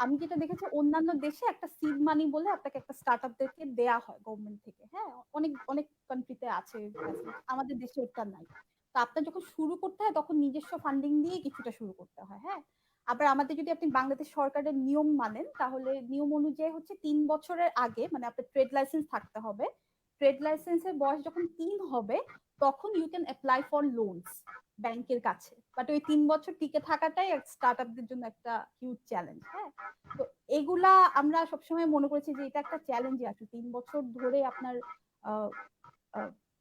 আমি যেটা দেখেছি অন্যান্য দেশে একটা সিড মানি বলে আপনাকে একটা স্টার্ট আপদেরকে দেয়া হয় গভর্নমেন্ট থেকে। হ্যাঁ, অনেক অনেক কান্ট্রিতে আছে facility, আমাদের দেশে ওটা নাই। তো আপনার যখন শুরু করতে হয় তখন নিজস্ব ফান্ডিং দিয়ে কিছুটা শুরু করতে হয়। হ্যাঁ, আবার আমাদের যদি আপনি বাংলাদেশ সরকারের নিয়ম মানেন তাহলে নিয়ম অনুযায়ী হচ্ছে 3 বছরের আগে মানে আপনার ট্রেড লাইসেন্স থাকতে হবে। ট্রেড লাইসেন্সের বয়স যখন 3 হবে তখন you can apply for loans ব্যাংকের কাছে। বাট ওই 3 বছর টিকে থাকাটাই স্টার্ট আপদের জন্য একটা হিউজ চ্যালেঞ্জ। হ্যাঁ, তো এগুলা আমরা সবসময় মনে করেছি যে এটা একটা চ্যালেঞ্জই আছে 3 বছর ধরে আপনার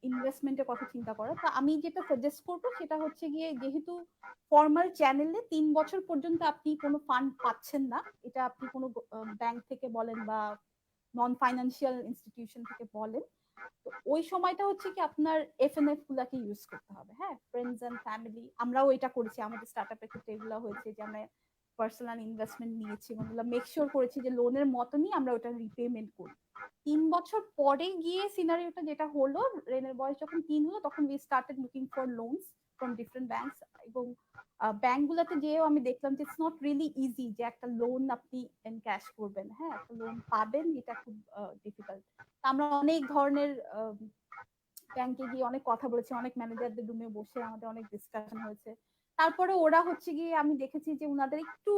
ইনভেস্টমেন্টের কথা চিন্তা করা। তো আমি যেটা সাজেস্ট করবো সেটা হচ্ছে গিয়ে যেহেতু ফর্মাল চ্যানেলে 3 বছর পর্যন্ত আপনি কোনো ফান্ড পাচ্ছেন না, এটা আপনি কোনো ব্যাংক থেকে বলেন বা নন ফাইন্যান্সিয়াল ইনস্টিটিউশন থেকে বলেন, তো ওই সময়টা হচ্ছে কি আপনার এফএনএফ গুলাকে ইউজ করতে হবে। হ্যাঁ, ফ্রেন্ডস এন্ড ফ্যামিলি, আমরাও এটা করেছি আমাদের স্টার্টআপের ক্ষেত্রে। এগুলো হয়েছে যে আমরা পার্সোনাল ইনভেস্টমেন্ট নিয়েছি এবং ওগুলো মেক শিওর করেছি যে লোনের মতনই আমরা ওটা রিপেমেন্ট করি। 3 বছর পরে গিয়ে সিনারিওটা যেটা হলো, রেনের বয়স যখন 3 হলো তখন we started looking for loans from different banks. এবং ব্যাংকগুলোতে যেও আমি দেখলাম যে ইটস নট রিয়েলি ইজি যে একটা লোন আপনি এনক্যাশ করবেন। হ্যাঁ, একটা লোন পাবেন এটা খুব ডিফিকাল্ট। আমরা অনেক ধরনের ব্যাংকে গিয়ে অনেক কথা বলেছি, অনেক ম্যানেজারদের রুমে বসে আমাদের অনেক ডিসকাশন হয়েছে। তারপরে ওরা হচ্ছে গিয়ে আমি দেখেছি যে ওনাদের একটু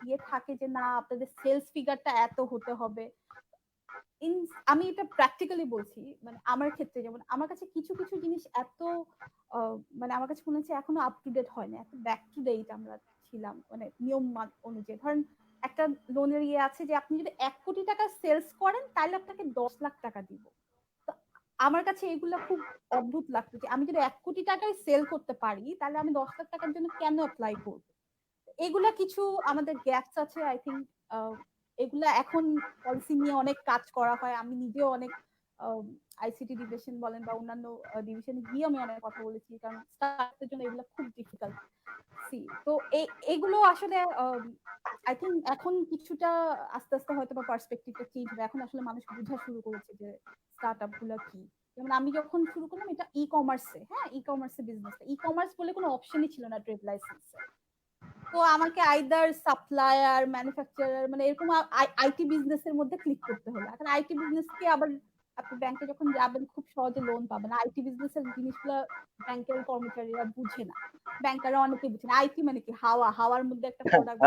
ইয়ে থাকে যে না আপনাদের সেলস ফিগারটা এত হতে হবে। আমি এটা প্র্যাকটিক্যালি বলছি, মানে আমার ক্ষেত্রে যেমন আমার কাছে কিছু কিছু জিনিস এত মানে আমার কাছে মনে হচ্ছে এখনো আপ টু ডেট হয় না, এত ব্যাক টু ডেট আমরা ছিলাম মানে নিয়ম অনুযায়ী। ধরেন একটা লোনের ইয়ে আছে যে আপনি যদি 1 কোটি টাকা সেলস করেন তাহলে আপনাকে 10 লাখ টাকা দিব। তো আমার কাছে এগুলো খুব অদ্ভুত লাগতো যে আমি যদি 1 কোটি টাকায় সেল করতে পারি তাহলে আমি 10 লাখ টাকার জন্য কেন অ্যাপ্লাই করব। এগুলা কিছু আমাদের গ্যাপস আছে আই থিঙ্ক। এগুলা এখন পলিসি নিয়ে অনেক কাজ করা হয়। আমি নিজেও অনেক আইসিটি ডিভিশন বলেন বা অন্যান্য ডিভিশনে গিয়ে আমি অনেক কথা বলেছি, কারণ স্টার্টের জন্য এগুলো খুব ডিফিকাল্ট। তো এগুলো আসলে আই থিঙ্ক এখন কিছুটা আস্তে আস্তে হয়তো বা পার্সপেক্টিভটা চেঞ্জ হবে। এখন আসলে মানুষ বোঝা শুরু করেছে যে স্টার্টআপ গুলো কি। যেমন আমি যখন শুরু করলাম এটা ই কমার্সে, হ্যাঁ ই কমার্সে বিজনেস, ই কমার্স বলে কোনো অপশনই ছিল না ট্রেড লাইসেন্সে। তো আমাকে আইদার সাপ্লায়ার ম্যানুফ্যাকচারার মানে এরকম আইটি বিজনেসের মধ্যে ক্লিক করতে হলো। এখন আইটি বিজনেসকে আবার আপনি ব্যাংকে যখন যাবেন খুব সহজে লোন পাবেন। আইটি বিজনেসের জিনিসগুলো ব্যাংকের কর্মচারীরা বুঝে না, ব্যাংকাররা অনেকে বুঝে না। আইটি মানে কি, হাওয়ার মধ্যে একটা প্রোডাক্ট।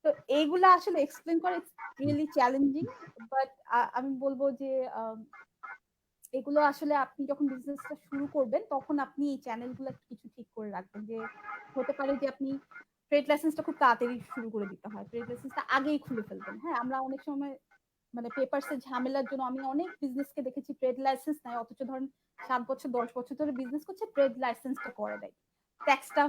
তো এইগুলা আসলে এক্সপ্লেন করা ইটস রিয়েলি চ্যালেঞ্জিং। বাট আমি বলবো যে এগুলো আসলে আপনি যখন বিজনেসটা শুরু করবেন তখন আপনি এই চ্যানেলগুলো কিছু ঠিক করে রাখবেন। যে হতে পারে যে আপনি ট্রেড লাইসেন্সটা খুব তাড়াতাড়ি শুরু করে দিতে হয়, ট্রেড লাইসেন্সটা আগেই খুলে ফেলবেন। হ্যাঁ, আমরা অনেক সময় মানে পেপারসের ঝামেলার জন্য আমি অনেক বিজনেসকে দেখেছি ট্রেড লাইসেন্স নাই, অথচ ধরেন 7 বছর 10 বছর ধরে বিজনেস করছে, ট্রেড লাইসেন্সটা করে দেয়, ট্যাক্সটা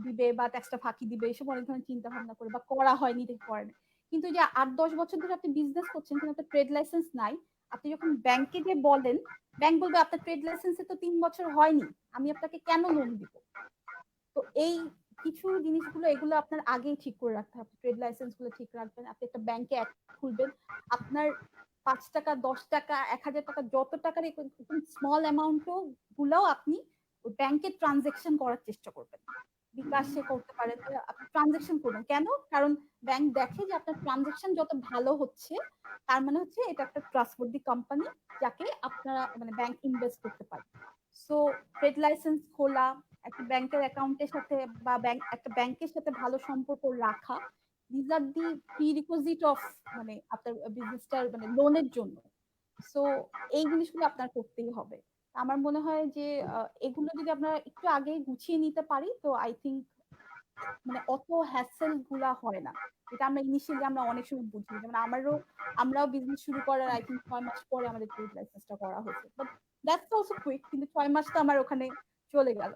দিবে বা ট্যাক্সটা ফাঁকি দিবে এসব অনেক ধরনের চিন্তা ভাবনা করে বা করা হয়নি দেখে করে না। কিন্তু যে 8-10 বছর ধরে আপনি বিজনেস করছেন কিন্তু আপনার ট্রেড লাইসেন্স নাই, আপনি যখন ব্যাংকে যে বলেন, ব্যাংক বলবে আপনার ট্রেড লাইসেন্সে তো 3 বছর হয়নি, আমি আপনাকে কেন লোন দিব। তো এই কিছু জিনিসগুলো এগুলো আপনার আগেই ঠিক করে রাখতে হবে। ট্রেড লাইসেন্স গুলো ঠিক রাখবেন, আপনি একটা ব্যাংকে অ্যাকাউন্ট খুলবেন, আপনার 5 টাকা 10 টাকা 1000 টাকা যত টাকার স্মল অ্যামাউন্টও গুলোও আপনি ব্যাংকে ট্রানজেকশন করার চেষ্টা করবেন। বিকাশে করতে পারেন, আপনি ট্রানজেকশন করবেন কেন, কারণ ব্যাংক দেখে যে আপনার ট্রানজেকশন যত ভালো হচ্ছে তার মানে হচ্ছে এটা একটা ট্রাস্টওয়ার্দি কোম্পানি যাকে আপনারা মানে ব্যাংক ইনভেস্ট করতে পারে। সো ট্রেড লাইসেন্স খোলা, একটা ব্যাংকের অ্যাকাউন্টের সাথে বা একটা ব্যাংকের সাথে ভালো সম্পর্ক রাখা, this are the prerequisite of মানে আপনার বিজনেসটার মানে লোনের জন্য। সো এই জিনিসগুলো আপনার করতেই হবে। আমার মনে হয় যে এগুলো যদি আমরা একটু আগে গুছিয়ে নিতে পারি তো আই থিঙ্ক মানে অত হ্যাসেল গুলা হয় না। এটা আমরা ইনিশিয়ালি আমরা অনেক সময় বুঝি, যেমন আমরাও বিজনেস শুরু করার আই থিঙ্ক 6 মাস পরে আমাদের ট্রেড লাইসেন্সটা করা হয়েছে। বাট দ্যাটস অলসো কুইক, কিন্তু 6 মাস তো আমার ওখানে চলে গেল।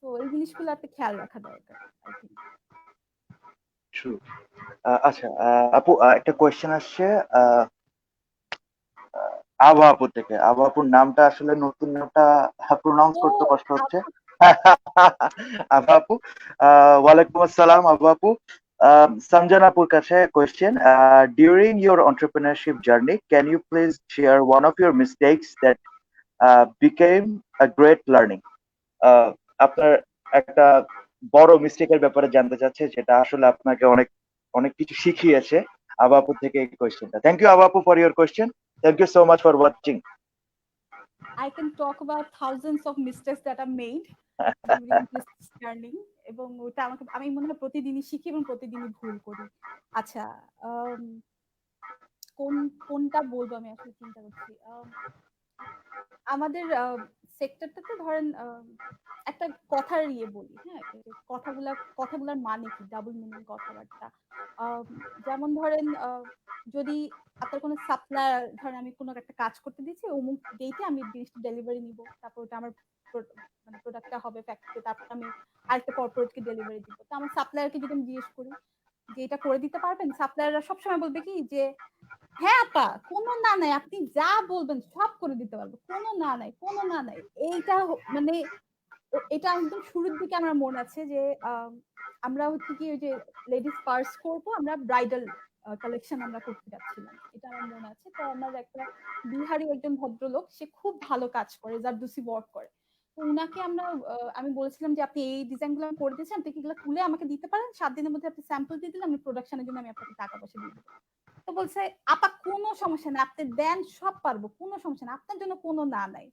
তো এই জিনিসগুলো আপনি খেয়াল রাখা দরকার আই থিঙ্ক। ট্রু। আচ্ছা আপু, একটা কোয়েশ্চেন আসছে আভা আপু থেকে। আভা আপুর নামটা আসলে নতুন নামটা প্রোনাউন্স করতে কষ্ট হচ্ছে। আভা আপু, ওয়ালাইকুম আসসালাম আভা আপু। Sanjana Apur kache question. During your entrepreneurship journey, can you please share one of your mistakes that became a great learning? আপনার একটা বড় মিস্টেকের ব্যাপারে জানতে চাচ্ছে যেটা আসলে আপনাকে অনেক অনেক কিছু শিখিয়েছে। আভা আপু থেকে এই কোয়েশ্চেনটা। থ্যাংক ইউ আভা আপু for your question. Thank you so much for watching. I can talk about thousands of mistakes that I made during this journey এবং ওটা আমাকে আমি মনে হয় প্রতিদিনই শিখি এবং প্রতিদিনই ভুল করি। আচ্ছা, কোনটা বলবো আমি আসলে চিন্তা করছি। আমাদের সেক্টরটাতে ধরেন একটা কথার বলি, হ্যাঁ? কথাগুলার মানে কি? ডাবল মিনিং কথাবার্তা। যেমন ধরেন যদি আপনার কোনো সাপ্লায়ার, ধরেন আমি কোনো একটা কাজ করতে দিয়েছি, অমুক ডেটে আমি জিনিসটা ডেলিভারি নিব। তারপর ওটা আমার মানে প্রোডাক্টটা হবে ফ্যাক্টরিতে, তারপর আমি আরেকটা কর্পোরেটকে ডেলিভারি দিব। তো আমার সাপ্লায়ারকে যদি আমি জিজ্ঞেস করি যে এটা করে দিতে পারবেন? সাপ্লায়াররা সবসময় বলবে কি যে হ্যাঁ আপা, কোনো না নাই, আপনি যা বলবেন সব করে দিতে পারবো, কোনো না নাই, কোনো না নাই। এইটা মানে এটা একদম শুরুর দিকে আমার মনে আছে যে আমরা হচ্ছে কি ওই যে লেডিস পার্স করবো, আমরা ব্রাইডাল কালেকশন আমরা করতে যাচ্ছিলাম, এটা আমার মনে আছে। তো আমার একটা বিহারি একজন ভদ্রলোক, সে খুব ভালো কাজ করে, জারদুসি ওয়ার্ক করে। তো উনাকে আমি বলেছিলাম যে আপনি এই ডিজাইন গুলো করে দিয়েছেন, আপনি কি এগুলো তুলে আমাকে দিতে পারেন? 7 দিনের মধ্যে আপনি স্যাম্পল দিয়ে দিলে আমি প্রোডাকশনের জন্য আমি আপনাকে টাকা পয়সা দিয়ে দেবো। তো বলছে আপা কোনো সমস্যা না, আপনি দেন, সব পারবো, কোনো সমস্যা না, আপনার জন্য কোনো না নাই।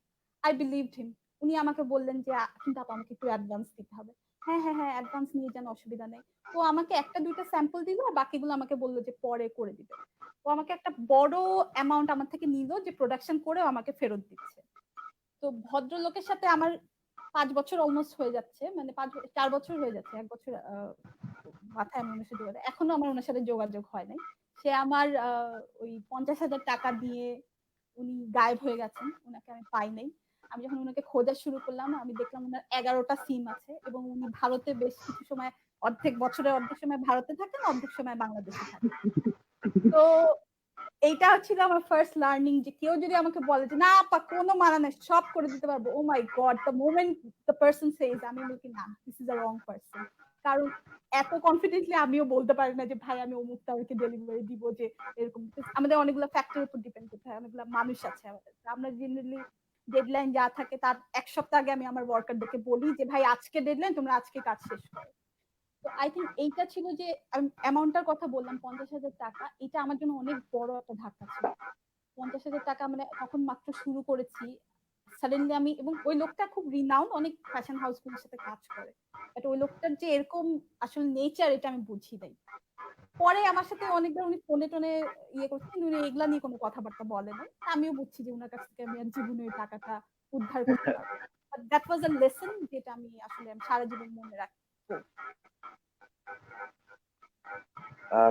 আই বিলিভড হিম। উনি আমাকে বললেন যে কিন্তু আপা আমাকে একটু অ্যাডভান্স দিতে হবে। হ্যাঁ হ্যাঁ হ্যাঁ, অ্যাডভান্স নিয়ে যান, অসুবিধা নেই। তো আমাকে একটা দুইটা স্যাম্পল দিল, আর বাকিগুলো আমাকে বললো যে পরে করে দিবে। তো আমাকে একটা বড় অ্যামাউন্ট আমার থেকে নিল, যে প্রোডাকশন করেও আমাকে ফেরত দিচ্ছে। তো ভদ্রলোকের সাথে আমার 5 বছর অলমোস্ট হয়ে যাচ্ছে, মানে 4 বছর হয়ে যাচ্ছে, 1 বছর মাথায় আমি ওনার সাথে যোগাযোগ, এখনো আমার ওনার সাথে যোগাযোগ হয় নাই। সে আমার ওই 50,000 টাকা দিয়ে উনি গায়েব হয়ে গেছেন, ওনাকে আমি পাই নাই। আমি যখন ওনাকে খোঁজা শুরু করলাম, আমি দেখলাম ওনার 11টা সিম আছে এবং উনি ভারতে বেশ কিছু সময়, বছরের অর্ধেক সময় ভারতে থাকেন, অর্ধেক সময় বাংলাদেশে থাকেন। তো এইটা ছিল আমার ফার্স্ট লার্নিং, যে কেউ যদি আমাকে বলে যে না আপা কোনো মানা নাই, সব করে দিতে পারবো, oh my God, the moment the person says, আমি বলি না, this is a wrong person. কারণ এত কনফিডেন্টলি আমিও বলতে পারি না যে ভাই আমি অমুক তারিখে ডেলিভারি দিব, যে এরকম। আমাদের অনেকগুলো ফ্যাক্টরির উপর ডিপেন্ড করতে হয়, অনেকগুলো মানুষ আছে আমাদের। আমরা জেনারেলি ডেডলাইন যা থাকে তার 1 সপ্তাহ আগে আমি আমার ওয়ার্কারদেরকে বলি যে ভাই আজকে ডেডলাইন, তোমরা আজকে কাজ শেষ করো। তো আই থিঙ্ক এইটা ছিল যে অ্যামাউন্টটার কথা বললাম, 50,000 টাকা, এটা আমার জন্য অনেক বড় একটা ধাক্কা ছিল। 50,000 টাকা, মানে তখন মাত্র শুরু করেছি, সাডেনলি আমি, এবং ওই লোকটা খুব রিনাউন্ড, অনেক ফ্যাশন হাউসগুলোর সাথে কাজ করে, বাট ওই লোকটার যে এরকম আসলে নেচার, এটা আমি বুঝি নাই। পরে আমার সাথে অনেকবার উনি ফোনে টোনে করছেন, উনি এগুলা নিয়ে কোনো কথাবার্তা বলে নাই। আমিও বুঝছি যে ওনার কাছ থেকে আমি আর জীবনে ওই টাকাটা উদ্ধার করতে পারবো। But that was a lesson, যেটা আমি আসলে সারা জীবন মনে রাখবো।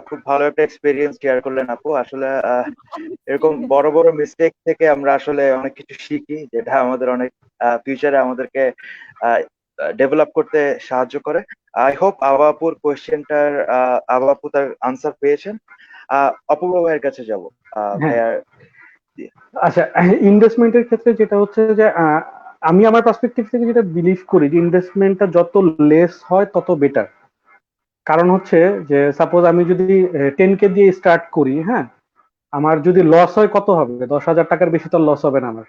খুব ভালো একটা এক্সপেরিয়েন্স শেয়ার করলেন আপু। আসলে এরকম বড় বড় মিস্টেক থেকে আমরা আসলে অনেক কিছু শিখি, যেটা আমাদের অনেক ফিউচারে আমাদেরকে ডেভেলপ করতে সাহায্য করে। আই হোপ আবাপুর কোয়েশ্চেনটার আবাপু তার আনসার পেয়েছেন। অপূর্ব ভাইয়ের কাছে যাব। ভাইয়ার আচ্ছা, ইনভেস্টমেন্টের ক্ষেত্রে যেটা হচ্ছে যে আমি আমার পার্সপেক্টিভ থেকে যেটা বিলিভ করি যে ইনভেস্টমেন্টটা যত লেস হয় তত বেটার। কারণ হচ্ছে যে সাপোজ আমি যদি 10K দিয়ে স্টার্ট করি, হ্যাঁ, আমার যদি লস হয় কত হবে? 10,000 টাকার বেশি তো লস হবে না আমার।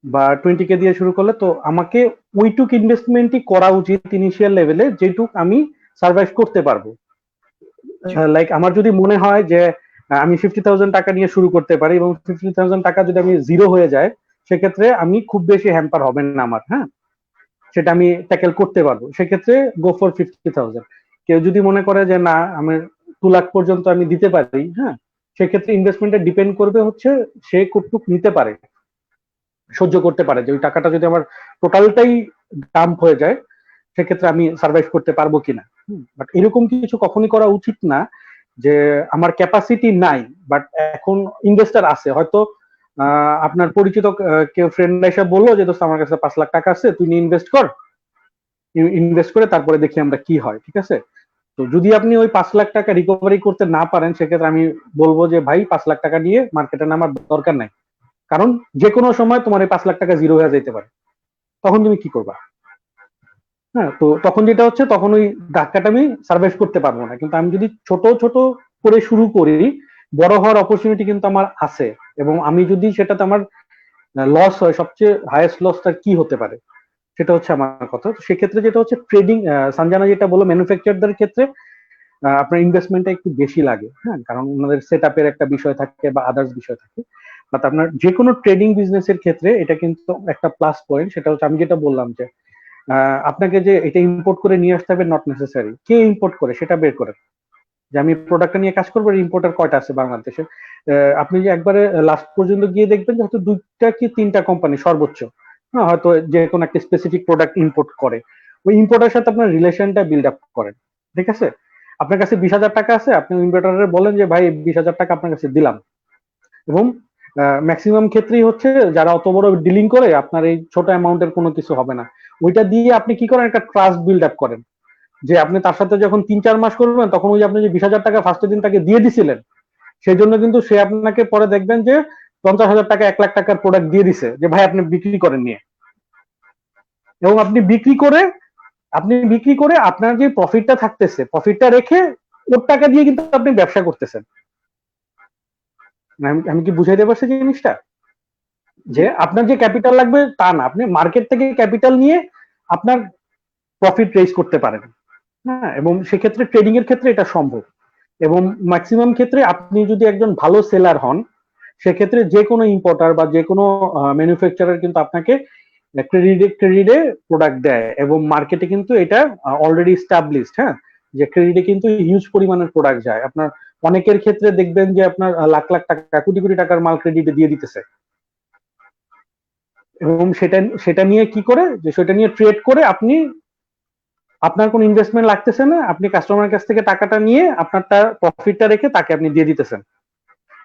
বা 20K দিয়ে শুরু করলে তো আমাকে ওইটুক ইনভেস্টমেন্টই করা উচিত ইনিশিয়াল লেভেলে, যেটুক আমি সার্ভাইভ করতে পারবো। লাইক আমার যদি মনে হয় যে আমি 50,000 টাকা নিয়ে শুরু করতে পারি এবং 50,000 টাকা যদি আমি জিরো হয়ে যায়, সেক্ষেত্রে আমি খুব বেশি হ্যাম্পার হবে না আমার, হ্যাঁ, সেটা আমি ট্যাকেল করতে পারবো। সেক্ষেত্রে গো ফর 50,000। কেউ যদি মনে করে যে না আমি 2 লাখ পর্যন্ত আমি দিতে পারি, হ্যাঁ, সেক্ষেত্রে ইনভেস্টমেন্টটা ডিপেন্ড করবে হচ্ছে সে কতটুক নিতে পারে, সহ্য করতে পারে, যে ওই টাকাটা যদি আমার টোটালটাই ডাম্প হয়ে যায় সেক্ষেত্রে আমি সার্ভাইভ করতে পারবো কিনা। বাট এরকম কিছু কখনই করা উচিত না যে আমার ক্যাপাসিটি নাই বাট এখন ইনভেস্টার আছে, হয়তো আপনার পরিচিত কেউ ফ্রেন্ড এসে বললো যে দোস্ত আমার কাছে 5 লাখ টাকা আছে, তুই নিয়ে ইনভেস্ট কর, ইনভেস্ট করে তারপরে দেখি আমরা কি হয়, ঠিক আছে? তো যদি আপনি ওই 5 লাখ টাকা রিকভারি করতে না পারেন, সেক্ষেত্রে আমি বলবো যে ভাই 5 লাখ টাকা নিয়ে মার্কেটে নামার দরকার নাই। কারণ যে কোনো সময় তোমার এই 5 লাখ টাকা জিরো হয়ে যেতে পারে, তখন তুমি কি করবা? হ্যাঁ, তো তখন যেটা হচ্ছে, তখন ওই ধাক্কাটা আমি সার্ভাইভ করতে পারবো না। কিন্তু আমি যদি ছোট ছোট করে শুরু করি, বড় হওয়ার অপরচুনিটি কিন্তু আমার আছে। এবং আমি যদি সেটাতে আমার লস হয়, সবচেয়ে হাইয়েস্ট লসটা কি হতে পারে সেটা হচ্ছে আমার কথা। তো সেক্ষেত্রে যেটা হচ্ছে ট্রেডিং, সঞ্জানা যেটা বললো, ম্যানুফ্যাকচারদের ক্ষেত্রে আপনার ইনভেস্টমেন্টটা একটু বেশি লাগে, হ্যাঁ, কারণ ওনাদের সেট আপের একটা বিষয় থাকে বা আদার্স বিষয় থাকে। বাট আপনার যে কোনো ট্রেডিং বিজনেসের ক্ষেত্রে এটা কিন্তু একটা প্লাস পয়েন্ট। সেটা হচ্ছে আমি যেটা বললাম যে আপনাকে যে এটা ইম্পোর্ট করে নিয়ে আসতে হবে নট নেসেসারি, কে ইম্পোর্ট করে সেটা বের করেন। যে আমি প্রোডাক্টটা নিয়ে কাজ করবো, ইম্পোর্টার কয়টা আছে বাংলাদেশে। আপনি যে একবারে লাস্ট পর্যন্ত গিয়ে দেখবেন যে হয়তো 2টা কি 3টা কোম্পানি সর্বোচ্চ, হ্যাঁ, হয়তো যে কোনো একটা স্পেসিফিক প্রোডাক্ট ইম্পোর্ট করে। ওই ইম্পোর্টারের সাথে আপনার রিলেশনটা বিল্ড আপ করেন, ঠিক আছে? আপনার কাছে 20,000 টাকা আছে, আপনি ইম্পোর্টারে বলেন যে ভাই 20,000 টাকা আপনার কাছে দিলাম। এবং ম্যাক্সিমাম ক্ষেত্রেই হচ্ছে যারা অত বড় ডিলিং করে আপনার এই ছোট অ্যামাউন্টের কোনো কিছু হবে না। ওইটা দিয়ে আপনি কি করেন, একটা ট্রাস্ট বিল্ড আপ করেন, যে আপনি তার সাথে যখন 3-4 মাস করবেন তখন ওই যে আপনি যে 20,000 টাকা ফার্স্টের দিন তাকে দিয়ে দিছিলেন, সেই জন্য কিন্তু সে আপনাকে পরে দেখবেন যে 50,000 টাকা 1 লাখ টাকার প্রোডাক্ট দিয়ে দিছে যে ভাই আপনি বিক্রি করেন নিয়ে। এবং আপনি বিক্রি করে আপনার যে প্রফিটটা থাকতেছে, প্রফিটটা রেখে ওর টাকা দিয়ে কিন্তু আপনি ব্যবসা করতেছেন। আমি কি বুঝাইতে পারছি জিনিসটা? যে আপনার যে ক্যাপিটাল লাগবে তা না, আপনি মার্কেট থেকে ক্যাপিটাল নিয়ে আপনার প্রফিট রেজ করতে পারেন। হ্যাঁ, এবং সেক্ষেত্রে ট্রেডিং এর ক্ষেত্রে এটা সম্ভব। এবং ম্যাক্সিমাম ক্ষেত্রে আপনি যদি একজন ভালো সেলার হন, সেক্ষেত্রে যে কোনো ইম্পোর্টার বা যে কোনো ম্যানুফ্যাকচারার কিন্তু আপনাকে ক্রেডিটে প্রোডাক্ট দেয়। এবং মার্কেটে কিন্তু এটা অলরেডি স্টাবলিশড, হ্যাঁ, যে ক্রেডিটে কিন্তু হিউজ পরিমাণের প্রোডাক্ট যায়। আপনার অনেকের ক্ষেত্রে দেখবেন যে আপনার লাখ লাখ টাকা, কোটি কোটি টাকার মাল ক্রেডিটে দিয়ে দিতেছে। এবং সেটা নিয়ে কি করে, যে সেটা নিয়ে ট্রেড করে আপনি, আপনার কোনো ইনভেস্টমেন্ট লাগতেছে না, আপনি কাস্টমারের কাছ থেকে টাকাটা নিয়ে আপনারটা প্রফিটটা রেখে তাকে আপনি দিয়ে দিতেছেন।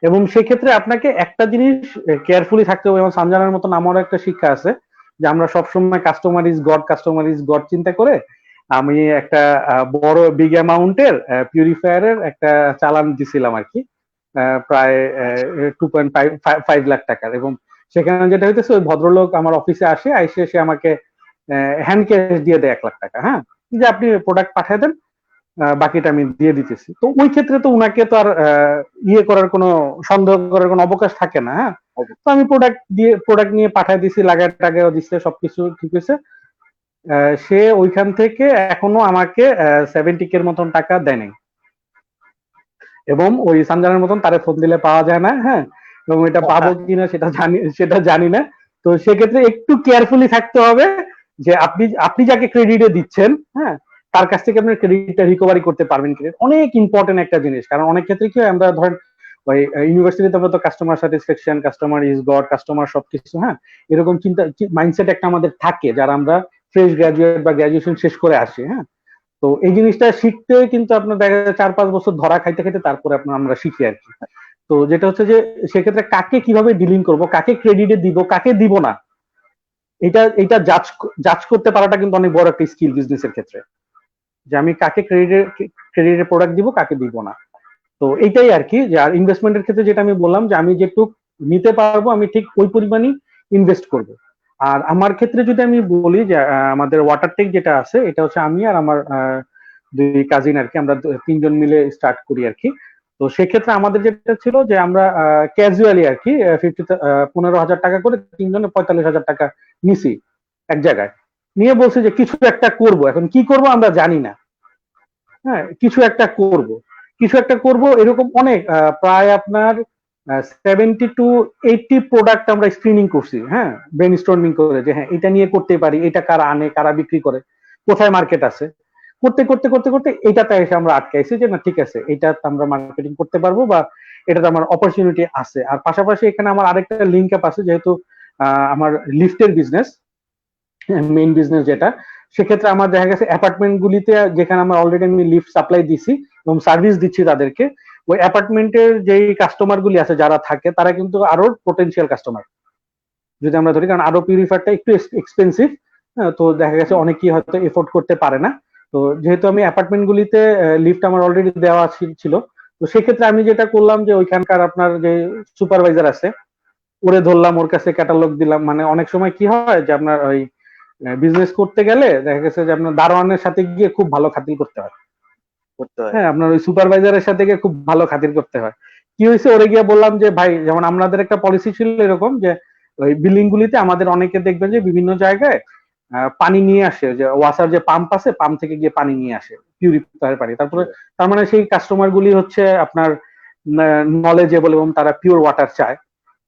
এবং সেক্ষেত্রে আপনাকে একটা জিনিস কেয়ারফুলি থাকতে হবে। এবং সানজানার মতন আমারও একটা শিক্ষা আছে যে আমরা সবসময় কাস্টমার ইজ গড চিন্তা করে আমি একটা বড় বিগ অ্যামাউন্টের পিউরিফায়ারের একটা চালান দিছিলাম আর কি, প্রায় 2.5 লাখ টাকার। এবং সেখানে যেটা হইতেছে, ওই ভদ্রলোক আমার অফিসে আইসে সে আমাকে হ্যান্ড ক্যাশ দিয়ে দেয় 1 লাখ টাকা, হ্যাঁ, যে আপনি প্রোডাক্ট পাঠিয়ে দেন, বাকিটা আমি দিয়ে দিতেছি। তো ওই ক্ষেত্রে তো উনাকে তো আর ইয়ে করার কোনো, সন্দেহ করার কোনো অবকাশ থাকে না, হ্যাঁ। তো আমি প্রোডাক্ট নিয়ে পাঠিয়ে দিছি, লাগায় টাকাও দিচ্ছে, সবকিছু ঠিক হয়েছে। সে ওইখান থেকে এখনো আমাকে 70K এর মতন টাকা দেয় নাই। এবং ওই সানজানের মতন তারে ফোন দিলে পাওয়া যায় না, হ্যাঁ, এবং এটা পাবো কিনা সেটা জানি না। তো সেক্ষেত্রে একটু কেয়ারফুলি থাকতে হবে যে আপনি যাকে ক্রেডিটে দিচ্ছেন, হ্যাঁ, তার কাছ থেকে আপনার ক্রেডিটটা রিকভারি করতে পারবেন কিনা, অনেক ইম্পর্টেন্ট একটা জিনিস। কারণ অনেক ক্ষেত্রে কি হয়, আমরা ধরেন ওই ইউনিভার্সিটিতে আমরা তো customer satisfaction, customer is god, customer সবকিছু, হ্যাঁ, এরকম চিন্তা মাইন্ডসেট একটা আমাদের থাকে যারা আমরা ফ্রেশ গ্রাজুয়েট বা গ্রাজুয়েশন শেষ করে আসি, হ্যাঁ। তো এই জিনিসটা শিখতে কিন্তু আপনার দেখা যায় 4-5 বছর ধরা খাইতে খাইতে তারপরে আমরা শিখি আর কি। তো যেটা হচ্ছে যে সেক্ষেত্রে কাকে কিভাবে ডিলিং করব, কাকে ক্রেডিটে দিব, কাকে দিব না, এটা জাজ করতে পারাটা কিন্তু অনেক বড় একটা স্কিল বিজনেসের ক্ষেত্রে, যে আমি কাকে ক্রেডিটের প্রোডাক্ট দিব, কাকে দিব না। তো এইটাই আর কি। যে আর ইনভেস্টমেন্টের ক্ষেত্রে যেটা আমি বললাম যে আমি যেটুক নিতে পারবো আমি ঠিক ওই পরিমাণই ইনভেস্ট করব। আর আমার ক্ষেত্রে যদি আমি বলি যে আমাদের ওয়াটারটেক যেটা আছে, এটা হচ্ছে আমি আর আমার 2 কাজিন আর কি, আমরা 3জন মিলে স্টার্ট করি আর কি। তো সেক্ষেত্রে আমাদের যেটা ছিল যে আমরা ক্যাজুয়ালি আর কি 15,000 টাকা করে 3জনে 45,000 টাকা নিছি এক জায়গায়, নিয়ে বলছি যে কিছু একটা করব। এখন কি করব আমরা জানি না, হ্যাঁ, কিছু একটা করব এরকম অনেক, প্রায় আপনার 70-80 প্রোডাক্ট আমরা স্ক্রিনিং করছি, হ্যাঁ, ব্রেনস্টর্মিং করে যে হ্যাঁ এটা নিয়ে করতে পারি, এটা কারা আনে, কারা বিক্রি করে, কোথায় মার্কেট আছে, করতে করতে করতে করতে এটাতে এসে আমরা আটকাইছি যে না ঠিক আছে, এটা আমরা মার্কেটিং করতে পারবো বা এটাতে আমার অপরচুনিটি আছে। আর পাশাপাশি এখানে আমার আরেকটা লিঙ্ক আপ আছে, যেহেতু আমার লিফটের বিজনেস, মেইন বিজনেস যেটা, সেক্ষেত্রে আমার দেখা গেছে অ্যাপার্টমেন্ট গুলিতে যেখানে আমরা অলরেডি আমি লিফট সাপ্লাই দিছি এবং সার্ভিস দিচ্ছি তাদেরকে, ওই অ্যাপার্টমেন্টের যেই কাস্টমার গুলি আছে যারা থাকে, তারা কিন্তু আরো পোটেনশিয়াল কাস্টমার যদি আমরা ধরি, কারণ আরো পিউরিফায়ারটা একটু এক্সপেন্সিভ, তো দেখা গেছে অনেকেই হয়তো এফোর্ড করতে পারে না। তো যেহেতু আমি অ্যাপার্টমেন্ট গুলিতে লিফট আমার অলরেডি দেওয়া ছিল, তো সেক্ষেত্রে আমি যেটা করলাম যে ওইখানকার আপনার যে সুপারভাইজার আছে ওরে ধরলাম, ওর কাছে ক্যাটালগ দিলাম। মানে অনেক সময় কি হয় যে আপনার ওই বিজনেস করতে গেলে দেখা গেছে যে আপনার দারোয়ানের সাথে গিয়ে খুব ভালো খাতির করতে হয়, হ্যাঁ, আপনার ওই সুপারভাইজারের সাথে গিয়ে খুব ভালো খাতির করতে হয়। কি হয়েছে, ওরে গিয়ে বললাম যে ভাই, যেমন আমাদের একটা পলিসি ছিল এরকম যে ওই বিল্ডিং গুলিতে আমাদের অনেকে দেখবেন যে বিভিন্ন জায়গায় পানি নিয়ে আসে, যে ওয়াসার যে পাম্প আছে, পাম্প থেকে গিয়ে পানি নিয়ে আসে, পিউরিফায়ার পানি। তারপরে তার মানে সেই কাস্টমার গুলি হচ্ছে আপনার নলেজেবল এবং তারা পিওর ওয়াটার চায়।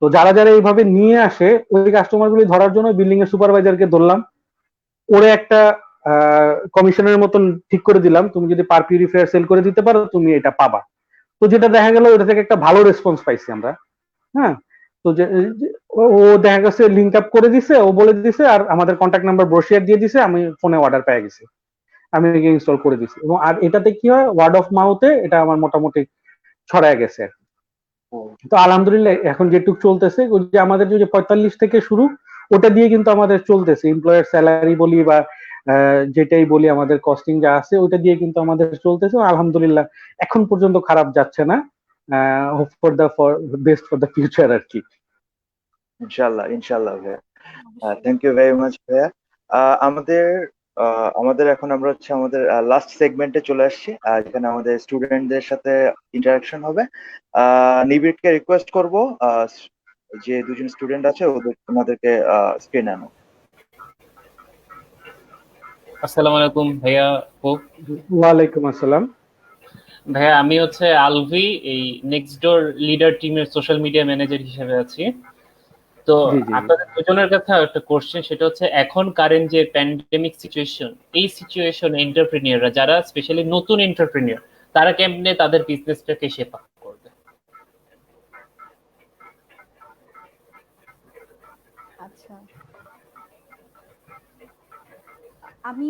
তো তো যারা যারা এইভাবে নিয়ে আসে ওই কাস্টমার গুলি ধরার জন্য বিল্ডিং এর সুপারভাইজারকে ধরলাম, ওরে একটা কমিশনের মতন ঠিক করে দিলাম, তুমি যদি পার পিউরিফায়ার সেল করে দিতে পারো তুমি এটা পাবা। তো যেটা দেখা গেল ওটা থেকে একটা ভালো রেসপন্স পাইছি আমরা। হ্যাঁ, তো ও দেখা গেছে লিঙ্ক আপ করে দিছে, ও বলে দিছে আর আমাদের কন্ট্যাক্ট নাম্বার ব্রোশিয়ার দিয়ে দিছে, আমি ফোনে অর্ডার পেয়ে গেছি, আমি ইনস্টল করে দিছি। এবং আর এটাতে কি হয়, ওয়ার্ড অফ মাউথে এটা আমার মোটামুটি ছড়ায় গেছে। তো আলহামদুলিল্লাহ এখন যেটুক চলতেছে, ওই যে আমাদের যে 45 থেকে শুরু, ওটা দিয়ে কিন্তু আমাদের চলতেছে। এমপ্লয়ের স্যালারি বলি বা যেটাই বলি, আমাদের কস্টিং যা আছে ওটা দিয়ে কিন্তু আমাদের চলতেছে। আলহামদুলিল্লাহ এখন পর্যন্ত খারাপ যাচ্ছে না। Hope for the best for the future আর কি। ইনশাল্লাহ ইনশাল্লাহ ভাইয়া, অবশ্যই। থ্যাংক ইউ ভেরি মাচ ভাইয়া। আমাদের আমাদের এখন আমরা হচ্ছে আমাদের লাস্ট সেগমেন্টে চলে আসছি, যেখানে আমাদের স্টুডেন্টদের সাথে ইন্টারাকশন হবে। নিবিড়কে রিকোয়েস্ট করব যে দুজন স্টুডেন্ট আছে ওনাদেরকে স্ক্রিনে আনো। আসসালামু আলাইকুম ভাইয়া। ওয়ালাইকুম আসসালাম। ভাইয়া আমি হচ্ছে আলভি, এই নেক্সট ডোর লিডার টিমের সোশ্যাল মিডিয়া ম্যানেজার হিসেবে আছি। তো জি জি আপনাদের দুজনের কাছে একটা কোশ্চেন, সেটা হচ্ছে এখন কারেন্ট যে প্যান্ডেমিক সিচুয়েশন, এই সিচুয়েশনে এন্টারপ্রেনিয়ররা যারা স্পেশালি নতুন এন্টারপ্রেনিয়র, তারা কেমনে তাদের বিজনেসটাকে শেপ আপ করবে? আচ্ছা, আমি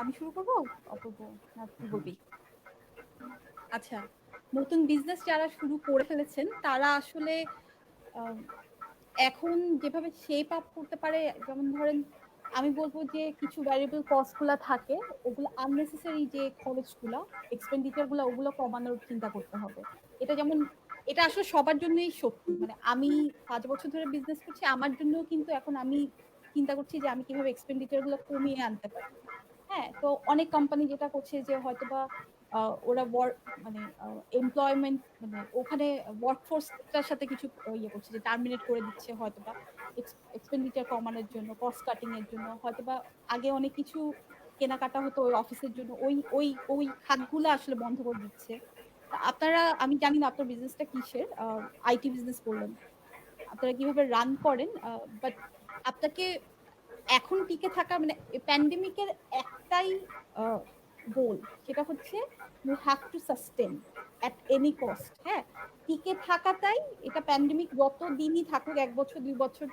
আমি শুরু করবো অপূর্ব, না তুই বলবি? আচ্ছা, নতুন বিজনেস যারা শুরু করে ফেলেছেন তারা আসলে এখন যেভাবে শেপ আপ করতে পারে, যেমন ধরেন আমি বলবো যে কিছু ভ্যারিয়েবল কস্ট গুলা থাকে, ওগুলো আননেসেসারি যে খরচগুলা, এক্সপেন্ডিচার গুলা, ওগুলো কমানোর চিন্তা করতে হবে। এটা যেমন, এটা আসলে সবার জন্যই সত্যি। মানে আমি 5 বছর ধরে বিজনেস করছি, আমার জন্য কিন্তু এখন আমি চিন্তা করছি যে আমি কিভাবে এক্সপেন্ডিচার গুলো কমিয়ে আনতে পারি। হ্যাঁ, তো অনেক কোম্পানি যেটা করছে যে হয়তোবা ওরা মানে এমপ্লয়মেন্ট, মানে ওখানে ওয়ার্কফোর্সটার সাথে কিছু ইয়ে করছে, যে টার্মিনেট করে দিচ্ছে হয়তোবা এক্সপেন্ডিচার কমানোর জন্য, কস্ট কাটিং এর জন্য। হয়তোবা আগে অনেক কিছু কেনাকাটা হতো ওই অফিসের জন্য, ওই ওই ওই খাতগুলো আসলে বন্ধ করে দিচ্ছে। আপনারা, আমি জানি না আপনার বিজনেসটা কিসের, আইটি বিজনেস করলেন, আপনারা কিভাবে রান করেন, বাট আপনাকে এখন টিকে থাকা, মানে প্যান্ডেমিকের একটাই গোল, সেটা হচ্ছে you have to sustain at any cost. হ্যাঁ, টিকে থাকাটাই, এটা প্যান্ডেমিক যত দিনই থাকুক, 1 বছর 2 বছর,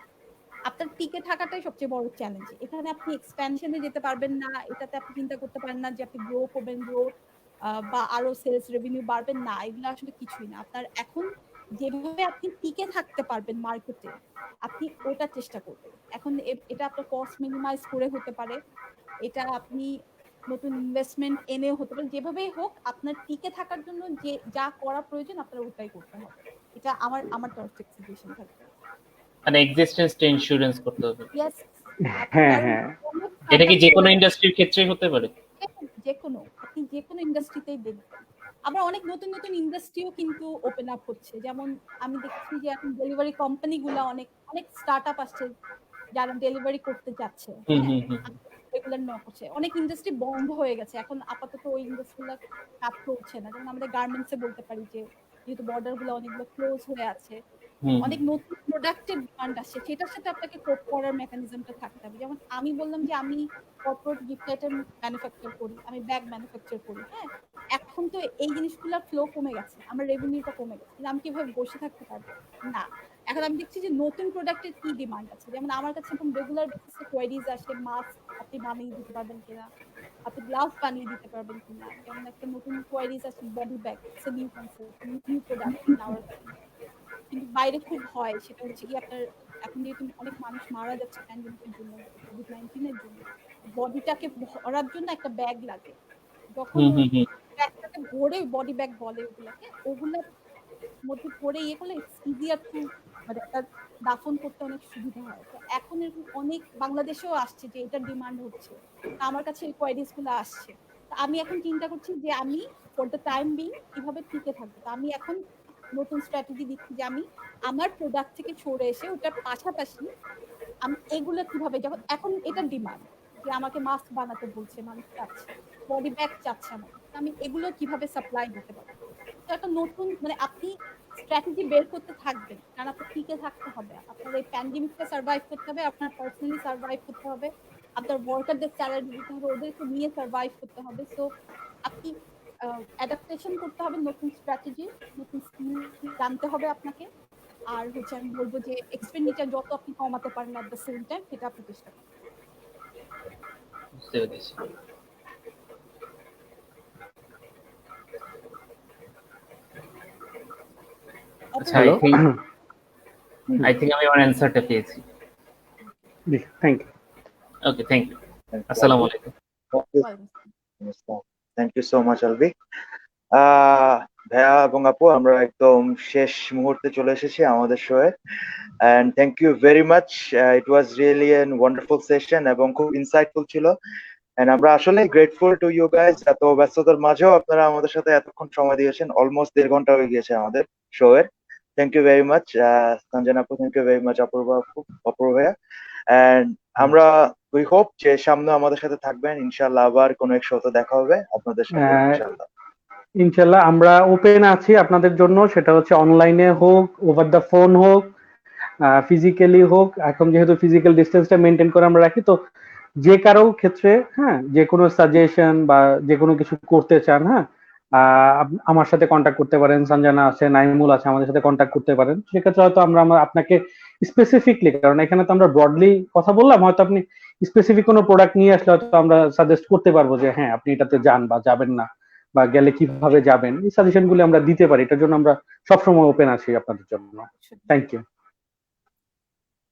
আপনার টিকে থাকাটাই সবচেয়ে বড় চ্যালেঞ্জ। এখানে আপনি এক্সপ্যানশনে যেতে পারবেন না, এটাতে আপনি চিন্তা করতে পারেন না যে আপনি গ্রো করবেন, গ্রোথ বা আরো সেলস রেভিনিউ বাড়বেন না, এগুলো আসলে কিছুই না। আপনার এখন যেভাবে আপনি টিকে থাকতে পারবেন মার্কেটে, আপনি ওটা চেষ্টা করবেন। এখন এটা আপনার কস্ট মিনিমাইজ করে হতে পারে, এটা আপনি নতুন ইনভেস্টমেন্ট এনেও হতে পারে, যেভাবেই হোক আপনার টিকে থাকার জন্য যে যা করা প্রয়োজন আপনার ওটাই করতে হবে। এটা আমার তরফ থেকে সাজেশন থাকবে। মানে এক্সিস্টেন্সটা ইন্স্যুরেন্স করতে হবে। ইয়েস, আপনি হ্যাঁ কারণ হ্যাঁ এটা কি যে কোনো ইন্ডাস্ট্রির ক্ষেত্রেই হতে পারে? আপনি যে কোনো ইন্ডাস্ট্রিতেই দেখবেন, আমরা অনেক নতুন নতুন ইন্ডাস্ট্রিও কিন্তু ওপেন আপ হচ্ছে। যেমন আমি দেখছি যে এখন ডেলিভারি কোম্পানি গুলা অনেক অনেক স্টার্ট আপ আসছে যারা ডেলিভারি করতে যাচ্ছে। হুম হ্যাঁ, হুম হুম রেগুলার ন করছে। অনেক ইন্ডাস্ট্রি বন্ধ হয়ে গেছে, এখন আপাতত ওই ইন্ডাস্ট্রিগুলো কাজ করছে না। যেমন আমাদের গার্মেন্টসে বলতে পারি যে যেহেতু বর্ডার গুলো অনেকগুলো ক্লোজ হয়ে আছে, হুম হুম। অনেক নতুন প্রোডাক্টের ডিমান্ড আসছে, সেটার সাথে আপনাকে কোপ করার মেকানিজমটা থাকতে হবে। যেমন আমি বললাম যে আমি কর্পোরেট গিফট আইটেম ম্যানুফ্যাকচার করি, আমি ব্যাগ ম্যানুফ্যাকচার করি। হ্যাঁ, এখন তো এই জিনিসগুলোর ফ্লো কমে গেছে, আমার রেভিনিউটা কমে গেছে, কিন্তু আমি কিভাবে বসে থাকতে পারবো না। এখন আমি দেখছি যে নতুন প্রোডাক্টের কি ডিমান্ড আছে। যেমন আমার কাছে এখন রেগুলার বেসিসে কোয়েরিজ আসে, মাস্ক আপনি বানিয়ে দিতে পারবেন কিনা, আপনি গ্লাভস বানিয়ে দিতে পারবেন কিনা। যেমন একটা নতুন কোয়েরিজ আছে body bag, it's a new concept, new product in our country, কিন্তু বাইরে খুব হয়। সেটা হচ্ছে কি, আপনার এখন যেহেতু অনেক মানুষ মারা যাচ্ছে প্যান্ডেমিকের জন্য, কোভিড-19 এর জন্য, বডিটাকে ভরার জন্য একটা ব্যাগ লাগে। যখন হুম ওই হুম হুম। ব্যাগটাকে ভরে, বডি ব্যাগ বলে ওগুলাকে, ওগুলার মধ্যে ভরে ইয়ে করলে ইটস ইজিয়ার টু, মানে একটা দাফন করতে অনেক সুবিধা হয়। তো এখন এরকম অনেক বাংলাদেশেও আসছে যে এটার ডিমান্ড হচ্ছে, তো আমার কাছে এই কোয়ারিজ গুলো আসছে। তো আমি এখন চিন্তা করছি যে আমি ফর দ্য টাইম বিং কিভাবে টিকে থাকবো। তো আমি এখন নতুন স্ট্র্যাটেজি দিচ্ছি যে আমি আমার প্রোডাক্ট থেকে সরে এসে ওটার পাশাপাশি আমি এগুলো কিভাবে, যখন এখন এটার ডিমান্ড যে আমাকে মাস্ক বানাতে বলছে, মানুষ চাচ্ছে, বডি ব্যাগ চাচ্ছে, আমাকে আমি এগুলো কিভাবে সাপ্লাই দিতে পারবো। তো একটা নতুন, মানে আপনি স্ট্র্যাটেজি বের করতে থাকবেন, কারণ আপনার টিকে থাকতে হবে, আপনার এই প্যান্ডেমিকটা সার্ভাইভ করতে হবে, আপনার পার্সোনালি সার্ভাইভ করতে হবে, আপনার ওয়ার্কারদের স্যালারি দিতে হবে, ওদেরকে নিয়ে সার্ভাইভ করতে হবে। সো আপনি অ্যাডাপ্টেশন করতে হবে, নতুন স্ট্র্যাটেজি, নতুন স্কিল জানতে হবে আপনাকে। আর হচ্ছে আমি বলবো যে এক্সপেন্ডিচার যত আপনি কমাতে পারেন এট দ্য সেম টাইম সেটা আপনি চেষ্টা করুন। বুঝতে পেরেছি। আচ্ছা, হ্যালো, I think আমি আমার অ্যান্সারটা পেয়েছি। জি, thank you. Okay, thank you. আসসালামু আলাইকুম। Thank you so much Alvi. ভাইয়া এবং আপু, আমরা একদম শেষ মুহূর্তে চলে এসেছি আমাদের শোয়ে, and thank you very much. It was really a wonderful session এবং খুব ইনসাইটফুল ছিল, and আমরা আসলে গ্রেটফুল টু ইউ গাইজ। এত ব্যস্ততার মাঝেও আপনারা আমাদের সাথে এতক্ষণ সময় দিয়েছেন, অলমোস্ট 1.5 ঘন্টা হয়ে গিয়েছে আমাদের শো এর। Thank you very much Sanjana আপু, thank you very much Apurba আপু, অপূর্ব ভাইয়া। and আমরা উই হোপ যে সামনে আমাদের সাথে থাকবেন ইনশাআল্লাহ, আবার কোনো এক শোতে দেখা হবে আপনাদের সাথে ইনশাআল্লাহ। ইনশাল্লাহ আমরা ওপেন আছি আপনাদের জন্য, সেটা হচ্ছে অনলাইনে হোক, ওভার দ্য ফোন হোক, ফিজিক্যালি হোক। এখন যেহেতু ফিজিক্যাল ডিস্টেন্সটা মেনটেন করে আমরা রাখি, তো যে কারো ক্ষেত্রে হ্যাঁ, যে কোনো সাজেশন বা যে কোনো কিছু করতে চান, হ্যাঁ, আমার সাথে কন্ট্যাক্ট করতে পারেন, সঞ্জনা আছে, নাইমুল আছে, আমাদের সাথে কন্ট্যাক্ট করতে পারেন। সেক্ষেত্রে হয়তো আমরা আপনাকে স্পেসিফিকলি, কারণ এখানে তো আমরা ব্রডলি কথা বললাম, হয়তো আপনি স্পেসিফিক কোনো প্রোডাক্ট নিয়ে আসলে হয়তো আমরা সাজেস্ট করতে পারবো যে হ্যাঁ আপনি এটাতে যান বা যাবেন না, বা গেলে কিভাবে যাবেন, এই সাজেশন গুলো আমরা দিতে পারি। এটার জন্য আমরা সবসময় ওপেন আছি আপনাদের জন্য। Thank you.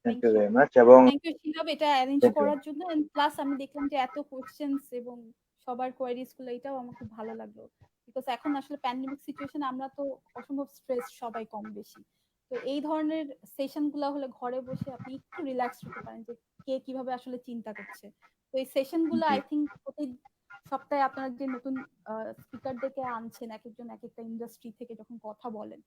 Thank you very much. এবং থ্যাংক ইউ শিহাব এটা অ্যারেঞ্জ করার জন্য, এন্ড প্লাস আমি দেখলাম যে এত কোশ্চেনস এবং সবার কোয়ারিজ গুলো, এটাও আমার খুব ভালো লাগলো। বিকজ এখন আসলে প্যান্ডেমিক সিচুয়েশন, আমরা তো অসম্ভব স্ট্রেস সবাই কম বেশি। তো এই ধরনের সেশন গুলো হলে ঘরে বসে আপনি একটু রিল্যাক্স হতে পারেন যে কে কিভাবে আসলে চিন্তা করছে। তো এই সেশন গুলো আই থিঙ্ক প্রতি সপ্তাহে আপনারা যে নতুন স্পিকারদেরকে আনছেন, এক একজন এক একটা ইন্ডাস্ট্রি থেকে যখন কথা বলেন,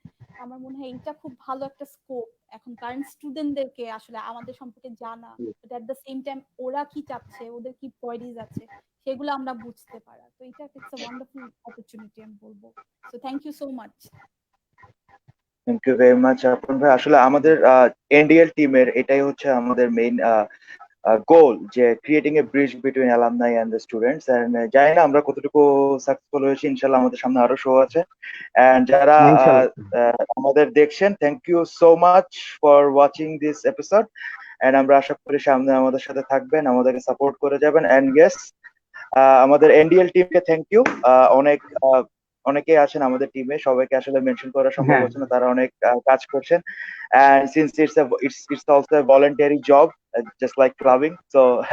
আমার মনে হয় এইটা খুব ভালো একটা স্কোপ এখন কারেন্ট স্টুডেন্টদেরকে আসলে আমাদের সম্পর্কে জানা, but at the same time ওরা কি চাচ্ছে, ওদের কি কোয়ারিজ আছে, সেগুলো আমরা বুঝতে পারা। তো এটা ইটস আ ওয়ান্ডারফুল অপরচুনিটি আমি বলবো। So thank you so much. Thank you very much Apon ভাই। আসলে আমাদের এনডিএল টিমের এটাই হচ্ছে আমাদের মেইন গোল, যে creating a bridge between alumni and the students. And জানি না আমরা কতটুকু সাকসেসফুল হয়েছি, ইনশাআল্লাহ আমাদের সামনে আরো শো আছে। এন্ড যারা আমাদের দেখছেন, thank you so much for watching this episode. And আমরা আশা করি সামনে আমাদের সাথে থাকবেন, আমাদেরকে সাপোর্ট করে যাবেন। এন্ড ইয়েস, আমাদের এনডিএল টিমকে থ্যাংক ইউ। অনেকে আছেন আমাদের টিমে, সবাইকে আসলে মেনশন করা সম্ভব হচ্ছে না, তারা অনেক কাজ করছেন। and since it's also a voluntary job, just like clubbing, so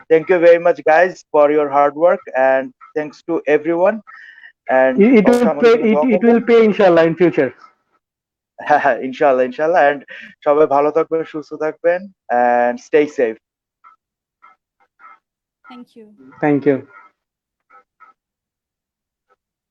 thank you very much guys for your hard work, and thanks to everyone. And it will pay inshallah in future. inshallah, and সবাই ভালো থাকবেন, সুস্থ থাকবেন, and stay safe. Thank you. Thank you.